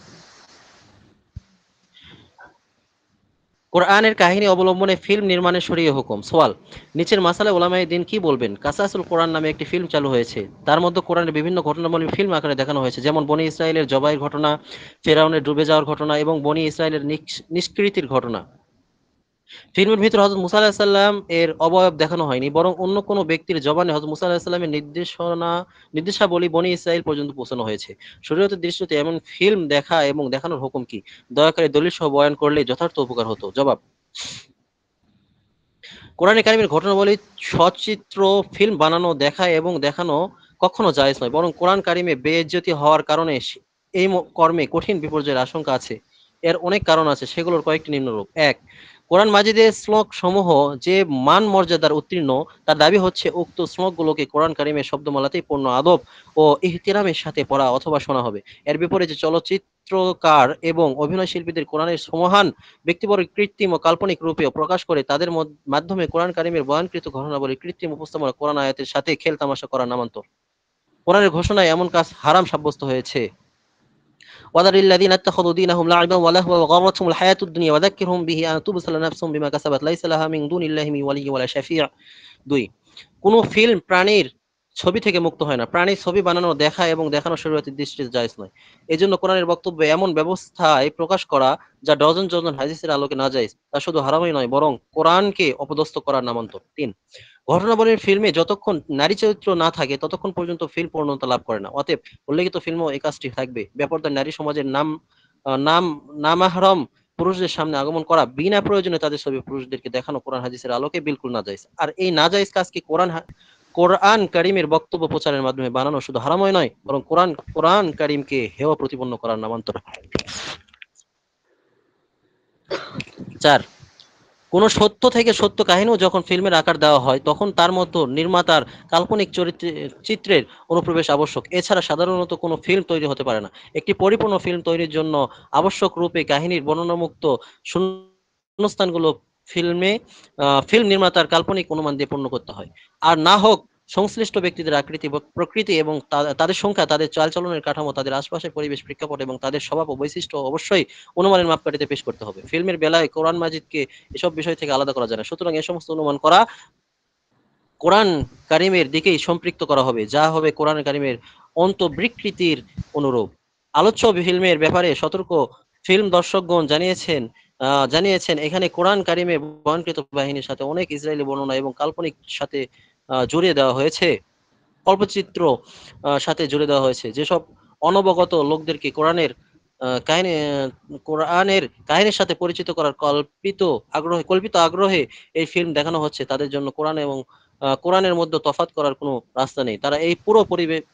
কোরআনের কাহিনী অবলম্বনে ফিল্ম নির্মাণের শরীয়হ হুকুম। সওয়াল: নিচের মাসালায় উলামায়ে দ্বীন কি বলবেন? কাসাসুল কোরআন নামে একটি ফিল্ম চালু হয়েছে। তার মধ্যে কোরআনের বিভিন্ন ঘটনাবলী ফিল্ম আকারে দেখানো হয়েছে, যেমন বনী ইসরাইলের জবাইয়ের ঘটনা, ফেরাউনের ডুবে যাওয়ার ঘটনা এবং বনী ইসরাইলের নিষ্কৃতির ঘটনা। ফিল্মের ভিতরে হযরত মুসা আলাইহিস সালাম এর অবয়ব দেখানো হয়নি, বরং অন্য কোনো ব্যক্তির জবানে হযরত মুসা আলাইহিস সালামের নির্দেশাবলী বনী ইসরাইল পর্যন্ত পৌঁছানো হয়েছে। শরীয়তের দৃষ্টিতে এমন ফিল্ম দেখা এবং দেখানোর হুকুম কি? দয়া করে দলিল সহ বয়ান করলে যথার্থ উপকার হতো। জবাব: কোরআনে কারিমের ঘটনাবলী সচিত্র ফিল্ম বানানো, দেখা এবং দেখানো কখনো জায়েজ নয়, বরং কোরআন কারিমে বেইজ্জতি হওয়ার কারণে এই কর্মে কঠিন বিপর্যয়ের আশঙ্কা আছে। এর অনেক কারণ আছে, সেগুলোর কয়েকটি নিম্নরূপ: ১. কোরআন মাজিদের শ্লোক সমূহ যে মান মর্যাদার উত্তীর্ণ, তার দাবি হচ্ছে উক্ত শ্লোকগুলোকে কোরআন কারিমের শব্দমালাতেই পূর্ণ আদব ও ইহতিরামের সাথে পড়া অথবা শোনা হবে। এর বিপরীতে চলচ্চিত্রকার এবং অভিনয় শিল্পীদের কোরআনের সমহান ব্যক্তিবর্গ কৃত্রিম ও কাল্পনিক রূপে প্রকাশ করে তাদের মাধ্যমে কোরআন কারিমের বয়ানকৃত ঘটনাবলী কৃত্রিম উপস্থাপনা কোরআন আয়াতের সাথে খেল তামাশা করা নামান্তর। কোরআনের ঘোষণায় এমন কাজ হারাম সাব্যস্ত হয়েছে। ওয়াদারিল্লাযীনা ইত্তাখাযু দীনাহুম লা'iবান ওয়া লাহওয়া ওয়া গাররাতহুমুল হায়াতুদ দুনিয়া ওয়া যাক্কিরহুম বিহি আন তুবসালা নাফসুম বিমা কাসাবাত লাইসা লাহা মিন দুনিল্লাহি মিন ওয়ালিয়্যিন ওয়ালা শাফি'আ। ২. কোন ফিল্ম প্রাণীর ছবি থেকে মুক্ত হয় না। প্রাণীর ছবি বানানো, দেখা এবং দেখানো শরীয়তের দৃষ্টিতে জায়েজ নয়। এজন্য কোরআনের বক্তব্য এমন ব্যবস্থায় প্রকাশ করা যা ডজন ডজন হাদিসের আলোকে নাজায়েজ, তা শুধু হারামই নয় বরং কোরআনকে অপদস্থ করার নামান্তর। ৩. ঘটনাবলীর ফিল্মে যতক্ষণ নারী চরিত্র না থাকে ততক্ষণ পর্যন্ত ফিল্ম পূর্ণতা লাভ করে না। অতএব উল্লেখিত ফিল্মও এই কাজটি থাকবে। বেপরদার নারী সমাজের নাম নামাহরম পুরুষদের সামনে আগমন করা, বিনা প্রয়োজনে তাদের ছবি পুরুষদেরকে দেখানো কোরআন হাদিসের আলোকে বিলকুল নাজায়েজ। আর এই নাজায়েজ কাজকে কোরআন কারিমের বক্তব্য প্রচারের মাধ্যমে বানানো শুধু হারামই নয় বরং কোরআন কারিমকে হেয় প্রতিপন্ন করার নামান্তর। ৪. কোন সত্য থেকে সত্য কাহিনীও যখন ফিল্মের আকার দেওয়া হয় তখন তার মতো নির্মাতার কাল্পনিক চিত্রের অনুপ্রবেশ আবশ্যক। এছাড়া সাধারণত কোনো ফিল্ম তৈরি হতে পারে না। একটি পরিপূর্ণ ফিল্ম তৈরির জন্য আবশ্যক রূপে কাহিনীর বর্ণনামুক্ত শূন্যস্থানগুলো ফিল্ম নির্মাতার কাল্পনিক অনুমান দিয়ে পূর্ণ করতে হয়। আর না হোক সংশ্লিষ্ট ব্যক্তিদের আকৃতি, প্রকৃতি এবং তাদের সংখ্যা, তাদের চালচলনের কাঠামো, তাদের আশপাশের পরিবেশ, প্রেক্ষাপট এবং তাদের স্বভাব ও বৈশিষ্ট্য অবশ্যই অনুমানের মাপকাঠিতে পেশ করতে হবে। ফিল্মের বেলায় কোরআন মাজিদকে এসব বিষয় থেকে আলাদা করা যায় না। সুতরাং এ সমস্ত অনুমান করা কোরআন কারিমের দিকেই সম্পৃক্ত করা হবে, যা হবে কোরআন কারিমের অন্তর্বিকৃতির অনুরূপ। আলোচ্য ফিল্মের ব্যাপারে সতর্ক ফিল্ম দর্শকগণ জানিয়েছেন এখানে কোরআন কারিমের বয়ানকৃত বাহিনীর সাথে অনেক ইসরায়েলি বর্ণনা এবং কাল্পনিক সাথে জড়িয়ে দেওয়া হয়েছে, কল্পচিত্র সাথে জুড়ে দেওয়া হয়েছে, যেসব অনবগত লোকদেরকে কোরআনের কাহিনীর সাথে পরিচিত করার কল্পিত আগ্রহে এই ফিল্ম দেখানো হচ্ছে, তাদের জন্য কোরআন এবং কোরআনের মধ্যে তফাৎ করার কোনো রাস্তা নেই। তারা এই পুরো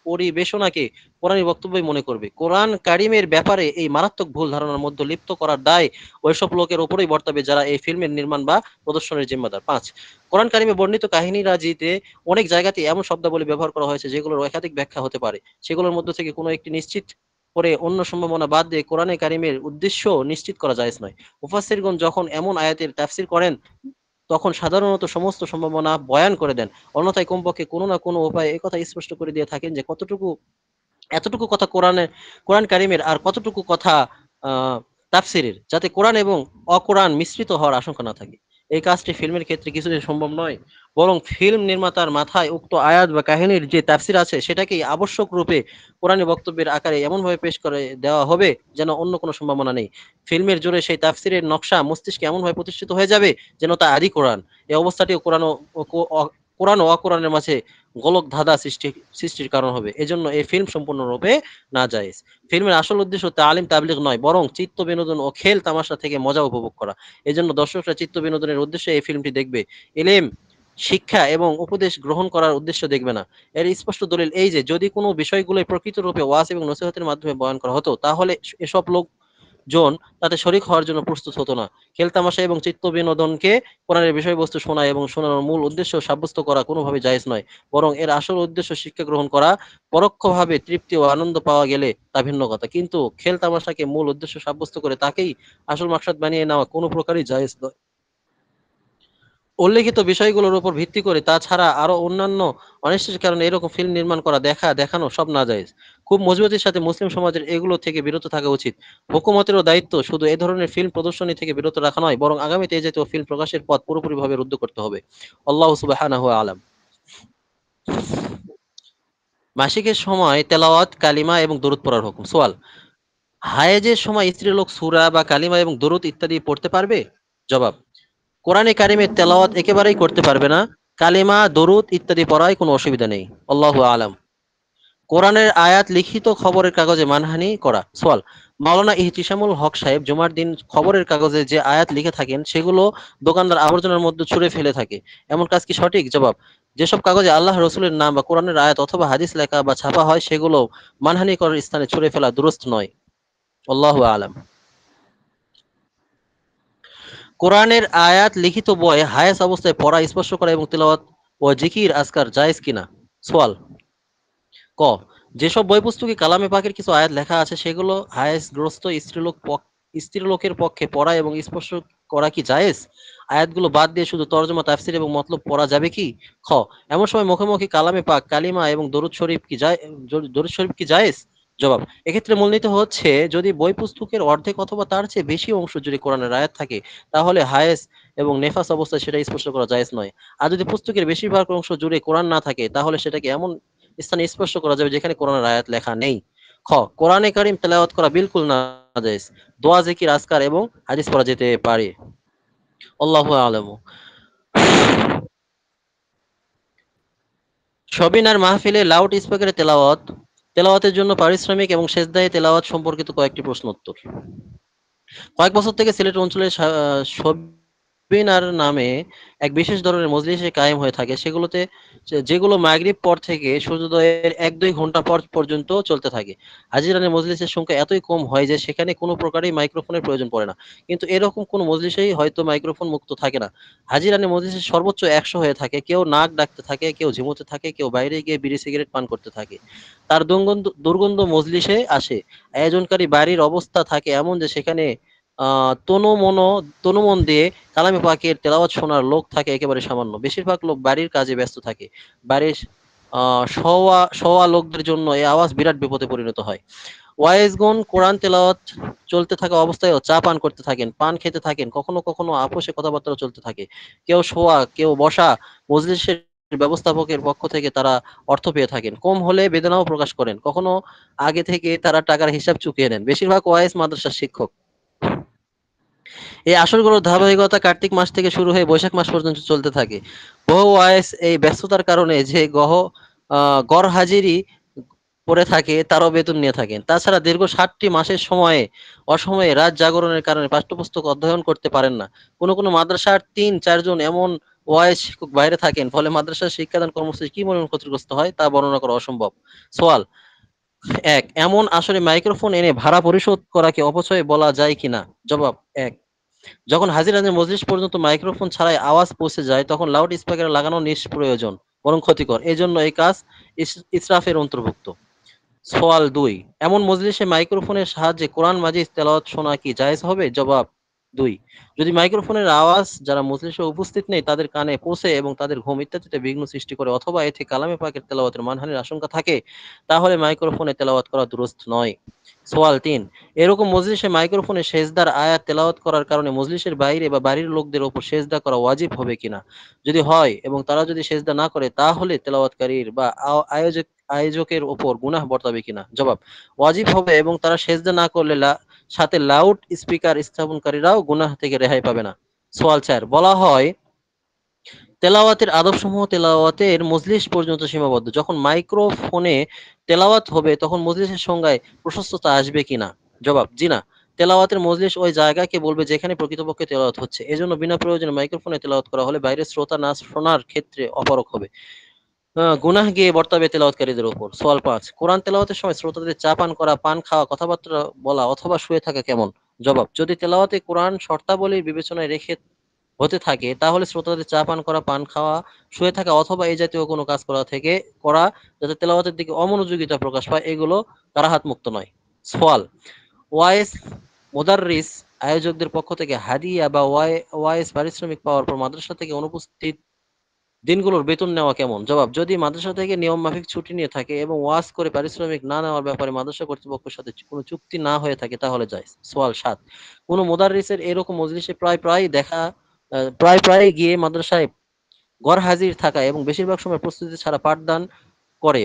পরিবেশনাকে কোরআনী বক্তব্যই মনে করবে। কোরআন কারিমের ব্যাপারে এই মারাত্মক ভুল ধারণার মধ্যে লিপ্ত করার দায় ওইসব লোকের উপরেই বর্তাবে যারা এই ফিল্মের নির্মাণ বা প্রদর্শনের জিম্মাদার। ৫. কোরআন কারিমে বর্ণিত কাহিনীরাজিতে অনেক জায়গাতে এমন শব্দাবলী ব্যবহার করা হয়েছে যেগুলোর একাধিক ব্যাখ্যা হতে পারে। সেগুলোর মধ্যে থেকে কোনো একটি নিশ্চিত পরে অন্য সম্ভাবনা বাদ দিয়ে কোরআনে কারিমের উদ্দেশ্য নিশ্চিত করা জায়েজ নয়। মুফাসসিরগণ যখন এমন আয়াতের তাফসীর করেন তখন সাধারণত সমস্ত সম্ভাবনা বয়ান করে দেন, অন্যথায় কমপক্ষে কোনো না কোনো উপায়ে একথা স্পষ্ট করে দিয়ে থাকেন যে এতটুকু কথা কোরআন কারিমের আর কতটুকু কথা তাফসিরের, যাতে কোরআন এবং অকোরআন মিশ্রিত হওয়ার আশঙ্কা না থাকে। এই কাজটি ফিল্মের ক্ষেত্রে কিছুতেই সম্ভব নয়, বরং ফিল্ম নির্মাতার মাথায় উক্ত আয়াত বা কাহিনীর যে তাফসির আছে সেটাকেই আবশ্যক রূপে কোরআনী বক্তব্যের আকারে এমনভাবে পেশ করে দেওয়া হবে যেন অন্য কোনো সম্ভাবনা নেই। ফিল্মের জোরে সেই তাফসিরের নকশা মস্তিষ্কে এমনভাবে প্রতিষ্ঠিত হয়ে যাবে যেন তা আদি কোরআন। এই অবস্থাটিও কোরআন ও অকোরআনের মাঝে গোলক ধাঁধা সৃষ্টির কারণ হবে। এজন্য এই ফিল্ম সম্পূর্ণরূপে নাজায়েজ। ফিল্মের আসল উদ্দেশ্য তালিম তাবলীগ নয়, বরং চিত্ত বিনোদন ও খেল তামাশা থেকে মজা উপভোগ করা। এজন্য দর্শকরা চিত্ত বিনোদনের উদ্দেশ্যে এই ফিল্মটি দেখবে, ইলম, শিক্ষা এবং উপদেশ গ্রহণ করার উদ্দেশ্য দেখবে না। এর স্পষ্ট দলিল এই যে যদি কোনো বিষয়গুলো প্রকৃতরূপে ওয়াজ এবং নসিহতের মাধ্যমে বয়ান করা হতো তাহলে এসব লোকজন তাতে শরিক হওয়ার জন্য প্রস্তুত হতো না। খেলতামাশা এবং চিত্ত বিনোদনকে কোরআনের বিষয়বস্তু শোনা এবং শোনানোর মূল উদ্দেশ্য সাব্যস্ত করা কোনোভাবে জায়েজ নয়, বরং এর আসল উদ্দেশ্য শিক্ষা গ্রহণ করা। পরোক্ষভাবে তৃপ্তি ও আনন্দ পাওয়া গেলে তা ভিন্ন কথা, কিন্তু খেলতামাশাকে মূল উদ্দেশ্য সাব্যস্ত করে তাকেই আসল মাকসাদ বানিয়ে নেওয়া কোনো প্রকারই জায়েজ নয়। উল্লেখিত বিষয়গুলোর উপর ভিত্তি করে তাছাড়া আরো অন্যান্য অনিষ্টের কারণে এরকম ফিল্ম নির্মাণ করা, দেখানো সব নাজায়েজ। খুব মজবুতির সাথে মুসলিম সমাজের এগুলো থেকে বিরত থাকা উচিত। হুকুমতেরও দায়িত্ব শুধু এ ধরনের ফিল্ম প্রদর্শনী থেকে বিরত রাখা নয়, বরং আগামীতে এই জাতীয় ফিল্ম প্রকাশের পথ পুরোপুরিভাবে রুদ্ধ করতে হবে। আল্লাহু সুবহানাহু ওয়া আলাম। মাসিকের সময় তেলাওয়াত, কালিমা এবং দরুদ পড়ার হুকুম। সোয়াল: হায়েজের সময় স্ত্রীলোক সূরা বা কালিমা এবং দরুদ ইত্যাদি পড়তে পারবে? জবাব: কোরআনে কারিমের তেলাওয়াত একেবারেই করতে পারবে না। কালিমা, দরুদ ইত্যাদি পড়ায় কোনো অসুবিধা নেই। আল্লাহু আলাম। কোরআনের আয়াত লিখিত খবরের কাগজে মানহানি করা। সোয়াল: মাওলানা ইহতিসামুল হক সাহেব জুমার দিন খবরের কাগজে যে আয়াত লিখে থাকেন সেগুলো দোকানদার আবর্জনার মধ্যে ছুঁড়ে ফেলে থাকে, এমন কাজ কি সঠিক? জবাব: যেসব কাগজে আল্লাহ রসুলের নাম বা কোরআনের আয়াত অথবা হাদিস লেখা বা ছাপা হয় সেগুলো মানহানি করার স্থানে ছুঁড়ে ফেলা দুরূহ নয়। আল্লাহু আলাম। কোরআনের আয়াত লিখিত বই হায়েস অবস্থায় পড়া, স্পর্শ করা এবং তেলাওয়াত ও জিকির আজকার জায়েজ কিনা? সোয়াল: ক, যেসব বই পুস্তকে কালামে পাকের কিছু আয়াত লেখা আছে সেগুলো হায়েসগ্রস্ত স্ত্রীলোকের পক্ষে পড়া এবং স্পর্শ করা কি জায়েজ? আয়াতগুলো বাদ দিয়ে শুধু তরজমা, তাফসীর এবং মতলব পড়া যাবে কি? খ, এমন সময় মুখে কালামে পাক, কালিমা এবং দরুদ শরীফ কি জায়েজ? জবাব: এক্ষেত্রে মূলনীতি হচ্ছে যদি বই পুস্তকের অর্ধেক অথবা তার চেয়ে বেশি অংশ যদি কোরআনের আয়াত থাকে তাহলে হায়েস এবং নেফাস অবস্থায় সেটা স্পর্শ করা জায়েজ নয়। আর যদি পুস্তকের বেশিরভাগ অংশ জুড়ে কোরআন না থাকে তাহলে সেটাকে এমন স্থানে স্পর্শ করা যাবে যেখানে কোরআনের আয়াত লেখা নেই। খ, কোরআনে কারিম তেলাওয়াত করা বিলকুল নাজায়েজ। দোয়া, জিকির, আজকার এবং হাদিস পড়া যেতে পারে। আল্লাহু আ'লামু। সবিনার মাহফিলে লাউড স্পিকারে তেলাওয়াতের জন্য পারিশ্রমিক এবং সেজদায়ে তেলাওয়াত সম্পর্কিত কয়েকটি প্রশ্ন উত্তর। কয়েক বছর থেকে সিলেট অঞ্চলের সবিনার নামে এক বিশেষ ধরনের মজলিস কায়েম হয়ে থাকে, যেগুলো মাগরিব পর থেকে সূর্যোদয়ের ১-২ ঘন্টা পর পর্যন্ত চলতে থাকে। হাজিরানের মজলিসের সংখ্যা এতই কম হয় যে সেখানে কোনো প্রকারই মাইক্রোফোনের প্রয়োজন পড়ে না, কিন্তু এরকম কোনো মজলিসেই হয়তো মাইক্রোফোন মুক্ত থাকে না। হাজিরানের মজলিসের সর্বোচ্চ ১০০ হয়ে থাকে, কেউ নাক ডাকতে থাকে, কেউ ঝিমুতে থাকে, কেউ বাইরে গিয়ে বিড়ি সিগারেট পান করতে থাকে। তার দুর্গন্ধ মজলিসে আসে। আয়োজনকারী বাড়ির অবস্থা থাকে এমন যে সেখানে তনুমন দিয়ে কালামে পাকের তেলাওয়াত শোনার লোক থাকে একেবারে সামান্য। বেশিরভাগ লোক বাড়ির কাজে ব্যস্ত থাকে। বাড়ির শোয়া লোকদের জন্য এই আওয়াজ বিরাট বিপদে পরিণত হয়। ওয়াইজগণ কোরআন তেলাওয়াত চলতে থাকা অবস্থায়ও চা পান করতে থাকেন, পান খেতে থাকেন, কখনো কখনো আপোষে কথাবার্তা চলতে থাকে। কেউ শোয়া, কেউ বসা। মজলিসের ব্যবস্থাপকের পক্ষ থেকে তারা অর্থ পেয়ে থাকেন, কম হলে বেদনাও প্রকাশ করেন, কখনো আগে থেকে তারা টাকার হিসাব চুকিয়ে নেন। বেশিরভাগ ওয়াইজ মাদ্রাসার শিক্ষক। এই আসরগুলোর ধারাবাহিকতা কার্তিক মাস থেকে শুরু হয়ে বৈশাখ মাস পর্যন্ত চলতে থাকে। বহু ওয়াইজ এই ব্যস্ততার কারণে যে গড় হাজিরি পড়ে থাকে তারও বেতন নিয়ে থাকেন। তাছাড়া দীর্ঘ ৭টি মাসের অসময়ে রাত জাগরণের কারণে পাঠ্যপুস্তক অধ্যয়ন করতে পারেন না। কোনো মাদ্রাসার ৩-৪ জন এমন ওয়াইজ শিক্ষক বাইরে থাকেন, ফলে মাদ্রাসার শিক্ষাদান কর্মসূচি কি পরিমাণ ক্ষতিগ্রস্ত হয় তা বর্ণনা করা অসম্ভব। সোয়াল: ১, এমন আসরে মাইক্রোফোন এনে ভাড়া পরিশোধ করাকে অপচয় বলা যায় কিনা? জবাব: ১, যখন হাজিরানের মজলিস পর্যন্ত মাইক্রোফোন ছাড়াই আওয়াজ পৌঁছে যায় তখন লাউড স্পিকার লাগানো নিষ্প্রয়োজন, বরং ক্ষতিকর। এজন্য এই কাজ ইসরাফের অন্তর্ভুক্ত। সওয়াল 2, এমন মজলিসে মাইক্রোফোনের সাহায্যে কোরআন মাজিদ তেলাওয়াত শোনা কি জায়েজ হবে? জবাব 2, যদি মাইক্রোফোনের আওয়াজ যারা মজলিসে উপস্থিত নেই তাদের কানে পৌঁছে এবং তাদের ঘুম ইত্যাদিতে বিঘ্ন সৃষ্টি করে অথবা এতে কালামে পাকের তেলাওয়াতের মানহানির আশঙ্কা থাকে, তাহলে মাইক্রোফোনে তেলাওয়াত করা দুরূহ নয়। সওয়াল 3, এরকম মজলিসে মাইক্রোফোনে সেজদার আয়াত তেলাওয়াত করার কারণে মজলিসের বাইরে বা বাড়ির লোকদের উপর সেজদা করা ওয়াজিব হবে কিনা? যদি হয় এবং তারা যদি সেজদা না করে তাহলে তেলাওয়াতকারীর বা আয়োজকের উপর গুনাহ বর্তাবে কিনা? জবাব, ওয়াজিব হবে এবং তারা সেজদা না করলে সাথে লাউড স্পিকার স্থাপনকারীরাও গুনাহ থেকে রেহাই পাবে না। সওয়াল 4, বলা হয় তেলাওয়াতের আদবসমূহ তেলাওয়াতের মজলিস পর্যন্ত সীমাবদ্ধ। যখন মাইক্রোফোনে তেলাওয়াত হবে তখন মজলিসের সংজ্ঞায় প্রশস্ততা আসবে কিনা? জবাব, জি না। তেলাওয়াতের মজলিস ওই জায়গাকে বলবে যেখানে প্রকৃতপক্ষে তেলাওয়াত হচ্ছে। এজন্য বিনা প্রয়োজনে মাইক্রোফোনে তেলাওয়াত করা হলে বাইরের শ্রোতা না শোনার ক্ষেত্রে অপারক হবে। গুনাহ গিয়ে বর্তাবে তেলাওয়াতকারীদের উপর। সওয়াল 5, কোরআন তেলাওয়াতের সময় শ্রোতাদের চা পান করা, পান খাওয়া, কথাবার্তা বলা অথবা শুয়ে থাকা কেমন? জবাব, যদি তেলাওয়াতে কোরআন শর্তাবলীর বিবেচনায় রেখে হতে থাকে তাহলে শ্রোতাদের চা পান করা, পান খাওয়া, শুয়ে থাকা অথবা এই জাতীয় কোনো কাজ করা যাতে তেলাওয়াতের দিকে অমনোযোগিতা প্রকাশ পায় এগুলো কারাহাত মুক্ত নয়। সওয়াল, ওয়াইস মোদাররিস আয়োজকদের পক্ষ থেকে হাদিয়া বা ওয়াইস পারিশ্রমিক পাওয়ার পর মাদ্রাসা থেকে অনুপস্থিত দিনগুলোর বেতন নেওয়া কেমন? জবাব, যদি মাদ্রাসা থেকে নিয়ম মাফিক ছুটি নিয়ে থাকে এবং ওয়াজ করে পারিশ্রমিক না নেওয়ার ব্যাপারে মাদ্রাসা কর্তৃপক্ষের সাথে কোনো চুক্তি না হয়ে থাকে তাহলে জায়েজ। সওয়াল 7, কোনো মুদাররিসের এরকম মজলিসে প্রায় গিয়ে মাদ্রাসায় গরহাজির থাকা এবং বেশিরভাগ সময় প্রস্তুতি ছাড়া পাঠদান করে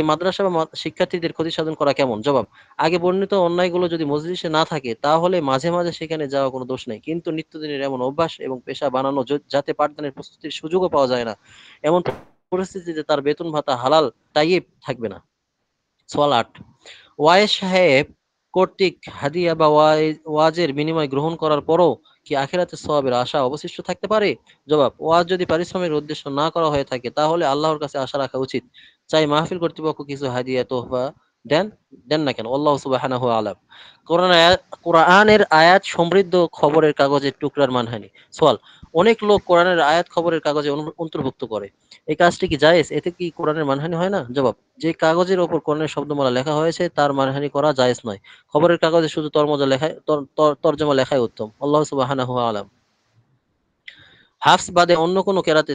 মাদ্রাসা বা শিক্ষার্থীদের ক্ষতি সাধন করা কেমন? জবাব, আগে বর্ণিত অন্যায়গুলো যদি মজলিসে না থাকে তাহলে মাঝে মাঝে সেখানে যাওয়া কোনো দোষ নেই, কিন্তু নিত্যদিনের এমন অভ্যাস এবং পেশা বানানো যাতে পাঠদানের প্রস্তুতির সুযোগও পাওয়া যায় না এমন পরিস্থিতিতে তার বেতন ভাতা হালাল তাইয়েব থাকবে না। সওয়াল 8, ওয়াইজ সাহেব কর্তৃক হাদিয়া বা ওয়াজের বিনিময় গ্রহণ করার পরও কি আখিরাতের সওয়াবের আশা অবশিষ্ট থাকতে পারে? জবাব, ওয়াজ যদি পারিশ্রমিকের উদ্দেশ্য না করা হয়ে থাকে তাহলে আল্লাহর কাছে আশা রাখা উচিত। চাই মাহফিল কর্তৃপক্ষ কিছু হাদিয়া তোহফা দেন দেন না কেন, আল্লাহ সুবহানাহু আলাম। কোরআনের আয়াত সমৃদ্ধ খবরের কাগজের টুকরার মানহানি। সওয়াল, অনেক লোক কোরআনের আয়াত খবরের কাগজে অন্তর্ভুক্ত করে, এই কাজটি কি জায়েজ? এতে কি কোরআনের মানহানি হয় না? জবাব, যে কাগজের ওপর কোরআনের শব্দমালা লেখা হয়েছে তার মানহানি করা জায়েজ নয়। খবরের কাগজে শুধু তর্জমা লেখাই উত্তম। আল্লাহ সুবহানাহু আলাম। হাফস বাদে অন্য কোনো কেরাতে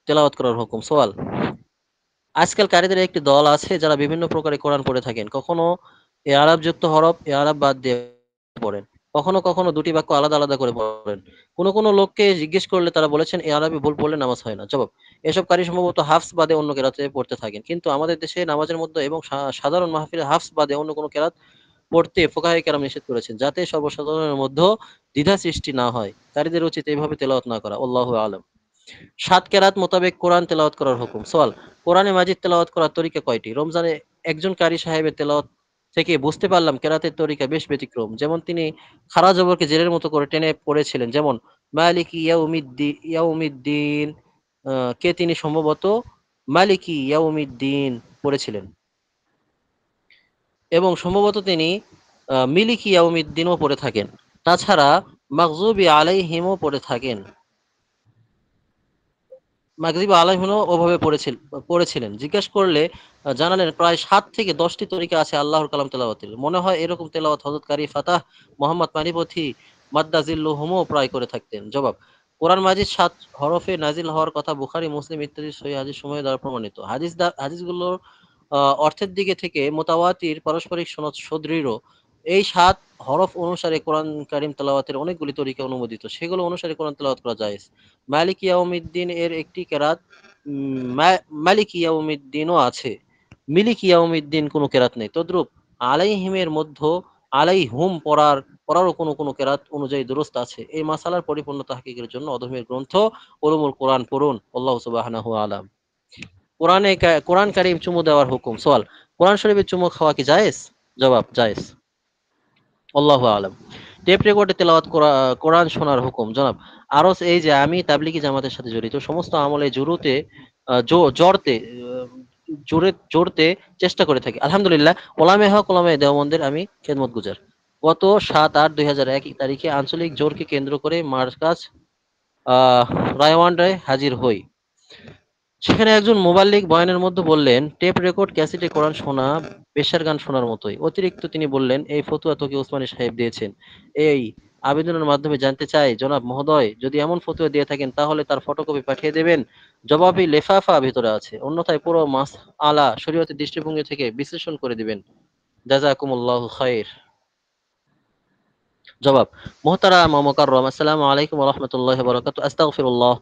তেলাওয়াত করার হুকুম। সওয়াল, আজকাল কারীদের একটি দল আছে যারা বিভিন্ন প্রকারে কোরআন পড়ে থাকেন। কখনো আরব যুক্ত হরফ আরব বাদ দিয়ে পড়েন, কখনো কখনো দুটি বাক্য আলাদা আলাদা করে পড়েন। কোনো লোককে জিজ্ঞেস করলে তারা বলেছেন এ আরবি ভুল পড়লে নামাজ হয় না। জবাব, এসব কারী সম্ভবত হাফস বাদে অন্য কেরাতে পড়তে থাকেন, কিন্তু আমাদের দেশে নামাজের মধ্যে এবং সাধারণ মাহফিলে হাফস বাদে অন্য কোনো কেরাত পড়তে ফুকাহায়ে কেরাম নিষেধ করেছেন যাতে সর্বসাধারণের মধ্যে দ্বিধা সৃষ্টি না হয়। কারীদের উচিত এভাবে তেলাওয়াত না করা। আল্লাহু আলাম। 7 কেরাত মোতাবেক কোরআন তেলাওয়াত করার হুকুম। সওয়াল, কোরআনে মাজিদ তেলাওয়াত করার তরিকা কয়টি? রমজানে একজন কারি সাহেবের তেলাওয়াত থেকে বুঝতে পারলাম কেরাতের তরিকা বেশ ব্যতিক্রম। যেমন তিনি খারা জবরকে জেরের মতো করে টেনে পড়েছিলেন, যেমন মালিকি ইয়াউমিদ্দিন কে তিনি সম্ভবত মালিকি ইয়াউমিদ্দিন পড়েছিলেন এবং সম্ভবত তিনি মিলিকি ইয়াউমিদ্দিনও পড়ে থাকেন। তাছাড়া মাগজুবি আলাইহিমও ওভাবে পড়েছিলেন। জিজ্ঞেস করলে জানালেন প্রায় 7 থেকে 10টি তরিকা আছে আল্লাহর কালাম তেলাওয়াতের। মনে হয় এরকম তেলাওয়াত হযরত কারি ফাতাহ মোহাম্মদ মানিপথি মাদ্দাজিল্লুহুমও প্রায় করে থাকতেন। জবাব, কোরআন মাজিদ 7 হরফে নাজিল হওয়ার কথা বুখারী, মুসলিম ইত্যাদি সহিহ হাদিস সমূহ দ্বারা প্রমাণিত। হাদিসগুলোর অর্থের দিকে থেকে মুতাওয়াতির পারস্পরিক সনদ সুদৃঢ়। এই 7 হরফ অনুসারে কোরআন কারীম তেলাওয়াতের অনেকগুলি তরিকা অনুমোদিত। সেগুলো অনুসারে কোরআন তেলাওয়াত করা জায়েজ। মালিক ইয়াউমিদ্দিন এর একটি কেরাত মালিক ইয়াউমিদ্দিনও আছে। মিলিক ইয়াউমিদ্দিন কোনো কেরাত নেই। তদ্রূপ আলাইহিমের মধ্যে আলাইহুম পড়ারও কোনো কেরাত অনুযায়ী দুরুস্ত আছে। এই মাসালার পরিপূর্ণ তাহকিকের জন্য অধমের গ্রন্থ উলুমুল কোরআন পড়ুন। আল্লাহু সুবহানাহু আলাম। কোরআন কারীম চুমু দেওয়ার হুকুম। সওয়াল, কোরআন শরীফে চুমু খাওয়া কি জায়েজ? জবাব, জায়েজ। আল্লাহু আলাম। টেপ রেকর্ডে তেলাওয়াত কোরআন শোনার হুকুম। জনাব, আরজ এই যে আমি তাবলিগি জামাতের সাথে জড়িত, সমস্ত আমলে জোরতে চেষ্টা করে থাকি। আলহামদুলিল্লাহ, ওলামায়ে হক ওলামায়ে দেওবন্দের আমি খেদমত গুজার। গত 7-8-2001 তারিখে আঞ্চলিক জোরকে কেন্দ্র করে মার্কাজ রায়ওয়ান্ডায় হাজির হই। সেখানে একজন মোবাল্লিগ বয়ানের মধ্যে বললেন, টেপ রেকর্ড ক্যাসেটে কোরআন শোনা পেশার গান শোনার মতোই। অতিরিক্ত তিনি বললেন, এই ফতুয়া তোকে ওসমানী সাহেব দিয়েছেন। এই আবেদনের মাধ্যমে জানতে চাই, জনাব মহোদয়, যদি এমন ফতুয়া দিয়ে থাকেন তাহলে তার ফটোকপি পাঠিয়ে দেবেন। জবাবি লেফাফা ভিতরে আছে, অন্যথায় পুরো মাস আলা শরীয়তের দৃষ্টিভঙ্গি থেকে বিশ্লেষণ করে দিবেন। জাযাকুমুল্লাহু খাইর। জবাব, মোহতারাম ওয়া মুকাররম, আসসালামু আলাইকুম ওয়া রাহমাতুল্লাহি ওয়া বারাকাতুহু, আস্তাগফিরুল্লাহ।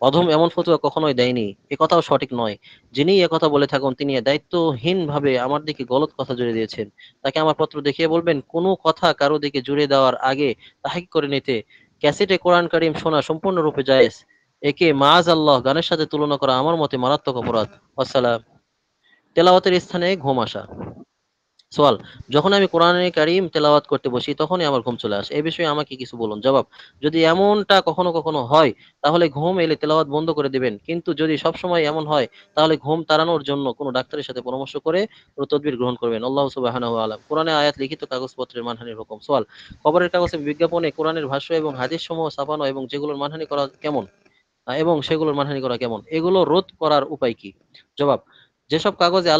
অধম এমন ফতোয়া কখনোই দেয়নি, এ কথাও সঠিক নয়। যিনি এ কথা বলে থাকুন তিনি দায়িত্বহীনভাবে আমার দিকে গলত কথা জুড়ে দিয়েছেন। তাকে আমার পত্র দেখিয়ে বলবেন, কোনো কথা কারো দিকে জুড়ে দেওয়ার আগে তাহকিক করে নিতে। ক্যাসেটে কোরআন কারীম শোনা সম্পূর্ণরূপে জায়েজ। একে মাআযাল্লাহ গানের সাথে তুলনা করা আমার মতে মারাত্মক অপরাধ। ওয়াসসালাম। তেলাওয়াতের স্থানে ঘুম আসা। সোয়াল, যখন আমি কোরআনে কারীম তেলাওয়াত করতে বসি তখনই আমার ঘুম চলে আসে। এ বিষয়ে আমাকে কিছু বলুন। জবাব, যদি এমনটা কখনো কখনো হয় তাহলে ঘুম এলে তেলাওয়াত বন্ধ করে দিবেন। কিন্তু যদি সবসময় এমন হয় তাহলে ঘুম তাড়ানোর জন্য কোনো ডাক্তারের সাথে পরামর্শ করে কোনো তদবির গ্রহণ করবেন। আল্লাহু সুবহানাহু ওয়া আলাম। কোরআনে আয়াত লিখিত কাগজপত্রের মানহানির হুকুম। সোয়াল, খবরের কাগজে বিজ্ঞাপনে কোরআনের ভাষ্য এবং হাদিস সমূহ ছাপানো এবং যেগুলোর মানহানি করা কেমন এবং সেগুলোর মানহানি করা কেমন, এগুলো রোধ করার উপায় কি? জবাব, যেসব কাগজে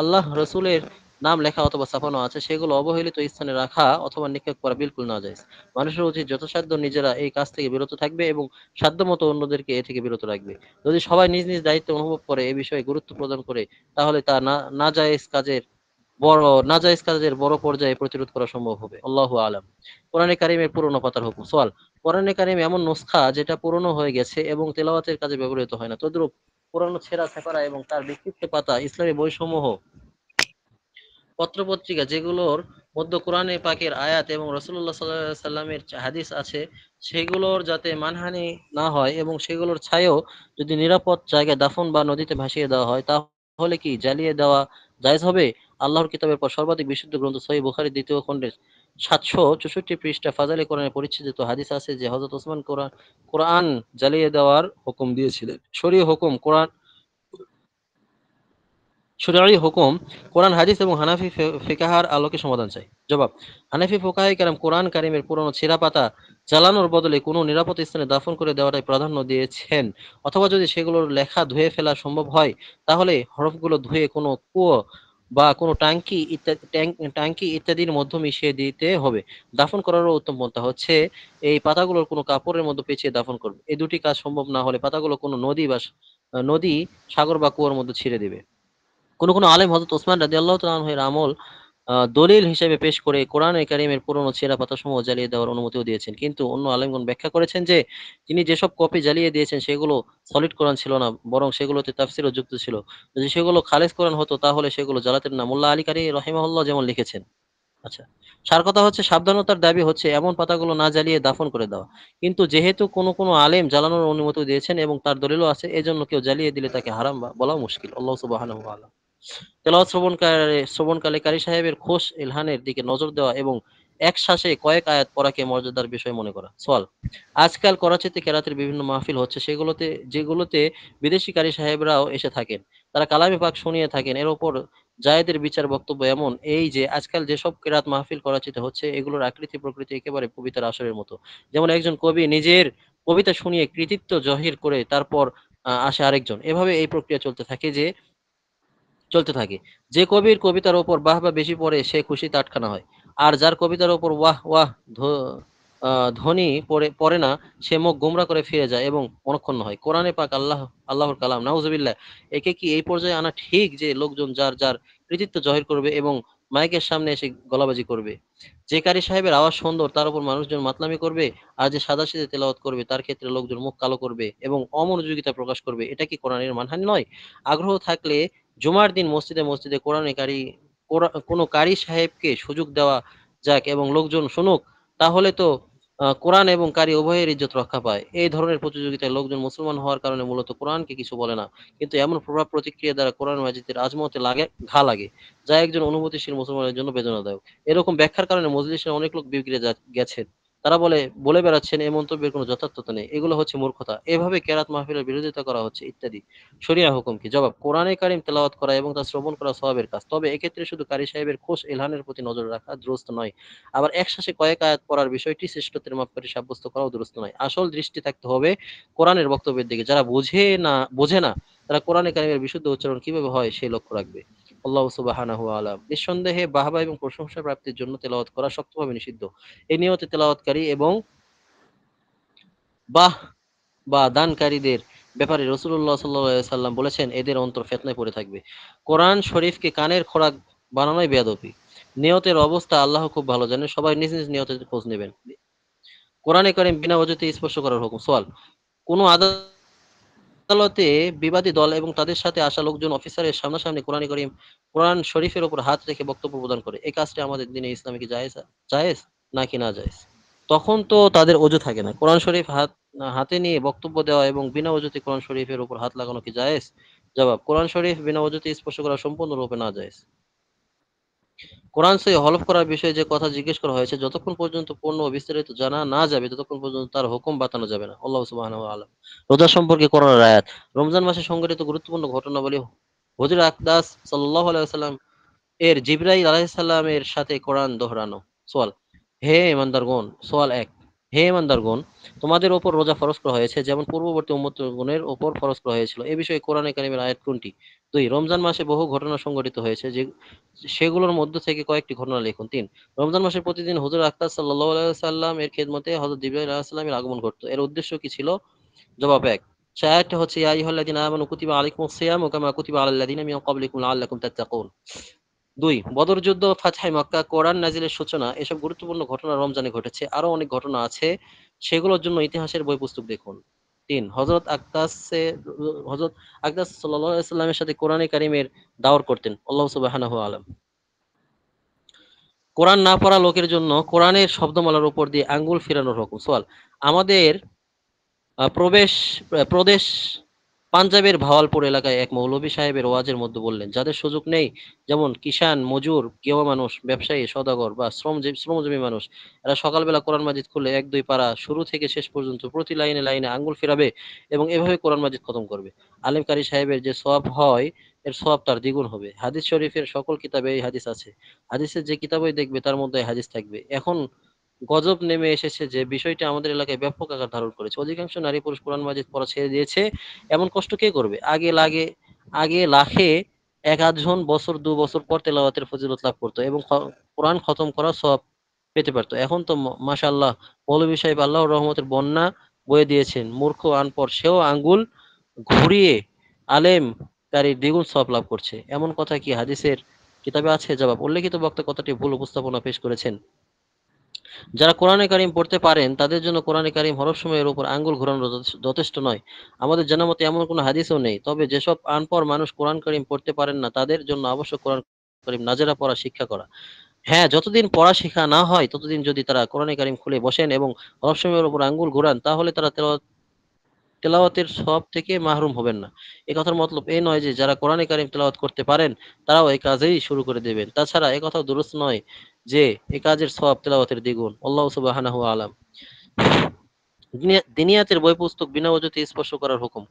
আল্লাহ রসুলের নাম লেখা অথবা ছাপানো আছে সেগুলো অবহেলিত স্থানে রাখা অথবা নিক্ষেপ করা বিলকুল নাজায়েজ। মানুষের উচিত যথাসাধ্য নিজেরা এই কাজ থেকে বিরত থাকবে এবং সাধ্যমতো অন্যদেরকে এ থেকে বিরত রাখবে। যদি সবাই নিজ নিজ দায়িত্ব অনুভব করে এ বিষয়ে গুরুত্ব প্রদান করে তাহলে তা নাজায়েজ কাজের বড় পর্যায়ে প্রতিরোধ করা সম্ভব হবে। আল্লাহু আলাম। কোরআনে কারিমের পুরনো পাতার হুকুম। সোয়াল, কোরআনে কারিম এমন নুসখা যেটা পুরনো হয়ে গেছে এবং তেলাওয়াতের কাজে ব্যবহৃত হয় না, তদ্রূপ পুরানো ছেঁড়া ছেঁকড়া এবং তার বিক্ষিপ্ত পাতা ইসলামী বইসমূহ, পত্র-পত্রিকা যেগুলোর মধ্যে কোরআনে পাকের আয়াত এবং রাসূলুল্লাহ সাল্লাল্লাহু আলাইহি সাল্লামের হাদিস আছে সেগুলোর যাতে মানহানি না হয় এবং সেগুলোর ছায়াও যদি নিরাপদ জায়গায় দাফন বা নদীতে ভাসিয়ে দেওয়া হয় তাহলে কি জ্বালিয়ে দেওয়া জায়েজ হবে? আল্লাহর কিতাবের পর সর্বাধিক বিশুদ্ধ গ্রন্থ সহিহ বুখারীর ২য় খণ্ডের ৭৬৪ পৃষ্ঠা ফাজাইলে কোরআনের পরিচ্ছেদিত হাদিস আছে যে হযরত ওসমান কোরআন জ্বালিয়ে দেওয়ার হুকুম দিয়েছিলেন। শরীয়হ হুকুম শরীয়ী হুকুম কোরআন, হাদিস এবং হানাফি ফিকহার আলোকে সমাধান চাই। জবাব, হানাফি ফুকাহায়ে কেরাম কোরআন কারীমের পুরনো ছেঁড়া পাতা জ্বালানোর বদলে কোনো নিরাপদ স্থানে দাফন করে দেওয়াটাই প্রাধান্য দিয়েছেন। অথবা যদি সেগুলোর লেখা ধুয়ে ফেলা সম্ভব হয় তাহলে হরফগুলো ধুয়ে কোনো কুয়ো বা কোনো টাঙ্কি ইত্যাদির মধ্যে মিশিয়ে দিতে হবে। দাফন করারও উত্তম পন্থা হচ্ছে এই পাতাগুলোর কোনো কাপড়ের মধ্যে পেঁচিয়ে দাফন করবে। এই দুটি কাজ সম্ভব না হলে পাতাগুলো কোনো নদী, সাগর বা কুয়োর মধ্যে ছিঁড়ে দিবে। কোনো আলেম হযরত ওসমান রাদিয়াল্লাহু তাআলা আনহু এর আমল দলিল হিসেবে পেশ করে কোরআনে কারীমের পুরনো ছেঁড়া পাতাসমূহ জ্বালিয়ে দেওয়ার অনুমতিও দিয়েছেন। কিন্তু অন্য আলেমগণ ব্যাখ্যা করেছেন যে তিনি যেসব কপি জ্বালিয়ে দিয়েছেন সেগুলো সলিড কোরআন ছিল না, বরং সেগুলোতে তাফসীরও যুক্ত ছিল। যদি সেগুলো খালেছ কোরআন হতো তাহলে সেগুলো জ্বালাতেন না। মোল্লা আলী কারী রাহিমাহুল্লাহ যেমন লিখেছেন। আচ্ছা। সার কথা হচ্ছে সাবধানতার দাবি হচ্ছে এমন পাতাগুলো না জ্বালিয়ে দাফন করে দেওয়া। কিন্তু যেহেতু কোনো আলেম জ্বালানোর অনুমতি দিয়েছেন এবং তার দলিলও আছে এজন্য কেউ জ্বালিয়ে দিলে তাকে হারাম বলাও মুশকিল। আল্লাহ সুবহানাহু ওয়া তাআলা। তেলাওয়াত শ্রবণকালে কারি সাহেবের খোশ এলহানের দিকে নজর দেওয়া এবং একশ্বাসে কয়েক আয়াত পড়াকে মর্যাদার বিষয় মনে করা। সোয়াল, আজকাল করাচিতে কেরাতের বিভিন্ন মাহফিল হচ্ছে যেগুলোতে বিদেশি কারি সাহেবরাও এসে থাকেন। তারা কালামে পাক শুনিয়ে থাকেন। এর উপর জায়েদের বিচার বক্তব্য এমন এই যে আজকাল যেসব কেরাত মাহফিল করাচিতে হচ্ছে এগুলোর আকৃতি প্রকৃতি একেবারে কবিতার আসরের মতো। যেমন একজন কবি নিজের কবিতা শুনিয়ে কৃতিত্ব জহির করে তারপর আসে আরেকজন। এভাবে এই প্রক্রিয়া চলতে থাকে। যে কবির কবিতার ওপর বাহবা বেশি পড়ে সে খুশিতে আটখানা হয়। আর যার কবিতার ওপর ওয়াহ ওয়াহ ধ্বনি পড়ে না সে মুখ গোমড়া করে ফিরে যায় এবং মনঃক্ষুণ্ণ হয়। কোরআনে পাক আল্লাহর কালাম, নাউজুবিল্লাহ। একে কি এই পর্যায়ে আনা ঠিক যে লোকজন যার কৃতিত্ব জহির করবে এবং মাইকের সামনে এসে গলাবাজি করবে? যে কারি সাহেবের আওয়াজ সুন্দর তার উপর মানুষজন মাতলামি করবে, আর যে সাদাসিধে তেলাওয়াত করবে তার ক্ষেত্রে লোকজন মুখ কালো করবে এবং অমনোযোগিতা প্রকাশ করবে। এটা কি কোরআনের মানহানি নয়? আগ্রহ থাকলে জুমার দিন মসজিদে কোনো কারি সাহেবকে সুযোগ দেওয়া যাক এবং লোকজন শুনুক, তাহলে তো কোরআন এবং কারি উভয়ের ইজ্জত রক্ষা পায়। এই ধরনের প্রতিযোগিতায় লোকজন মুসলমান হওয়ার কারণে মূলত কোরআনকে কিছু বলে না, কিন্তু এমন প্রভাব প্রতিক্রিয়া দ্বারা কোরআন মাজিদের আজমতে ঘা লাগে, যা একজন অনুভূতিশীল মুসলমানের জন্য বেদনাদায়ক। এরকম ব্যাখ্যার কারণে মজলিসের অনেক লোক বিগড়ে গেছেন। তারা বলে বেড়াচ্ছেন এই মন্তব্যের কোনো যথার্থতা নেই, এগুলো হচ্ছে মূর্খতা, এভাবে কেরাত মাহফিলের বিরোধিতা করা হচ্ছে ইত্যাদি। শরিয়া হুকুম কি? জবাব, কোরআনে কারিম তেলাওয়াত করা এবং তা শ্রবণ করা সওয়াবের কাজ। তবে এক্ষেত্রে শুধু কারি সাহেবের খোশ এলহানের প্রতি নজর রাখা দুরূস্ত নয়। আবার একশ্বাসে কয়েক আয়াত পড়ার বিষয়টি শ্রেষ্ঠত্বের মাপকাঠি সাব্যস্ত করাও দুরূস্ত নয়। আসল দৃষ্টি থাকতে হবে কোরআনের বক্তব্যের দিকে। যারা বোঝে না তারা কোরআনে কারিমের বিশুদ্ধ উচ্চারণ কিভাবে হয় সেই লক্ষ্য রাখবে। আল্লাহ সুবহানাহু ওয়া তাআলা। নিঃসন্দেহে বাহবা এবং প্রশংসা প্রাপ্তির জন্য তেলাওয়াত করা শক্তভাবে নিষিদ্ধ। এই নিয়তে তেলাওয়াতকারী এবং বাহ বা দানকারীদের ব্যাপারে রাসূলুল্লাহ সাল্লাল্লাহু আলাইহি সাল্লাম বলেছেন, এদের অন্তর ফিতনায় পড়ে থাকবে। কোরআন শরীফকে কানের খোরাক বানানোই বেয়াদবি। নিয়তের অবস্থা আল্লাহ খুব ভালো জানেন। সবাই নিজ নিজ নিয়তের খোঁজ নেবেন। কোরআনে কারীম বিনা ওজুতে স্পর্শ করার হুকুম। সওয়াল: কোন আদালতে বিবাদী দল এবং তাদের সাথে আসা লোকজন অফিসারের সামনাসামনি কোরআন শরীফের উপর হাত রেখে বক্তব্য প্রদান করে, এই কাজটি আমাদের দিনে ইসলামে কি জায়েজ জায়েজ নাকি না জায়েজ? তখন তো তাদের অজু থাকে না। কোরআন শরীফ হাতে নিয়ে বক্তব্য দেওয়া এবং বিনা অজুতে কোরআন শরীফের উপর হাত লাগানো কি জায়েজ? জবাব: কোরআন শরীফ বিনা অজুতে স্পর্শ করা সম্পূর্ণরূপে না জায়েজ। কোরআন সহিহ হলফ করার বিষয়ে যে কথা জিজ্ঞেস করা হয়েছে, যতক্ষণ পর্যন্ত পূর্ণ ও বিস্তারিত জানা না যাবে ততক্ষণ পর্যন্ত তার হুকুম বাতানো যাবে না। আল্লাহ সুবহানাহু ওয়া তাআলা। রোজা সম্পর্কে কোরআনের আয়াত। রমজান মাসে সংঘটিত গুরুত্বপূর্ণ ঘটনাবলী। হুজুর আকদাস সাল্লাল্লাহু আলাইহি ওয়াসাল্লাম এর জিবরাইল আলাইহিস সালামের সাথে কোরআন দোহরানো। সোয়াল: হে ঈমানদারগণ, সোয়াল ১: হে ঈমানদারগণ, তোমাদের উপর রোজা ফরজ করা হয়েছে যেমন পূর্ববর্তী উম্মতগণের উপর ফরজ করা হয়েছিল। এ বিষয়ে কোরআনে কারিমের আয়াত কোনটি? ২: রমজান মাসে বহু ঘটনা সংঘটিত হয়েছে, সেগুলোর মধ্য থেকে কয়েকটি ঘটনা লিখুন। ৩: রমজান মাসে প্রতিদিন হুজুর আকদাস সাল্লাল্লাহু আলাইহি ওয়াসাল্লাম এর খেদমতে হযরত জিবরাইল আলাইহিস সালামের আগমন ঘটতো। এর উদ্দেশ্য কি ছিল? জবাব ১: সে আয়াতটি হচ্ছে, ইয়া আইয়ুহাল্লাযীনা আমানু কুতিবা আলাইকুমুস সিয়ামু কামা কুতিবা আলাল লাযীনা মিন ক্বাবলিকুম লাআল্লাকুম তাত্তাকুন। ২: বদর যুদ্ধ, ফাতহে মক্কা, কোরআন নাজিলের সূচনা, এসব গুরুত্বপূর্ণ ঘটনা রমজানে ঘটেছে। আরো অনেক ঘটনা আছে, সেগুলোর জন্য ইতিহাসের বই পুস্তক দেখুন। ৩: হযরত আকদাস সাল্লাল্লাহু আলাইহি ওয়াসাল্লামের সাথে কোরআনে কারিমের দাওয়াত করতেন। আল্লাহ সুবহানাহু ওয়া তাআলা। কোরআন না পড়া লোকের জন্য কোরআনের শব্দমালার উপর দিয়ে আঙ্গুল ফিরানোর হুকুম। সওয়াল: আমাদের প্রদেশ পাঞ্জাবের ভাওয়ালপুর এলাকায় এক মৌলভী সাহেবের ওয়াজের মধ্যে বললেন, যাদের সুযোগ নেই, যেমন কিষান, মজুর, কেওয়া মানুষ, ব্যবসায়ী, সওদাগর বা শ্রমজীবী মানুষ, এরা সকালবেলা কোরআন মাজিদ খুলে ১-২ পারা শুরু থেকে শেষ পর্যন্ত প্রতি লাইনে লাইনে আঙ্গুল ফিরাবে এবং এভাবে কোরআন মাজিদ খতম করবে। আলেম কারি সাহেবের যে সওয়াব হয়, এর সওয়াব তার দ্বিগুণ হবে। হাদিস শরীফের সকল কিতাবে এই হাদিস আছে। হাদিসের যে কিতাবই দেখবে তার মধ্যে এই হাদিস থাকবে। এখন গজব নেমে এসেছে যে বিষয়টি আমাদের এলাকায় ব্যাপক আকার ধারণ করেছে। অধিকাংশ নারী পুরুষ কোরআন মাজিদ পড়া ছেড়ে দিয়েছে। এমন কষ্ট কে করবে? আগে লাখে ১ আধ জন বছর ২ বছর পর তেলাওয়াতের ফজিলত লাভ করত এবং কোরআন খতম করার সওয়াব পেতে পারত। এখন তো মাশাআল্লাহ, মৌলভী সাহেব আল্লাহর রহমতের বন্যা বয়ে দিয়েছেন। মূর্খ আনপড় সেও আঙ্গুল ঘুরিয়ে আলেম কারীর দ্বিগুণ সওয়াব লাভ করছে। এমন কথা কি হাদিসের কিতাবে আছে? জবাব: উল্লেখিত বক্তা কথাটি ভুল উপস্থাপনা পেশ করেছেন। যারা কোরআনে কারিম পড়তে পারেন তাদের জন্য কোরআনে কারিম হরফসমূহের উপর আঙ্গুল ঘোরানো যথেষ্ট নয়। আমাদের জানা মতে এমন কোনো হাদিসও নেই। তবে যেসব আনপড় মানুষ কোরআন কারিম পড়তে পারেন না, তাদের জন্য আবশ্যক কোরআন কারিম নাজেরা পড়া শিক্ষা করা। হ্যাঁ, যতদিন পড়া শেখা না হয় ততদিন যদি তারা কোরআনে কারিম খুলে বসেন এবং হরফসমূহের উপর আঙ্গুল ঘোরান, তাহলে তারা তেলাওয়াতের সওয়াব থেকে মাহরুম হবেন না। এ কথার মতলব এই নয় যে যারা কোরআনে কারিম তেলাওয়াত করতে পারেন তারাও এই কাজেই শুরু করে দেবেন। তাছাড়া এ কথাও দুরূহ নয় যে এ কাজের সওয়াব তেলাওয়াতের দ্বিগুণ। আল্লাহু সুবহানাহু আলাম। দিনিয়াতের বই পুস্তক বিনা ওজুতে স্পর্শ করার হুকুম।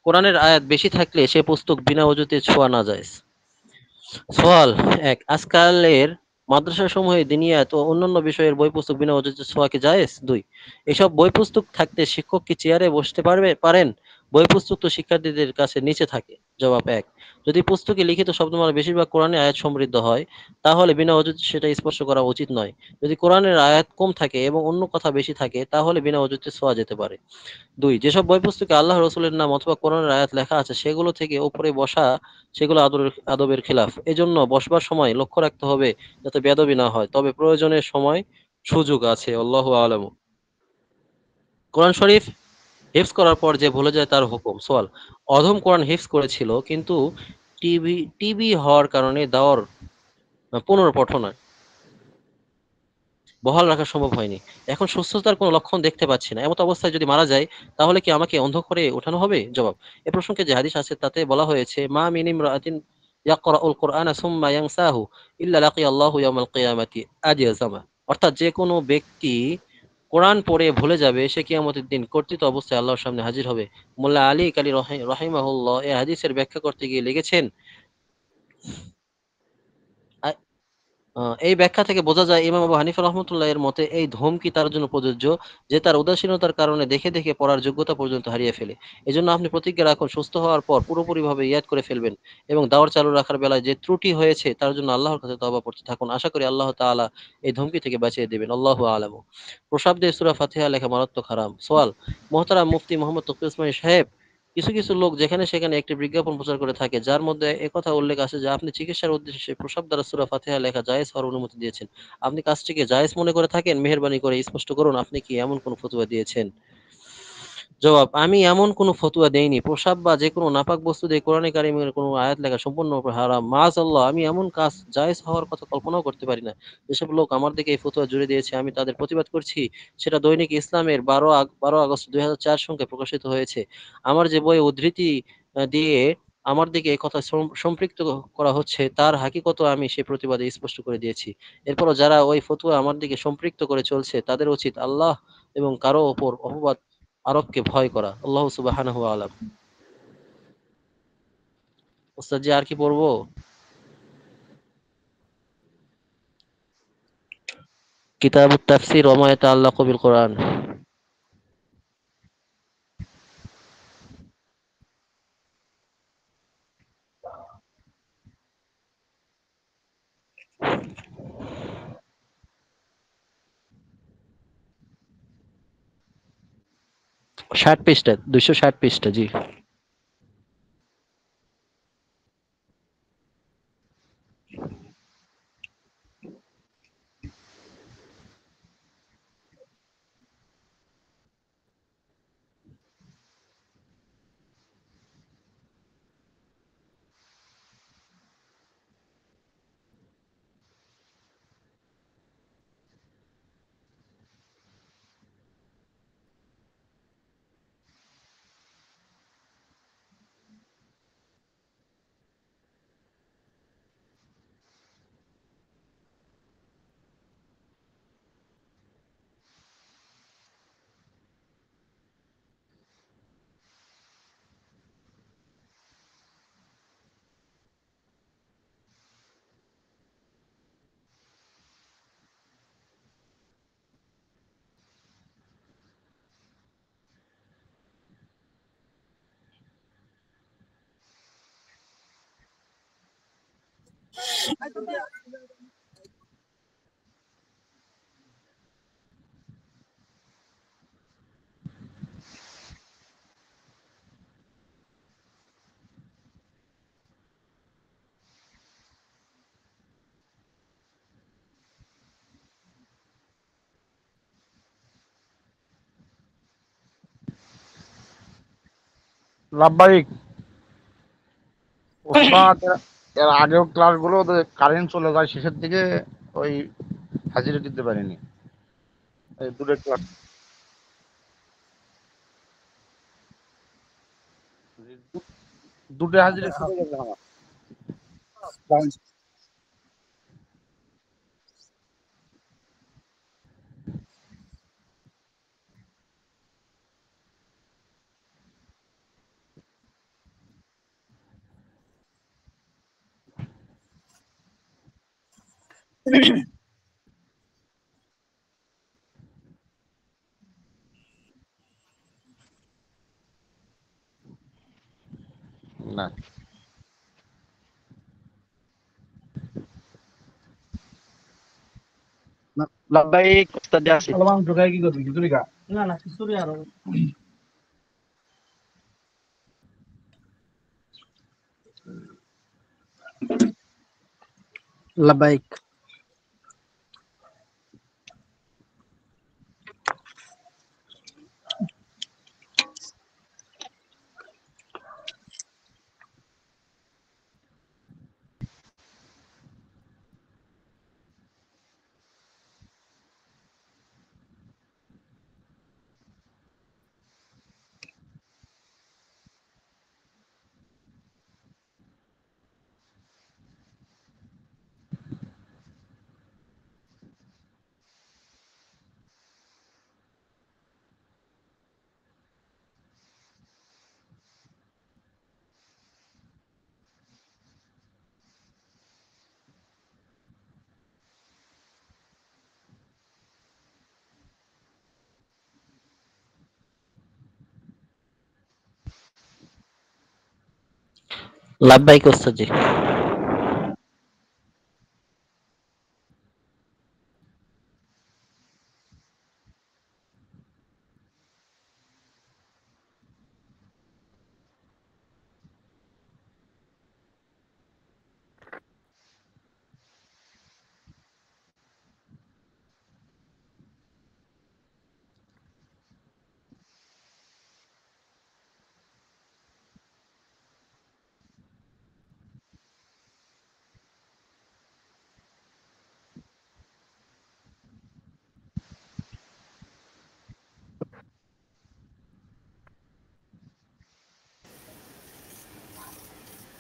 কোরআনের আয়াত বেশি থাকলে সে পুস্তক বিনা ওজুতে ছোঁয়া না জায়েজ। সওয়াল: ১: আজকালের মাদ্রাসাসমূহে দিনিয়াত ও অন্যান্য বিষয়ের বই পুস্তক বিনা ওজুতে ছোঁয়া কি জায়েজ? ২: এসব বই পুস্তক থাকতে শিক্ষক কি চেয়ারে বসতে পারেন? বই পুস্তক তো শিক্ষার্থীদের কাছে নিচে থাকে। জবাব: ১: যদি পুস্তকে লিখিত শব্দমালা বেশিরভাগ কোরআনে আয়াত সমৃদ্ধ হয়, তাহলে বিনা ওজুতে সেটা স্পর্শ করা উচিত নয়। যদি কোরআনের আয়াত কম থাকে এবং অন্য কথা বেশি থাকে, তাহলে বিনা ওজুতে ছোঁয়া যেতে পারে। ২: যেসব বই পুস্তকে আল্লাহ রসুলের নাম অথবা কোরআনের আয়াত লেখা আছে, সেগুলো থেকে উপরে বসা সেগুলো আদবের খিলাফ। এজন্য বসবার সময় লক্ষ্য রাখতে হবে যাতে বেয়াদবি না হয়। তবে প্রয়োজনের সময় সুযোগ আছে। আল্লাহু আ'লাম। কোরআন শরীফ হিফজ করার পর যে ভুলে যায় তার হুকুম। সওয়াল: অধম কোরআন হিফজ করেছিল, কিন্তু টিবি হওয়ার কারণে দাওয়ার পুনর্পঠনে বহাল রাখা সম্ভব হয়নি। এখন সুস্থতার কোনো লক্ষণ দেখতে পাচ্ছি না। এমত অবস্থায় যদি মারা যায়, তাহলে কি আমাকে অন্ধ করে উঠানো হবে? জবাব: এ প্রসঙ্গে যে হাদিস আছে তাতে বলা হয়েছে, মা মিন ইমরাআতিন ইয়াকরাউল কুরআনা সুম্মা ইয়ানসাহু ইল্লা লাকিয়াল্লাহু ইয়াওমাল কিয়ামাতি আজযামা। অর্থাৎ যে কোনো ব্যক্তি কোরআন পড়ে ভুলে যাবে, সে কিয়ামতের দিন কর্তৃত অবস্থায় আল্লাহর সামনে হাজির হবে। মোল্লা আলী কালী রাহিমাহুল্লাহ এই হাদিসের ব্যাখ্যা করতে গিয়ে লিখেছেন, এই ব্যাখ্যা থেকে বোঝা যায় ইমাম আবু হানিফা রহমতুল্লাহ এর মতে এই ধমকি তার জন্য প্রযোজ্য যে তার উদাসীনতার কারণে দেখে দেখে পড়ার যোগ্যতা পর্যন্ত হারিয়ে ফেলে। এজন্য আপনি প্রতিজ্ঞা রাখুন সুস্থ হওয়ার পর পুরোপুরিভাবে ইয়াদ করে ফেলবেন এবং দাওয়ার চালু রাখার বেলায় যে ত্রুটি হয়েছে তার জন্য আল্লাহর কাছে তওবা করতে থাকুন। আশা করি আল্লাহ তাআলা এই ধমকি থেকে বাঁচিয়ে দেবেন। আল্লাহু আ'লামু। প্রসাব দিয়ে সূরা ফাতিহা লেখা মারাত্মক হারাম। সওয়াল: মোহতারাম মুফতি মোহাম্মদ তৌফিক ওসমানী সাহেব, কিছু কিছু লোক যেখানে সেখানে একটি বিজ্ঞাপন প্রচার করে থাকে যার মধ্যে একথা উল্লেখ আছে যে আপনি চিকিৎসার উদ্দেশ্যে প্রসাব দ্বারা সূরা ফাতিহা লেখা জায়েজ হওয়ার অনুমতি দিয়েছেন। আপনি কাজটিকে জায়েজ মনে করে থাকেন? মেহেরবানি করে স্পষ্ট করুন আপনি কি এমন কোনো ফতোয়া দিয়েছেন? জবাব: আমি এমন কোনো ফতোয়া দেইনি। প্রসাব বা যেকোনো নাপাক বস্তু দিয়ে কোরআনে কারিমের কোনো আয়াত লেখা সম্পূর্ণরূপে হারাম। মাআযাল্লাহ, আমি এমন কাজ জায়েজ হওয়ার কথা কল্পনাও করতে পারি না। যেসব লোক আমার দিকে এই ফতোয়া জুড়ে দিয়েছে আমি তাদের প্রতিবাদ করছি। সেটা দৈনিক ইসলামের ১২ আগস্ট ২০০৪ সংখ্যায় প্রকাশিত হয়েছে। আমার যে বইয়ে উদ্ধৃতি দিয়ে আমার দিকে এই কথা সম্পৃক্ত করা হচ্ছে তার হাকিকতও আমি সে প্রতিবাদে স্পষ্ট করে দিয়েছি। এরপরও যারা ওই ফতোয়া আমার দিকে সম্পৃক্ত করে চলছে তাদের উচিত আল্লাহ এবং কারো ওপর অপবাদ আরবকে ভয় করা। আল্লাহ সুবহানাহু ওয়া আলাম। ওস্তাদ জি আর কি পড়বো? কিতাবুত তাফসীর ওয়া মা ইয়াতাআল্লাকু বিল কোরআন। ষাট পৃষ্ঠা, ২৬০ পৃষ্ঠা, জি। লাভবাহিক ওস্তাদ, এর আগেও ক্লাসগুলো কারেন্ট চলে যায় শেষের দিকে, ওই হাজিরা দিতে পারিনি এই দুটো ক্লাস। দুটো হাজিরা ছুটে গেছে আমার। না, লাব্বাইক ওস্তাদ জি আছি। লাব্বাইক। লাভবাহিক ওস্তাদ জি।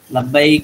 লাব্বাইক।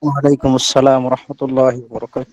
ওয়ালাইকুম আসসালাম রহমতুল্লাহ বরকাত।